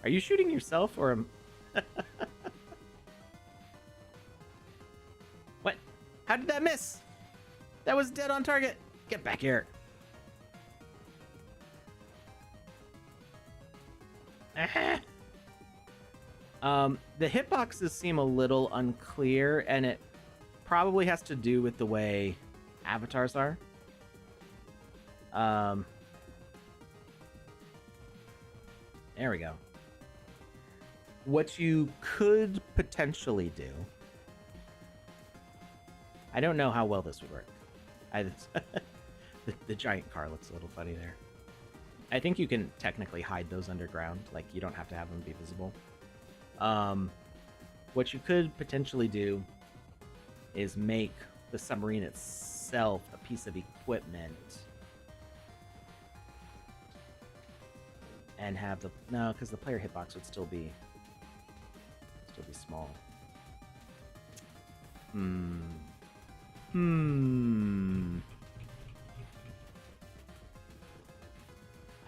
Are you shooting yourself or am... What? How did that miss? That was dead on target. Get back here. Aha! The hitboxes seem a little unclear, and it probably has to do with the way avatars are. There we go. What you could potentially do... I don't know how well this would work. The giant car looks a little funny there. I think you can technically hide those underground. Like, you don't have to have them be visible. What you could potentially do is make the submarine itself a piece of equipment. And have the... No, because the player hitbox would still be small. I'm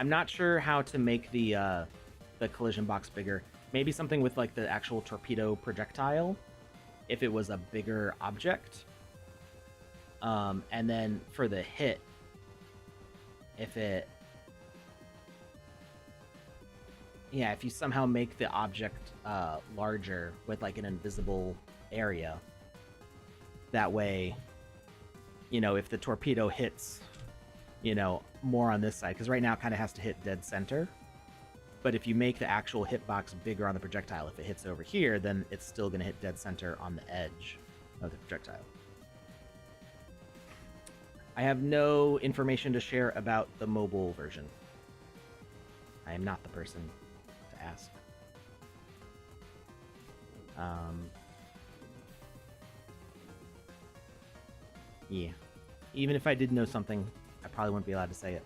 not sure how to make the collision box bigger. Maybe something with like the actual torpedo projectile, if it was a bigger object. And then for the hit, if it... Yeah, if you somehow make the object larger with like an invisible area, that way, you know, if the torpedo hits, you know, more on this side, because right now it kind of has to hit dead center. But if you make the actual hitbox bigger on the projectile, if it hits over here, then it's still going to hit dead center on the edge of the projectile. I have no information to share about the mobile version. I am not the person to ask. Yeah. Even if I did know something, I probably wouldn't be allowed to say it.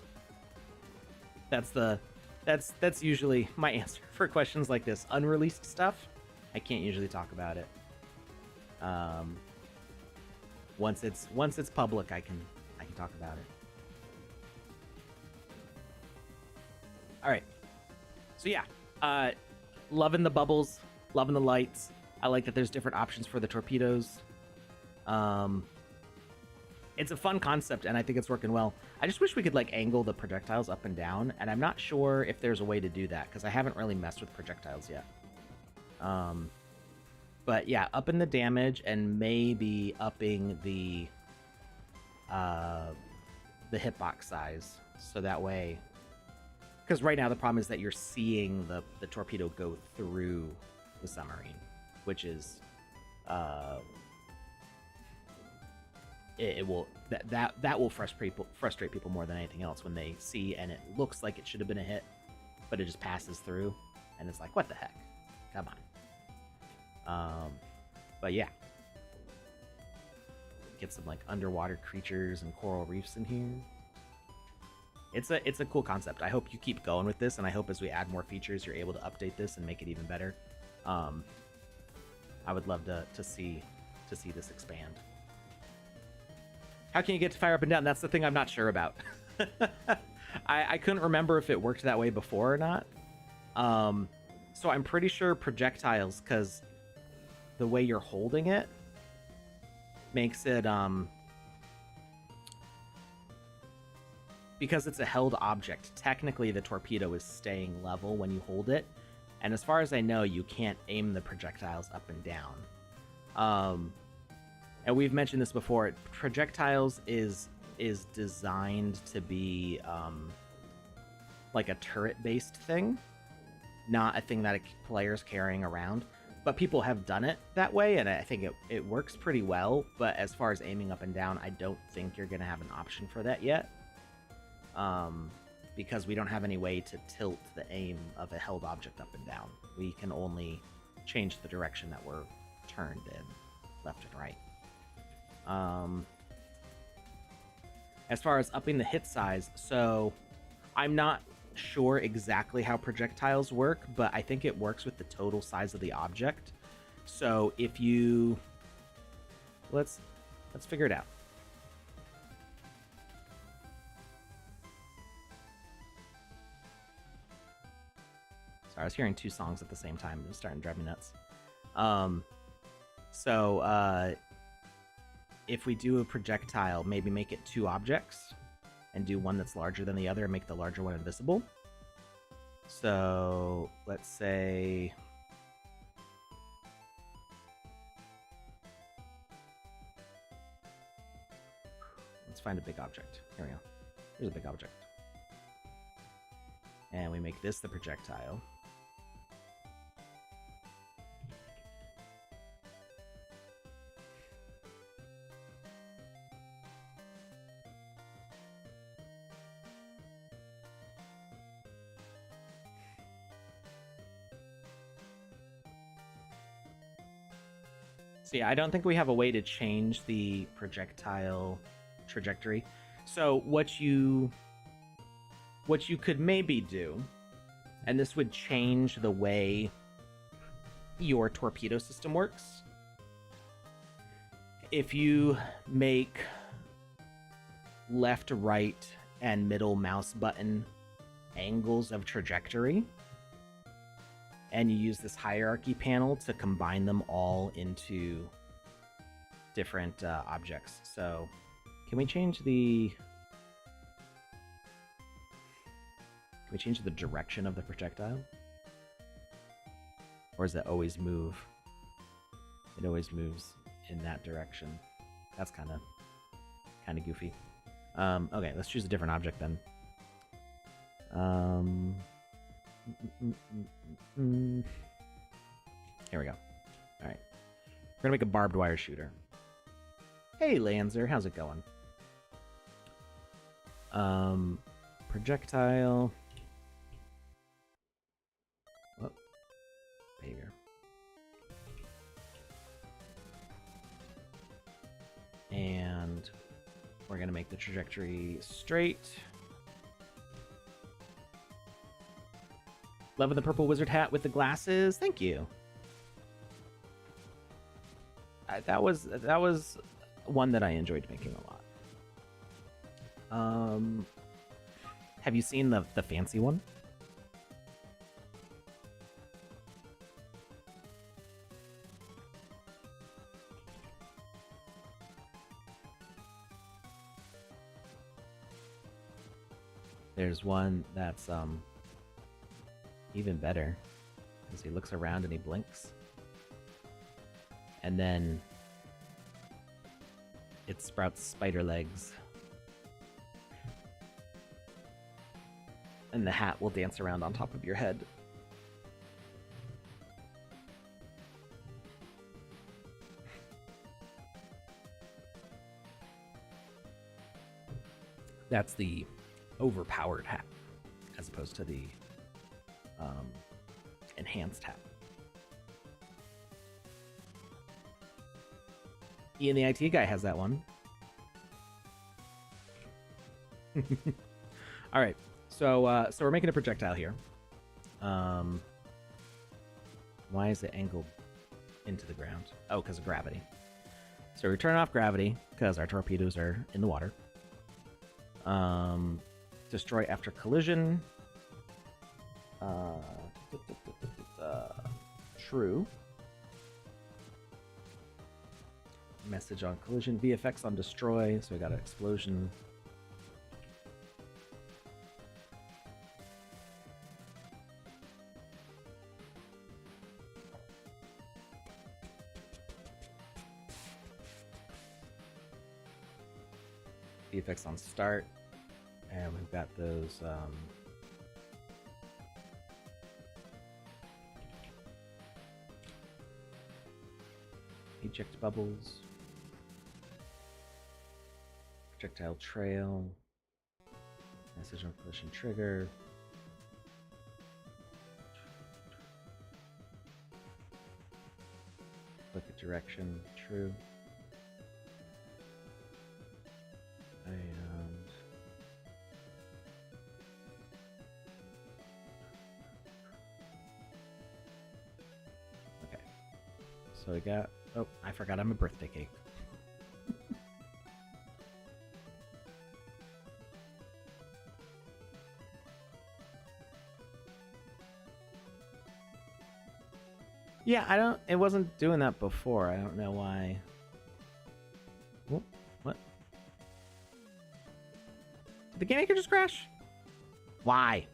That's usually my answer for questions like this. Unreleased stuff, I can't usually talk about it. Once it's public, I can talk about it. All right. So yeah, loving the bubbles, loving the lights. I like that there's different options for the torpedoes. It's a fun concept, and I think it's working well. I just wish we could like angle the projectiles up and down, and I'm not sure if there's a way to do that because I haven't really messed with projectiles yet. But yeah, upping the damage and maybe upping the hitbox size, so that way, because right now the problem is that you're seeing the torpedo go through the submarine, which is it will that will frustrate people more than anything else when they see and it looks like it should have been a hit, but it just passes through, and it's like, what the heck? Come on. But yeah, get some like underwater creatures and coral reefs in here. It's a cool concept. I hope you keep going with this, and I hope as we add more features, you're able to update this and make it even better. I would love to see this expand. How can you get to fire up and down? That's the thing I'm not sure about. I couldn't remember if it worked that way before or not. So I'm pretty sure projectiles, because the way you're holding it makes it because it's a held object, technically the torpedo is staying level when you hold it, and as far as I know, you can't aim the projectiles up and down. And we've mentioned this before, projectiles is designed to be like a turret-based thing, not a thing that a player's carrying around. But people have done it that way, and I think it works pretty well. But as far as aiming up and down, I don't think you're going to have an option for that yet. Because we don't have any way to tilt the aim of a held object up and down. We can only change the direction that we're turned in, left and right. As far as upping the hit size, so I'm not sure exactly how projectiles work, but I think it works with the total size of the object. So if you let's figure it out. Sorry, I was hearing two songs at the same time. It was starting to drive me nuts. If we do a projectile, maybe make it two objects and do one that's larger than the other and make the larger one invisible. So let's say let's find a big object. Here we go. Here's a big object. And we make this the projectile. So yeah, I don't think we have a way to change the projectile trajectory. So what you could maybe do, and this would change the way your torpedo system works, if you make left, right, and middle mouse button angles of trajectory, and you use this hierarchy panel to combine them all into different objects. So can we change the direction of the projectile? Or does it always move? It always moves in that direction. That's kind of goofy. Okay, let's choose a different object then. Here we go. All right, we're gonna make a barbed wire shooter. Hey, Lanzer, how's it going? Projectile. Oh, behavior. And we're gonna make the trajectory straight. Loving the purple wizard hat with the glasses. Thank you. That was one that I enjoyed making a lot. Have you seen the fancy one? There's one that's even better because he looks around and he blinks. And then it sprouts spider legs. And the hat will dance around on top of your head. That's the overpowered hat, as opposed to the enhanced hat. Ian the IT guy has that one. All right, so we're making a projectile here. Why is it angled into the ground? Oh, because of gravity. So we turn off gravity because our torpedoes are in the water. Destroy after collision. True. Message on collision. VFX on destroy. So we got an explosion. VFX on start. And we've got those eject bubbles, projectile trail, message on collision trigger, click a direction, true, and okay, so we got, oh, I forgot I'm a birthday cake. Yeah, it wasn't doing that before. I don't know why. Oh, what? Did the Game Maker just crash? Why?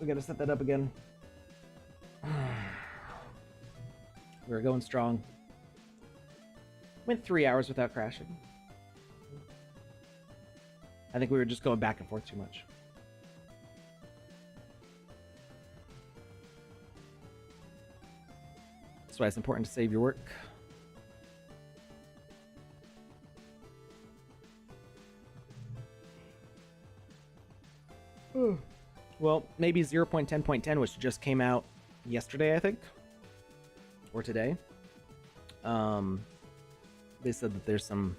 We gotta set that up again. We're going strong. Went 3 hours without crashing. I think we were just going back and forth too much. That's why it's important to save your work. Well, maybe 0.10.10, which just came out yesterday, I think, or today. They said that there's some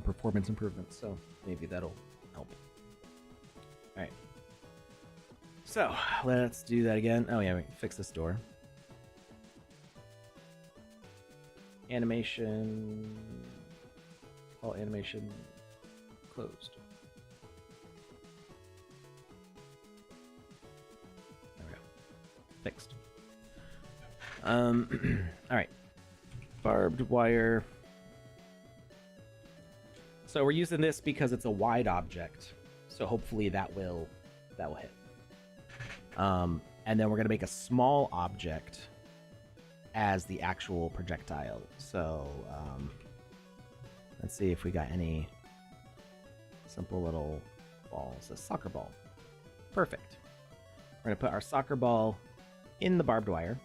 performance improvements, so maybe that'll help. All right. So let's do that again. Oh yeah, we can fix this door. Animation. All animation closed. There we go. Fixed. All right. Barbed wire. So we're using this because it's a wide object. So hopefully that will hit. And then we're gonna make a small object as the actual projectile. So let's see if we got any simple little balls. A soccer ball. Perfect. We're gonna put our soccer ball in the barbed wire.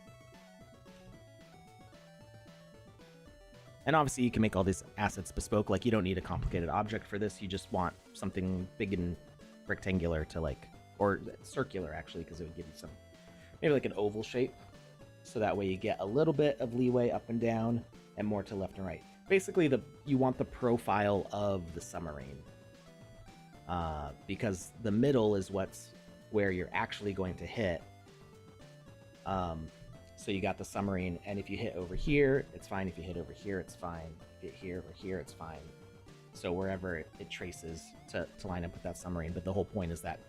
And obviously you can make all these assets bespoke. Like, you don't need a complicated object for this. You just want something big and rectangular to, like, or circular actually, because it would give you some, maybe like an oval shape. So that way you get a little bit of leeway up and down and more to left and right. Basically, you want the profile of the submarine. Because the middle is where you're actually going to hit. So you got the submarine, and if you hit over here, it's fine. If you hit over here, it's fine. If you hit here or here, it's fine. So wherever it traces to line up with that submarine. But the whole point is that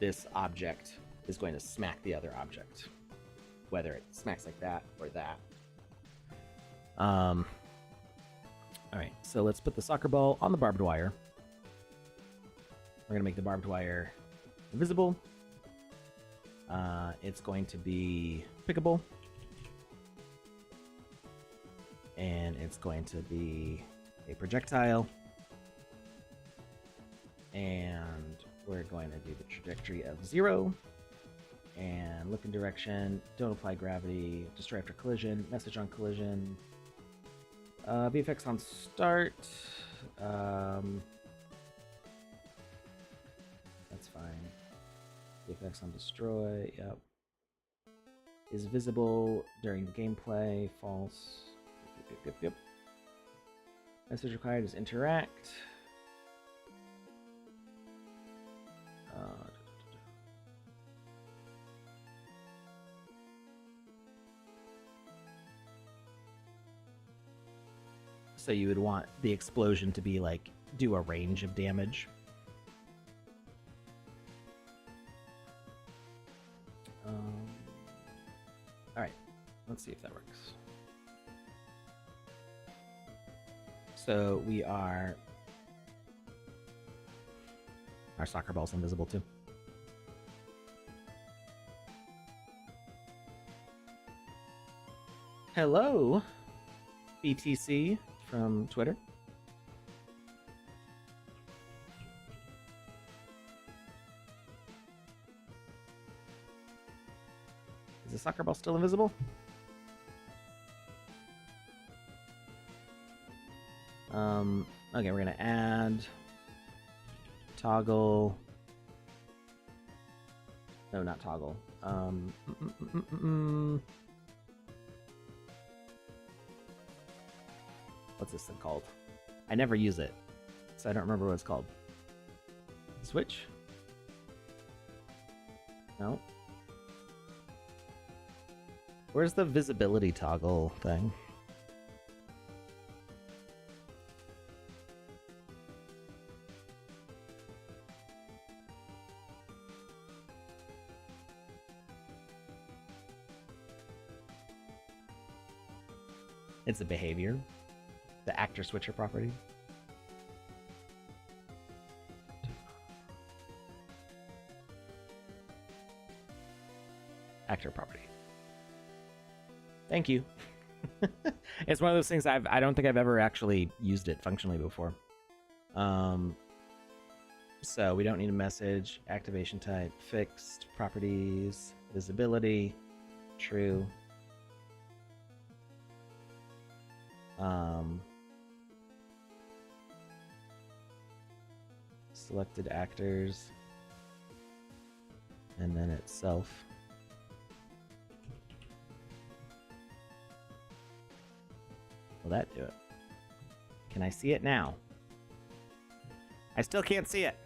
this object is going to smack the other object, whether it smacks like that or that. All right, so let's put the soccer ball on the barbed wire. We're gonna make the barbed wire invisible. It's going to be pickable. And it's going to be a projectile. And we're going to do the trajectory of 0. And look in direction. Don't apply gravity. Destroy after collision. Message on collision. VFX on start. That's fine. VFX on destroy. Yep. Is visible during gameplay. False. Yep. Message required is interact. So you would want the explosion to be like, do a range of damage. Alright, let's see if that works. So we are... Our soccer ball's invisible too. Hello, BTC from Twitter. Is the soccer ball still invisible? Okay, we're gonna add toggle. No, not toggle. What's this thing called? I never use it, so I don't remember what it's called. Switch? No. Where's the visibility toggle thing? It's a behavior. The actor switcher property. Actor property. Thank you. It's one of those things I don't think I've ever actually used it functionally before. So we don't need a message. Activation type fixed. Properties. Visibility. True. Selected actors, and then itself. Will that do it? Can I see it now? I still can't see it.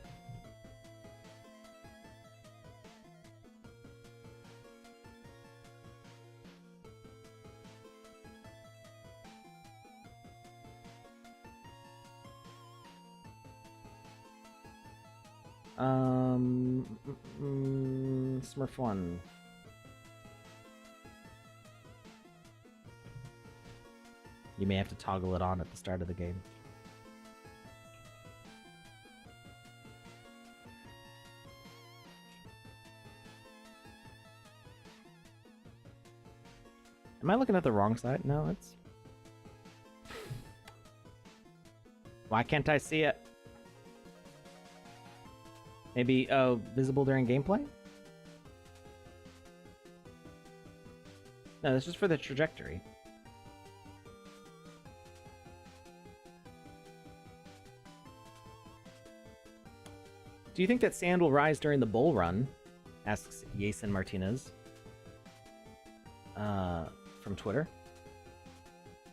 Smurf 1. You may have to toggle it on at the start of the game. Am I looking at the wrong side? No, it's... Why can't I see it? Maybe, oh, visible during gameplay? No, this is for the trajectory. Do you think that sand will rise during the bull run? Asks Yasin Martinez. From Twitter.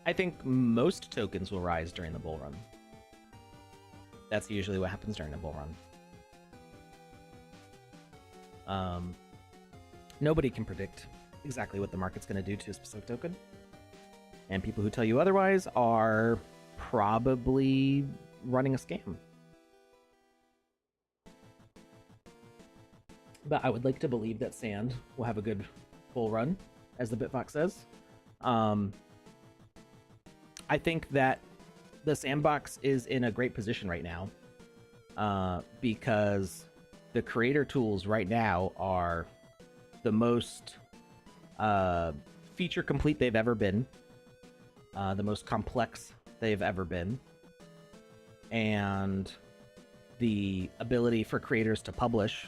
I think most tokens will rise during the bull run. That's usually what happens during the bull run. Nobody can predict exactly what the market's going to do to a specific token. And people who tell you otherwise are probably running a scam. But I would like to believe that Sand will have a good bull run, as the BitFox says. I think that the sandbox is in a great position right now, because the creator tools right now are the most feature complete they've ever been, the most complex they've ever been, and the ability for creators to publish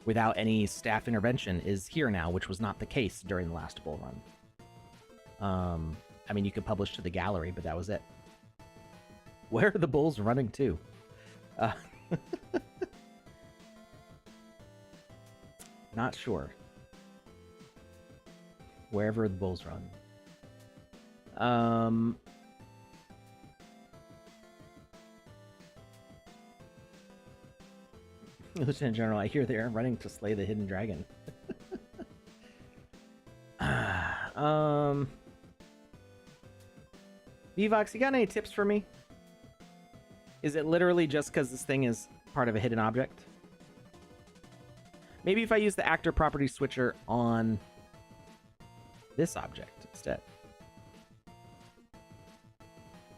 without any staff intervention is here now, which was not the case during the last bull run. I mean, you could publish to the gallery, but that was it. Where are the bulls running to? Not sure. Wherever the bulls run. Lieutenant General, I hear they are running to slay the hidden dragon. VoxEdit, you got any tips for me? Is it literally just because this thing is part of a hidden object? Maybe if I use the actor property switcher on this object instead.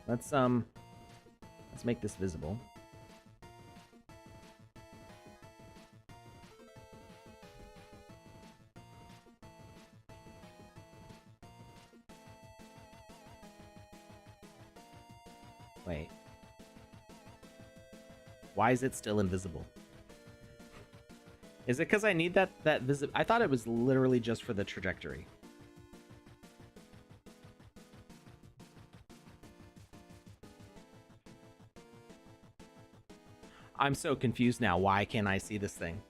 Let's make this visible. Wait. Why is it still invisible? Is it because I need that I thought it was literally just for the trajectory. I'm so confused now. Why can't I see this thing?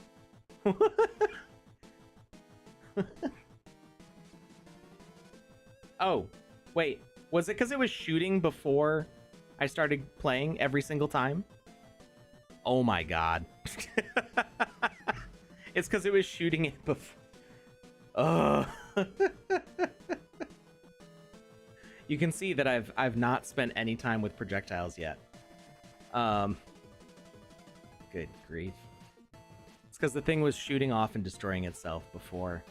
Oh, wait. Was it because it was shooting before I started playing every single time? Oh my god. It's because it was shooting it before. Ugh. You can see that I've not spent any time with projectiles yet. Good grief. It's because the thing was shooting off and destroying itself before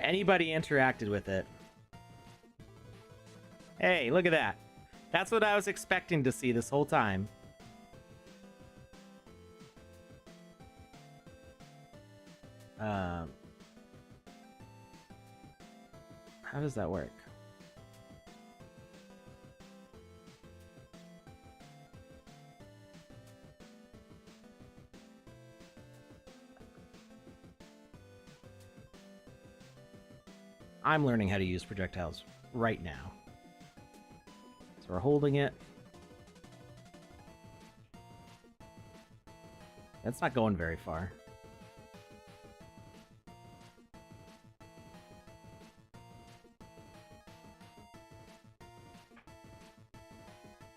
anybody interacted with it. Hey, look at that. That's what I was expecting to see this whole time. How does that work? I'm learning how to use projectiles right now. So we're holding it. That's not going very far.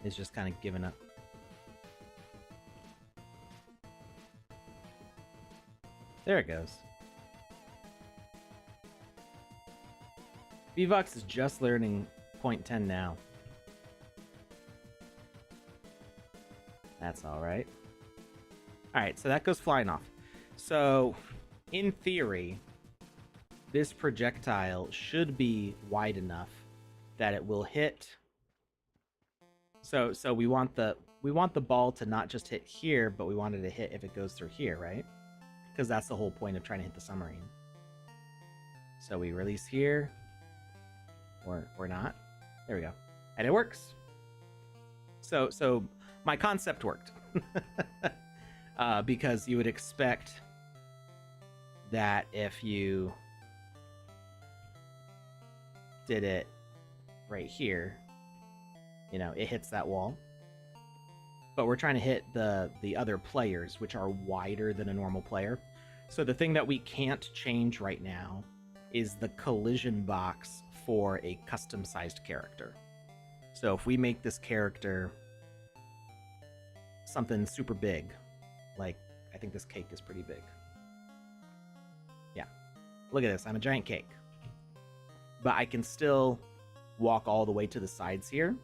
It's just kind of giving up. There it goes. VVox is just learning 0.10 now. That's alright. Alright, so that goes flying off. So, in theory, this projectile should be wide enough that it will hit. So we want the ball to not just hit here, but we want it to hit if it goes through here, right? Because that's the whole point of trying to hit the submarine. So we release here. Or not. There we go. And it works. So my concept worked. Because you would expect that if you did it right here, you know, it hits that wall. But we're trying to hit the other players, which are wider than a normal player. So the thing that we can't change right now is the collision box for a custom-sized character. So if we make this character something super big, like, I think this cake is pretty big. Yeah. Look at this, I'm a giant cake. But I can still walk all the way to the sides here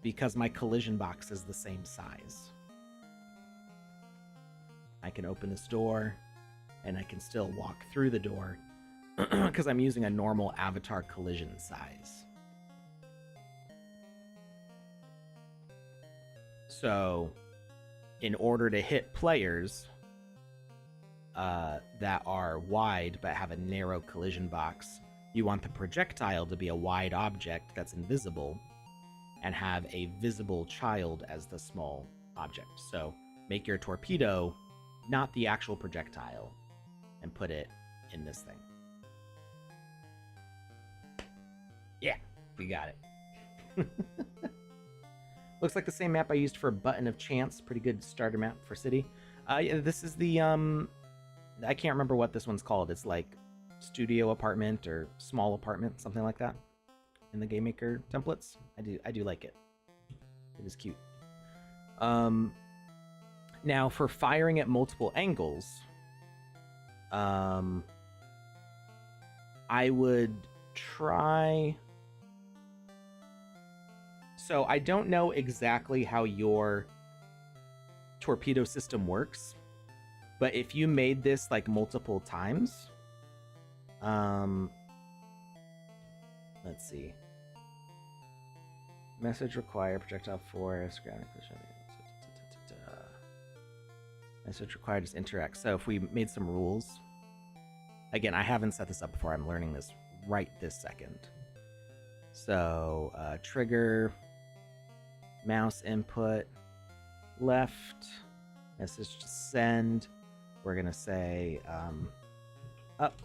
because my collision box is the same size. I can open this door and I can still walk through the door because I'm using a normal avatar collision size. So, in order to hit players that are wide but have a narrow collision box, you want the projectile to be a wide object that's invisible and have a visible child as the small object. So make your torpedo not the actual projectile and put it in this thing. Yeah, you got it. Looks like the same map I used for Button of Chance. Pretty good starter map for City. Yeah, this is the I can't remember what this one's called. It's like studio apartment or small apartment, something like that, in the Game Maker templates. I do like it. It is cute. Now for firing at multiple angles, I would try. So I don't know exactly how your torpedo system works, but if you made this like multiple times, let's see. Message required, projectile force, ground collision. Message required is interact. So if we made some rules, again, I haven't set this up before. I'm learning this right this second. So trigger, mouse input, left, message to send. We're gonna say up,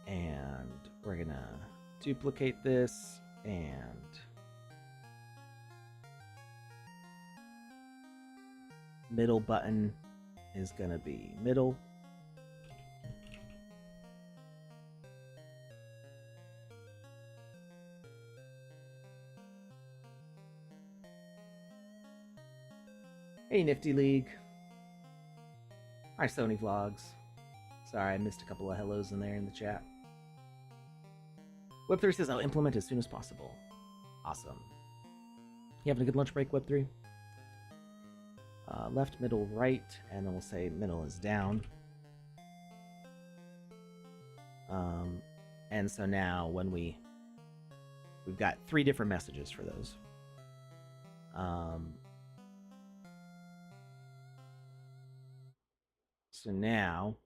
and we're gonna duplicate this, and middle button is gonna be middle. Hey, Nifty League. Hi, Sony Vlogs. Sorry, I missed a couple of hellos in there in the chat. Web3 says I'll implement as soon as possible. Awesome. You having a good lunch break, Web3? Left, middle, right, and then we'll say middle is down. And so now when we've got 3 different messages for those. So now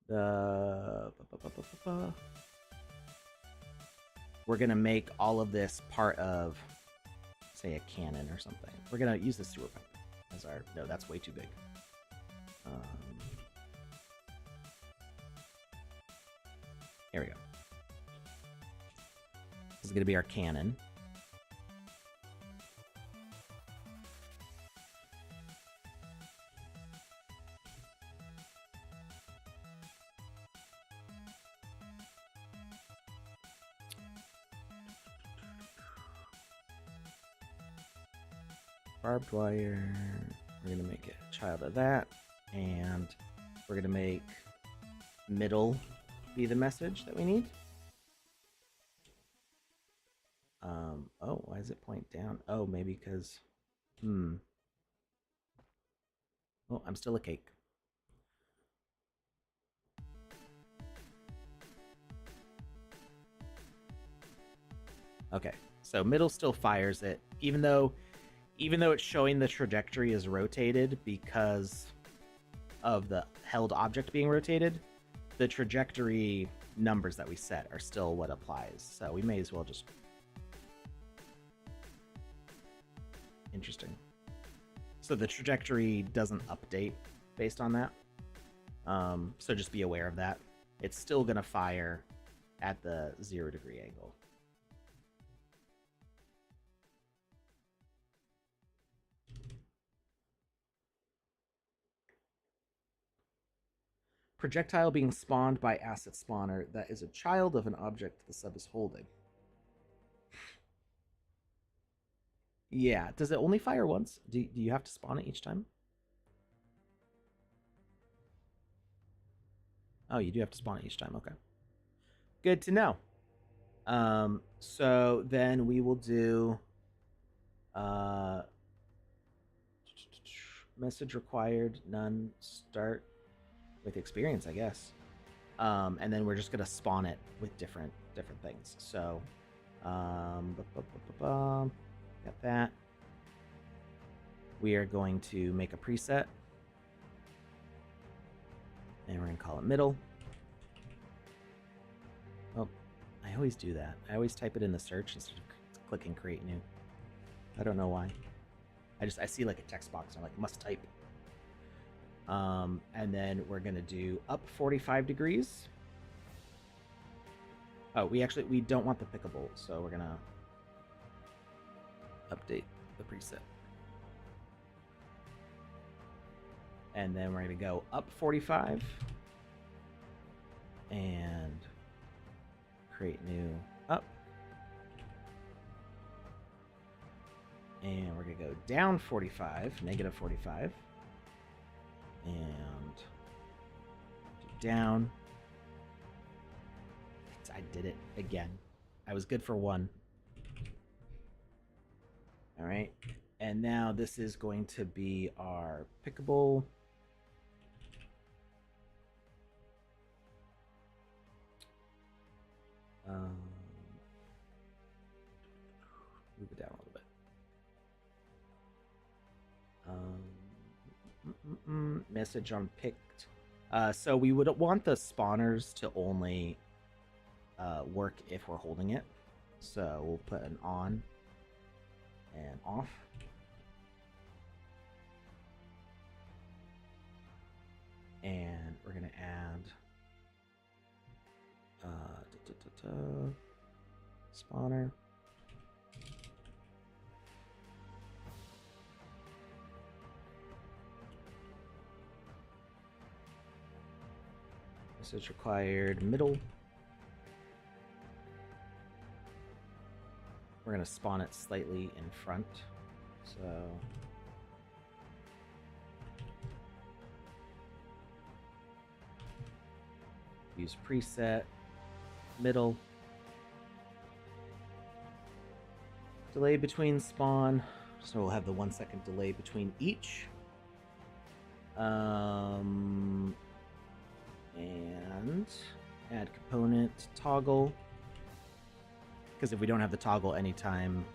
we're gonna make all of this part of, say, a cannon or something. We're gonna use the sewer pipe as our. No, that's way too big. Here we go. This is gonna be our cannon. Barbed wire. We're gonna make a child of that, and we're gonna make middle be the message that we need. Oh, why does it point down? Oh, maybe because oh, I'm still a cake. Okay, so middle still fires it, even though it's showing the trajectory is rotated because of the held object being rotated, the trajectory numbers that we set are still what applies. So we may as well just... Interesting. So the trajectory doesn't update based on that. So just be aware of that. It's still going to fire at the 0-degree angle. Projectile being spawned by asset spawner that is a child of an object the sub is holding. Yeah, does it only fire once? Do you have to spawn it each time? Oh, you do have to spawn it each time, okay. Good to know. So then we will do message required, none, start with experience, I guess. And then we're just gonna spawn it with different things. So Got that. We are going to make a preset. And we're going to call it middle. Oh, I always do that. I always type it in the search instead of clicking create new. I don't know why. I see like a text box. I'm like, must type. And then we're going to do up 45 degrees. Oh, we don't want the pickable, so we're going to update the preset. And then we're going to go up 45 and create new up. And we're going to go down 45, negative 45. And do down. I did it again. I was good for one. All right. And now this is going to be our pickable. Move it down a little bit. Message on picked. So we would want the spawners to only work if we're holding it. So we'll put an on and off. And we're going to add spawner. Message required middle. We're going to spawn it slightly in front. So use preset, middle. Delay between spawn. So we'll have the 1 second delay between each. And add component toggle. Because if we don't have the toggle anytime,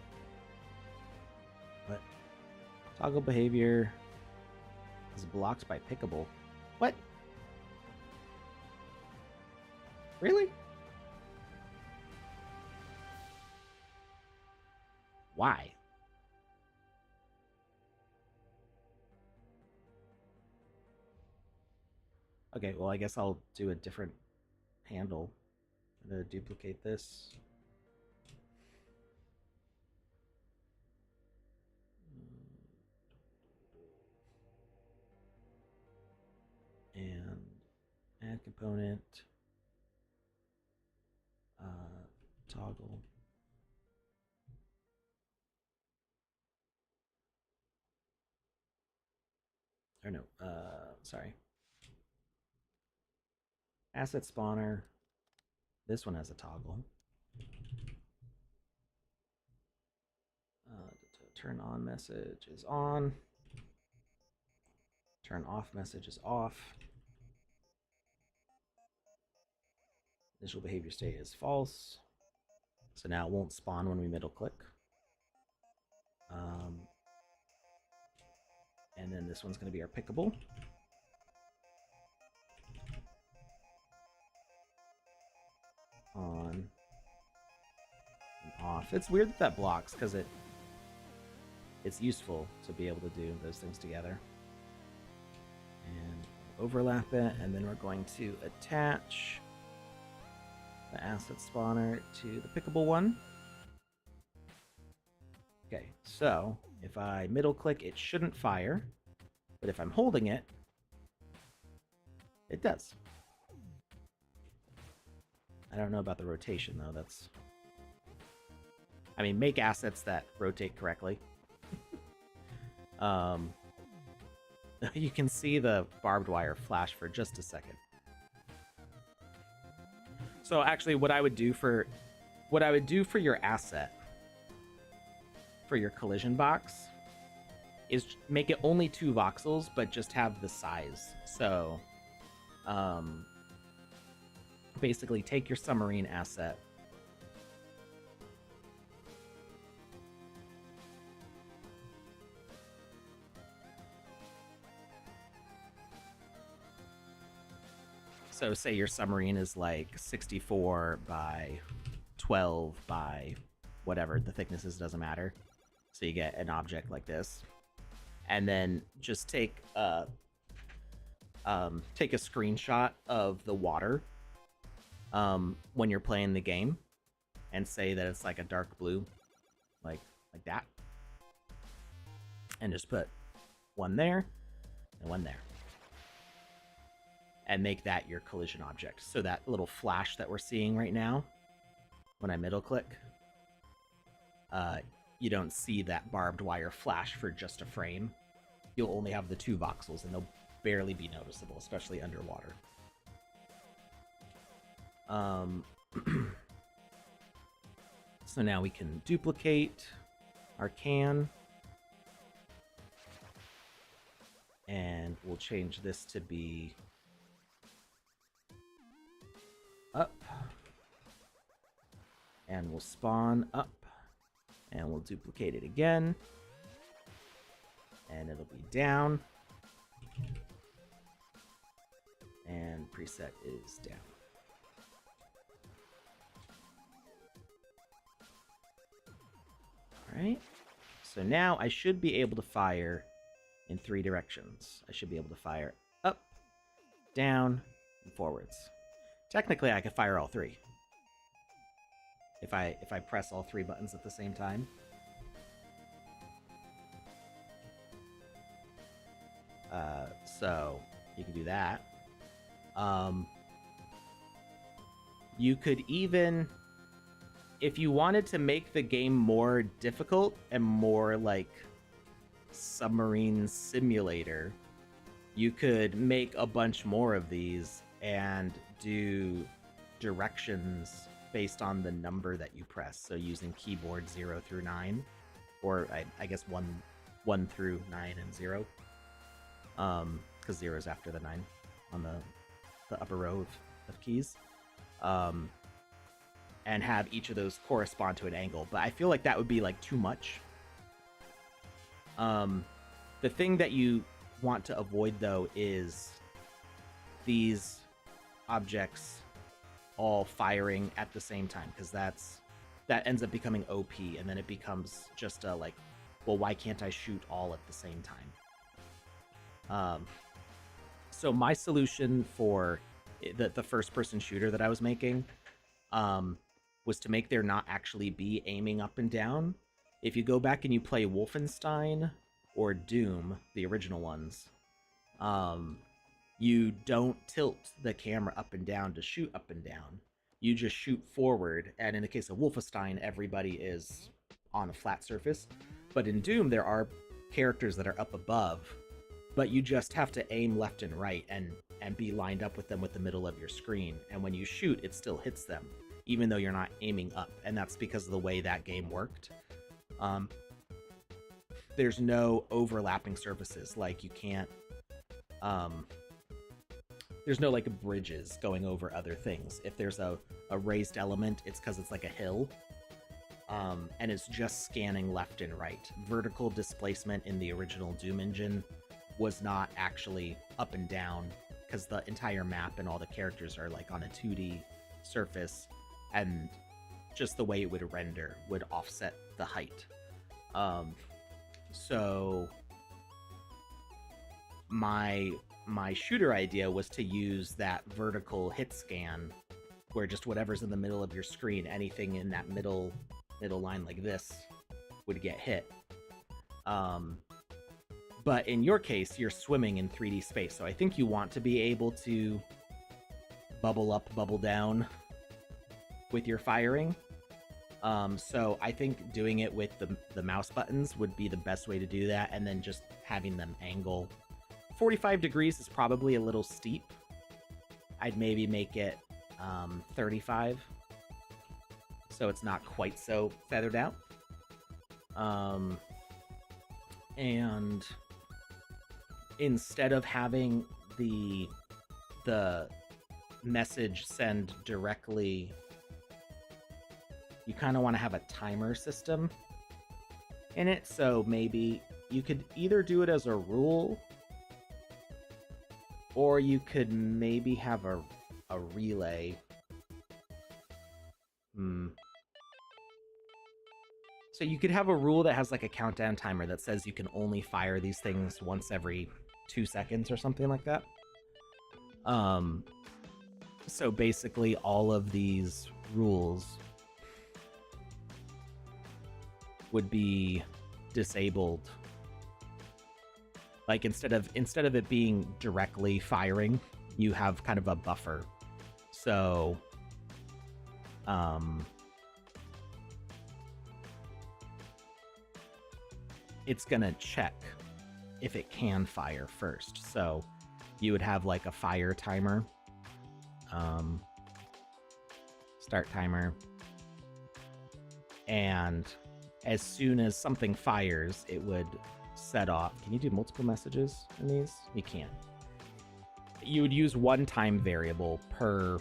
what? Toggle behavior is blocked by pickable. What? Really? Why? Okay, well, I guess I'll do a different handle. I'm going to duplicate this. And add component, toggle. Or no, sorry. Asset spawner. This one has a toggle. Turn on message is on. Turn off message is off. Initial behavior state is false. So now it won't spawn when we middle click. And then this one's going to be our pickable. On and off. It's weird that that blocks because it's useful to be able to do those things together. And overlap it, and then we're going to attach the asset spawner to the pickable one. Okay, so if I middle click, it shouldn't fire, but if I'm holding it, it does. I don't know about the rotation though. I mean, make assets that rotate correctly. You can see the barbed wire flash for just a second. So actually, what I would do for your asset, for your collision box, is make it only 2 voxels, but just have the size. So, basically take your submarine asset So say your submarine is like 64 by 12 by whatever the thickness is, doesn't matter. So you get an object like this, and then just take a screenshot of the water when you're playing the game, and say that it's like a dark blue, like that, and just put one there and one there, and make that your collision object. So that little flash that we're seeing right now, when I middle click, you don't see that barbed wire flash for just a frame. You'll only have the 2 voxels, and they'll barely be noticeable, especially underwater. So now we can duplicate our can, and we'll change this to be up, and we'll spawn up, and we'll duplicate it again, and it'll be down, and preset is down. Alright, so now I should be able to fire in 3 directions. I should be able to fire up, down, and forwards. Technically, I could fire all 3. If I press all 3 buttons at the same time. So you can do that. You could even, if you wanted to make the game more difficult and more like submarine simulator, you could make a bunch more of these and do directions based on the number that you press. So using keyboard 0 through 9, or I guess 1 through 9 and 0, because 0 is after the 9 on the upper row of keys, and have each of those correspond to an angle. But I feel like that would be like too much. The thing that you want to avoid though is these objects all firing at the same time, because that ends up becoming OP, and then it becomes just a like, well, why can't I shoot all at the same time? So my solution for the first person shooter that I was making was to make there not actually be aiming up and down. If you go back and you play Wolfenstein or Doom, the original ones, you don't tilt the camera up and down to shoot up and down. You just shoot forward, and in the case of Wolfenstein, everybody is on a flat surface. But in Doom, there are characters that are up above, but you just have to aim left and right and be lined up with them with the middle of your screen. And when you shoot, it still hits them, even though you're not aiming up. And that's because of the way that game worked. There's no overlapping surfaces. Like you can't, there's no like bridges going over other things. If there's a raised element, it's because it's like a hill. And it's just scanning left and right. Vertical displacement in the original Doom engine was not actually up and down, because the entire map and all the characters are like on a 2D surface, and just the way it would render would offset the height. So my shooter idea was to use that vertical hit scan, where just whatever's in the middle of your screen, anything in that middle line like this would get hit. But in your case, you're swimming in 3D space, so I think you want to be able to bubble up, bubble down with your firing. So I think doing it with the mouse buttons would be the best way to do that, and then just having them angle. 45 degrees is probably a little steep. I'd maybe make it 35, so it's not quite so feathered out. And instead of having the message send directly, you kind of want to have a timer system in it. So maybe you could either do it as a rule, or you could maybe have a a relay. So you could have a rule that has like a countdown timer that says you can only fire these things once every 2 seconds or something like that. So basically all of these rules would be disabled. Like instead of it being directly firing, you have kind of a buffer. So it's gonna check if it can fire first. So you would have like a fire timer, start timer, and as soon as something fires, it would set off. Can you do multiple messages in these? You can't. You would use one time variable per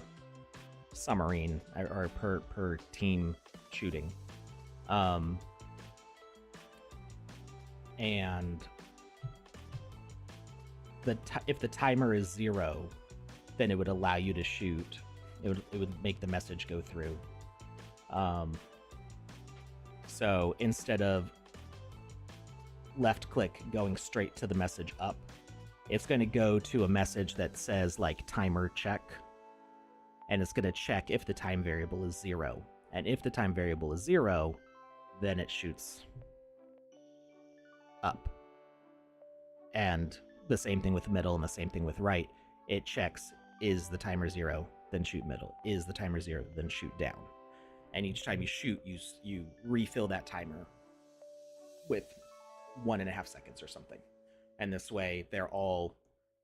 submarine or per team shooting. And if the timer is 0, then it would allow you to shoot. It would make the message go through. So instead of left click going straight to the message up, it's going to go to a message that says like timer check, and it's going to check if the time variable is 0. And if the time variable is 0, then it shoots up. And the same thing with middle and the same thing with right. It checks, is the timer 0, then shoot middle. Is the timer 0, then shoot down. And each time you shoot, you refill that timer with 1.5 seconds or something. And this way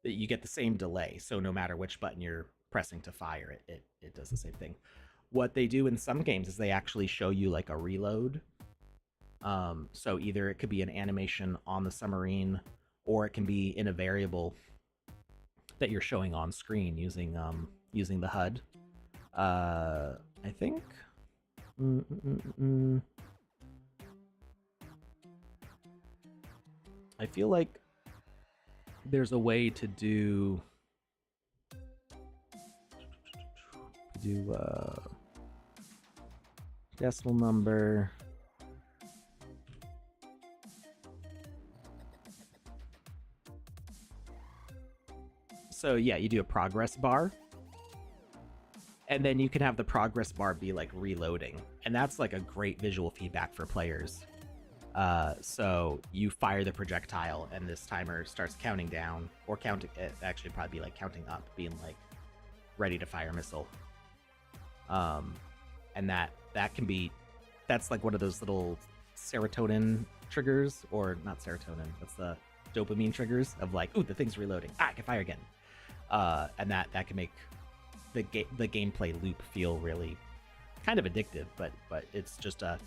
you get the same delay. So no matter which button you're pressing to fire, it does the same thing. What they do in some games is they actually show you like a reload. So either it could be an animation on the submarine, or it can be in a variable that you're showing on screen using the HUD. I think. I feel like there's a way to do decimal number. So yeah, you do a progress bar, and then you can have the progress bar be like reloading, and that's like a great visual feedback for players. So you fire the projectile, and this timer starts counting down, or counting. It actually probably be like counting up, being like ready to fire missile. And that's like one of those little serotonin triggers, or not serotonin. That's the dopamine triggers of like, ooh, the thing's reloading. I can fire again. And that can make the gameplay loop feel really kind of addictive, but it's just a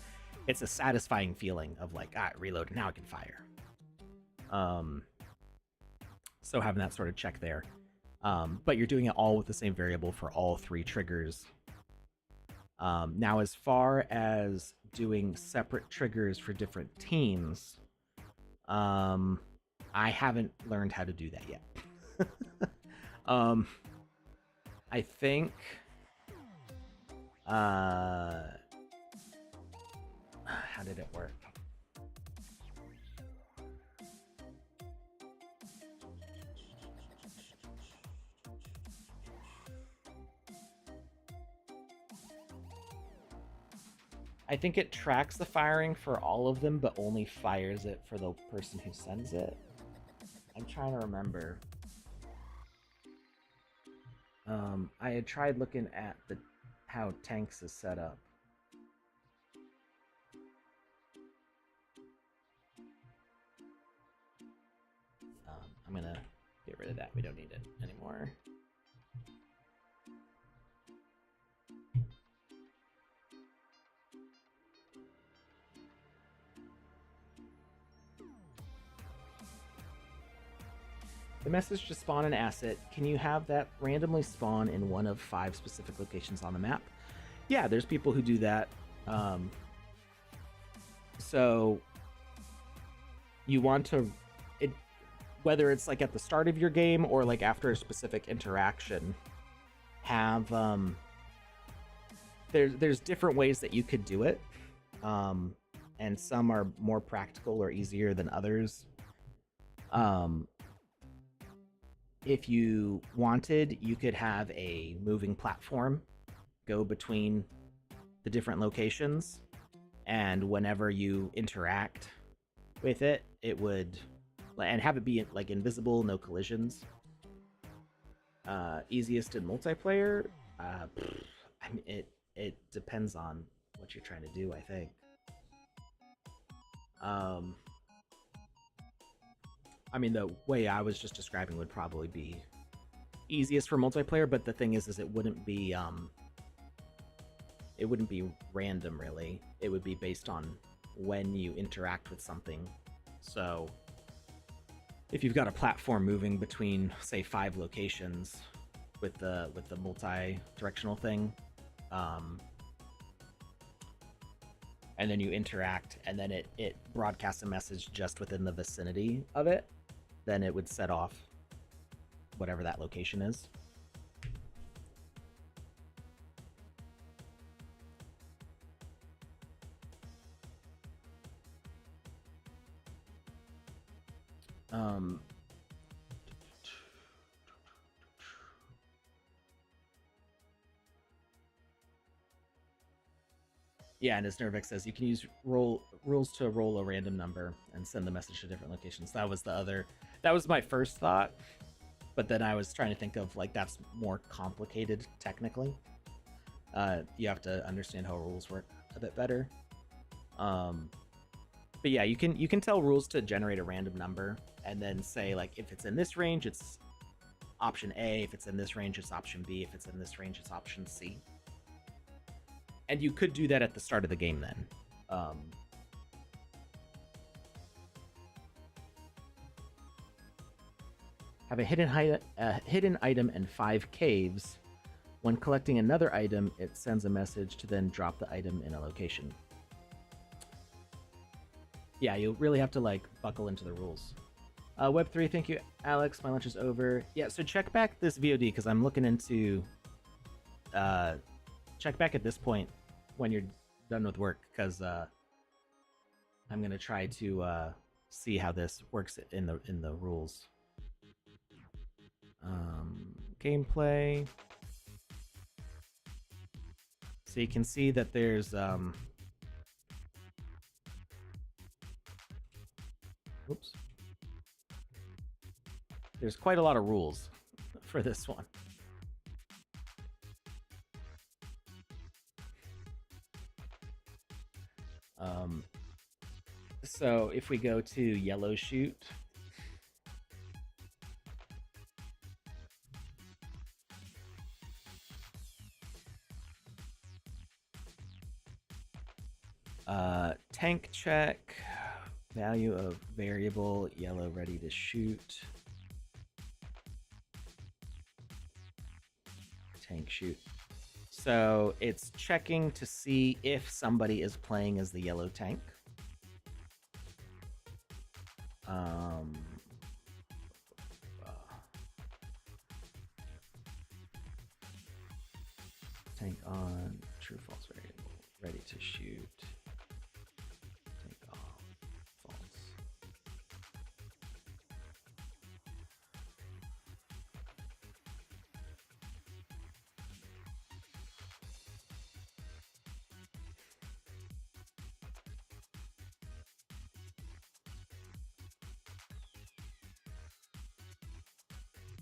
satisfying feeling of like, reload, now I can fire. So having that sort of check there, but you're doing it all with the same variable for all 3 triggers. Now, as far as doing separate triggers for different teams, I haven't learned how to do that yet. I think how did it work? I think it tracks the firing for all of them, but only fires it for the person who sends it. I'm trying to remember. I had tried looking at how tanks is set up. I'm gonna get rid of that. We don't need it anymore. The message to spawn an asset, can you have that randomly spawn in one of 5 specific locations on the map? Yeah, there's people who do that. So you want to, whether it's like at the start of your game or like after a specific interaction, have there's different ways that you could do it, and some are more practical or easier than others. If you wanted, you could have a moving platform go between the different locations, and whenever you interact with it, it would, and have it be like invisible, no collisions. Easiest in multiplayer, I mean, it depends on what you're trying to do, I think. I mean, the way I was just describing would probably be easiest for multiplayer, but the thing is it wouldn't be random, really. It would be based on when you interact with something. So if you've got a platform moving between, say, 5 locations with the multi-directional thing, and then you interact, and then it broadcasts a message just within the vicinity of it, then it would set off whatever that location is. Yeah, and as Nervix says, you can use rules to roll a random number and send the message to different locations. That was my first thought, but then I was trying to think of, like, that's more complicated technically. You have to understand how rules work a bit better. But yeah, you can tell rules to generate a random number, and then say, like, if it's in this range, it's option A. If it's in this range, it's option B. If it's in this range, it's option C. And you could do that at the start of the game then. Have a hidden item and 5 caves. When collecting another item, it sends a message to then drop the item in a location. Yeah, you'll really have to, like, buckle into the rules. Web3, thank you, Alex. My lunch is over. Yeah, so check back this VOD, because I'm looking into... check back at this point when you're done with work, because I'm going to try to see how this works in the rules. Gameplay. So you can see that there's... Oops. There's quite a lot of rules for this one. So if we go to yellow shoot, tank check, value of variable, yellow ready to shoot, tank shoot. So it's checking to see if somebody is playing as the yellow tank. Tank on, true false variable, ready to shoot. Tank off, false.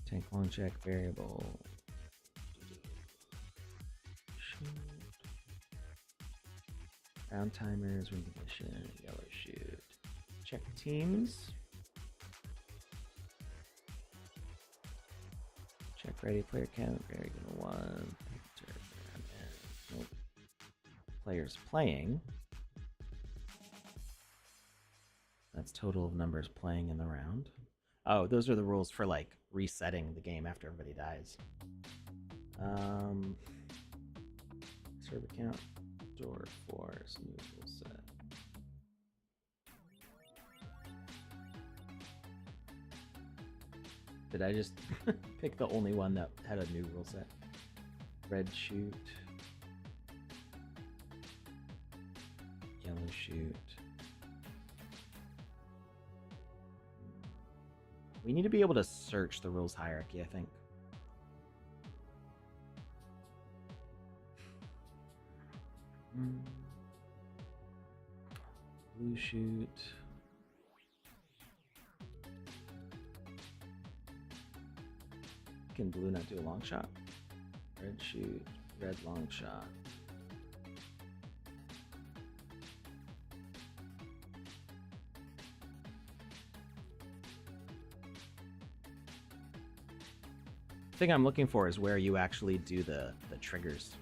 Tank long check variable. Round timers, win condition, yellow shoot. Check teams. Check ready, player count, very good 1. Nope. Players playing. That's total of numbers playing in the round. Oh, those are the rules for, like, resetting the game after everybody dies. Server count. Door force, neutral set. Did I just pick the only one that had a new rule set? red shoot, yellow shoot. We need to be able to search the rules hierarchy, I think. Blue shoot. Can blue not do a long shot? Red shoot, red long shot. The thing I'm looking for is where you actually do the triggers.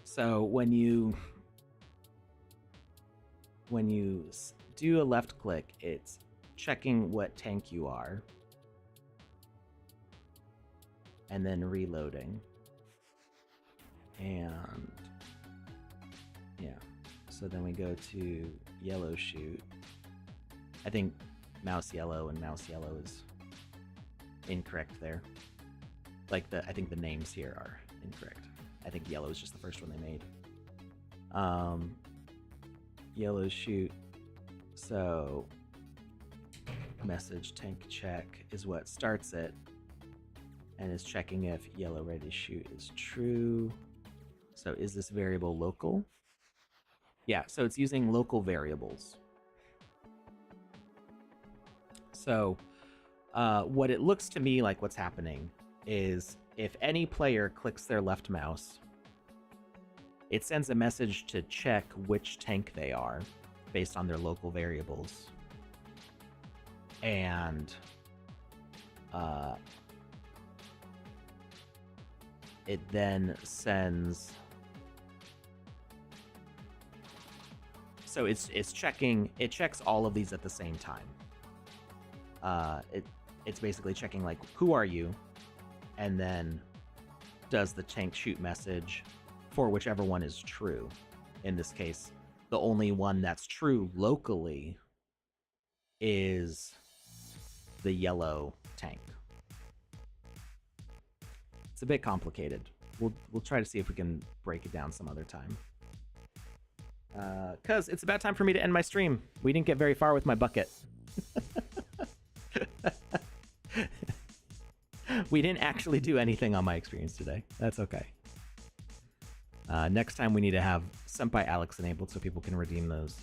So when you do a left click, it's checking what tank you are and then reloading. And yeah, so then we go to yellow shoot. I think mouse yellow and mouse yellow is incorrect there. Like I think the names here are incorrect. I think yellow is just the first one they made. Yellow shoot. So message tank check is what starts it and is checking if yellow ready shoot is true. So is this variable local? Yeah, so it's using local variables. So what it looks to me like what's happening is if any player clicks their left mouse, it sends a message to check which tank they are based on their local variables. And it then sends... So it's checking, it checks all of these at the same time. It's basically checking like, who are you? And then does the tank shoot message for whichever one is true. In this case, the only one that's true locally is the yellow tank. It's a bit complicated. We'll try to see if we can break it down some other time. Cause it's about time for me to end my stream. We didn't get very far with my bucket. We didn't actually do anything on my experience today. That's okay. Next time we need to have Senpai Alex enabled so people can redeem those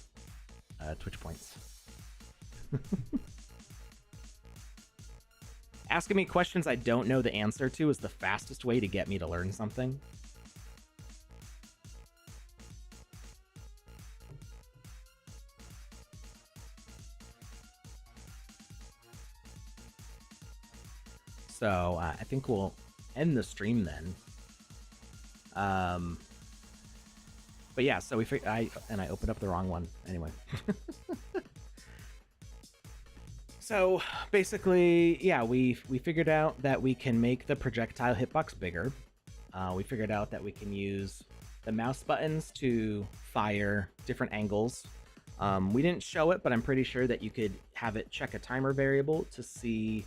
Twitch points. Asking me questions I don't know the answer to is the fastest way to get me to learn something. So I think we'll end the stream then. But yeah, so I opened up the wrong one anyway. So basically, yeah, we figured out that we can make the projectile hitbox bigger. We figured out that we can use the mouse buttons to fire different angles. We didn't show it, but I'm pretty sure that you could have it check a timer variable to see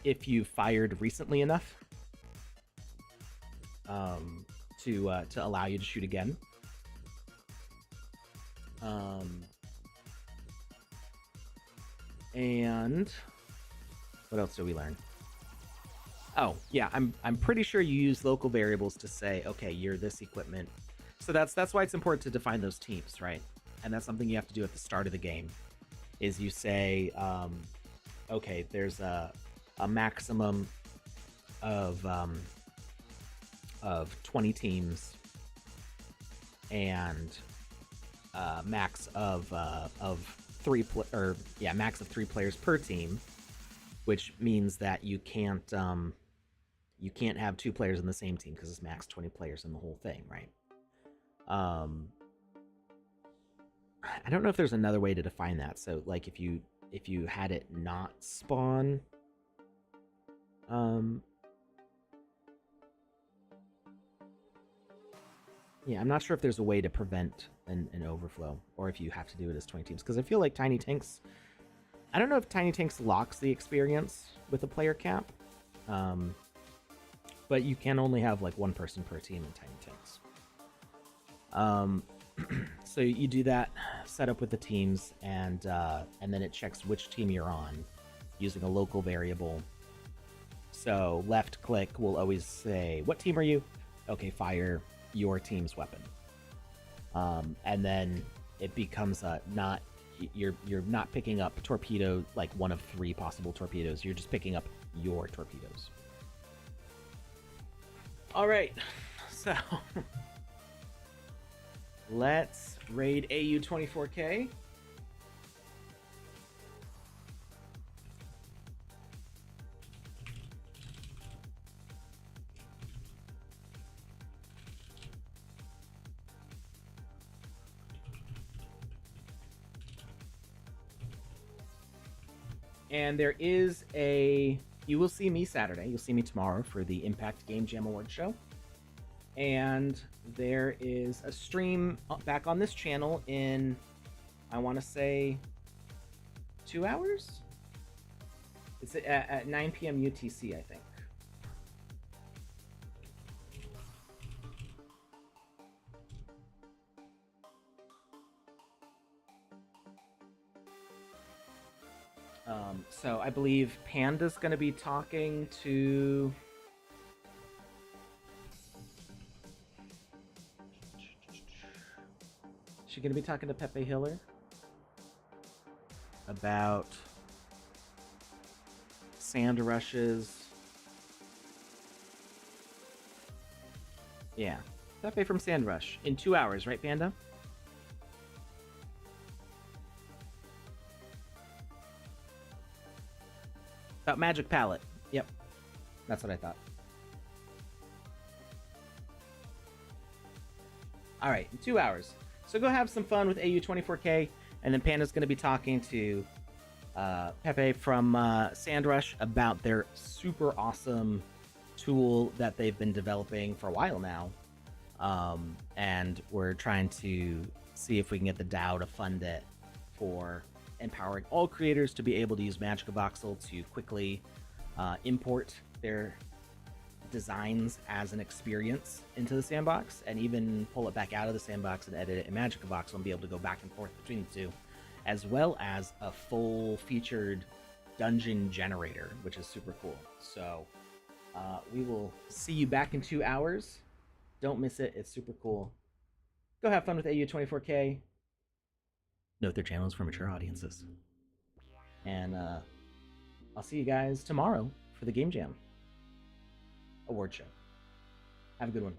if you fired recently enough to allow you to shoot again. And what else did we learn? Oh yeah, I'm pretty sure you use local variables to say, okay, you're this equipment. So that's why it's important to define those teams, right? And that's something you have to do at the start of the game. Is you say, okay, there's a maximum of 20 teams and max of 3 players per team, which means that you can't have 2 players in the same team because it's max 20 players in the whole thing, right? I don't know if there's another way to define that. So like if you had it not spawn Yeah, I'm not sure if there's a way to prevent an overflow, or if you have to do it as 20 teams. Because I feel like Tiny Tanks, I don't know if Tiny Tanks locks the experience with a player cap, but you can only have like one person per team in Tiny Tanks. So you do that setup with the teams, and then it checks which team you're on using a local variable. So left click will always say, "What team are you?" Okay, fire your team's weapon. And then it becomes not you're not picking up torpedo, like one of 3 possible torpedoes. You're just picking up your torpedoes. All right, so let's raid AU24K. And there is you will see me Saturday. You'll see me tomorrow for the Impact Game Jam Award show. And there is a stream back on this channel in, I want to say, 2 hours? It's at 9 p.m. UTC, I think. So I believe Panda's going to be talking to... Is she going to be talking to Pepe Hiller about Sand Rushes? Yeah, Pepe from Sand Rush in 2 hours, right, Panda? About Magic Palette. Yep, that's what I thought. All right, in 2 hours. So go have some fun with AU24K, and then Panda's going to be talking to Pepe from Sandrush about their super awesome tool that they've been developing for a while now. And we're trying to see if we can get the DAO to fund it for empowering all creators to be able to use Magica Voxel to quickly import their designs as an experience into the sandbox, and even pull it back out of the sandbox and edit it in Magica Voxel and be able to go back and forth between the two, as well as a full featured dungeon generator, which is super cool. So we will see you back in 2 hours. Don't miss it. It's super cool. Go have fun with AU24K. Note their channels for mature audiences. And I'll see you guys tomorrow for the Game Jam Award show. Have a good one.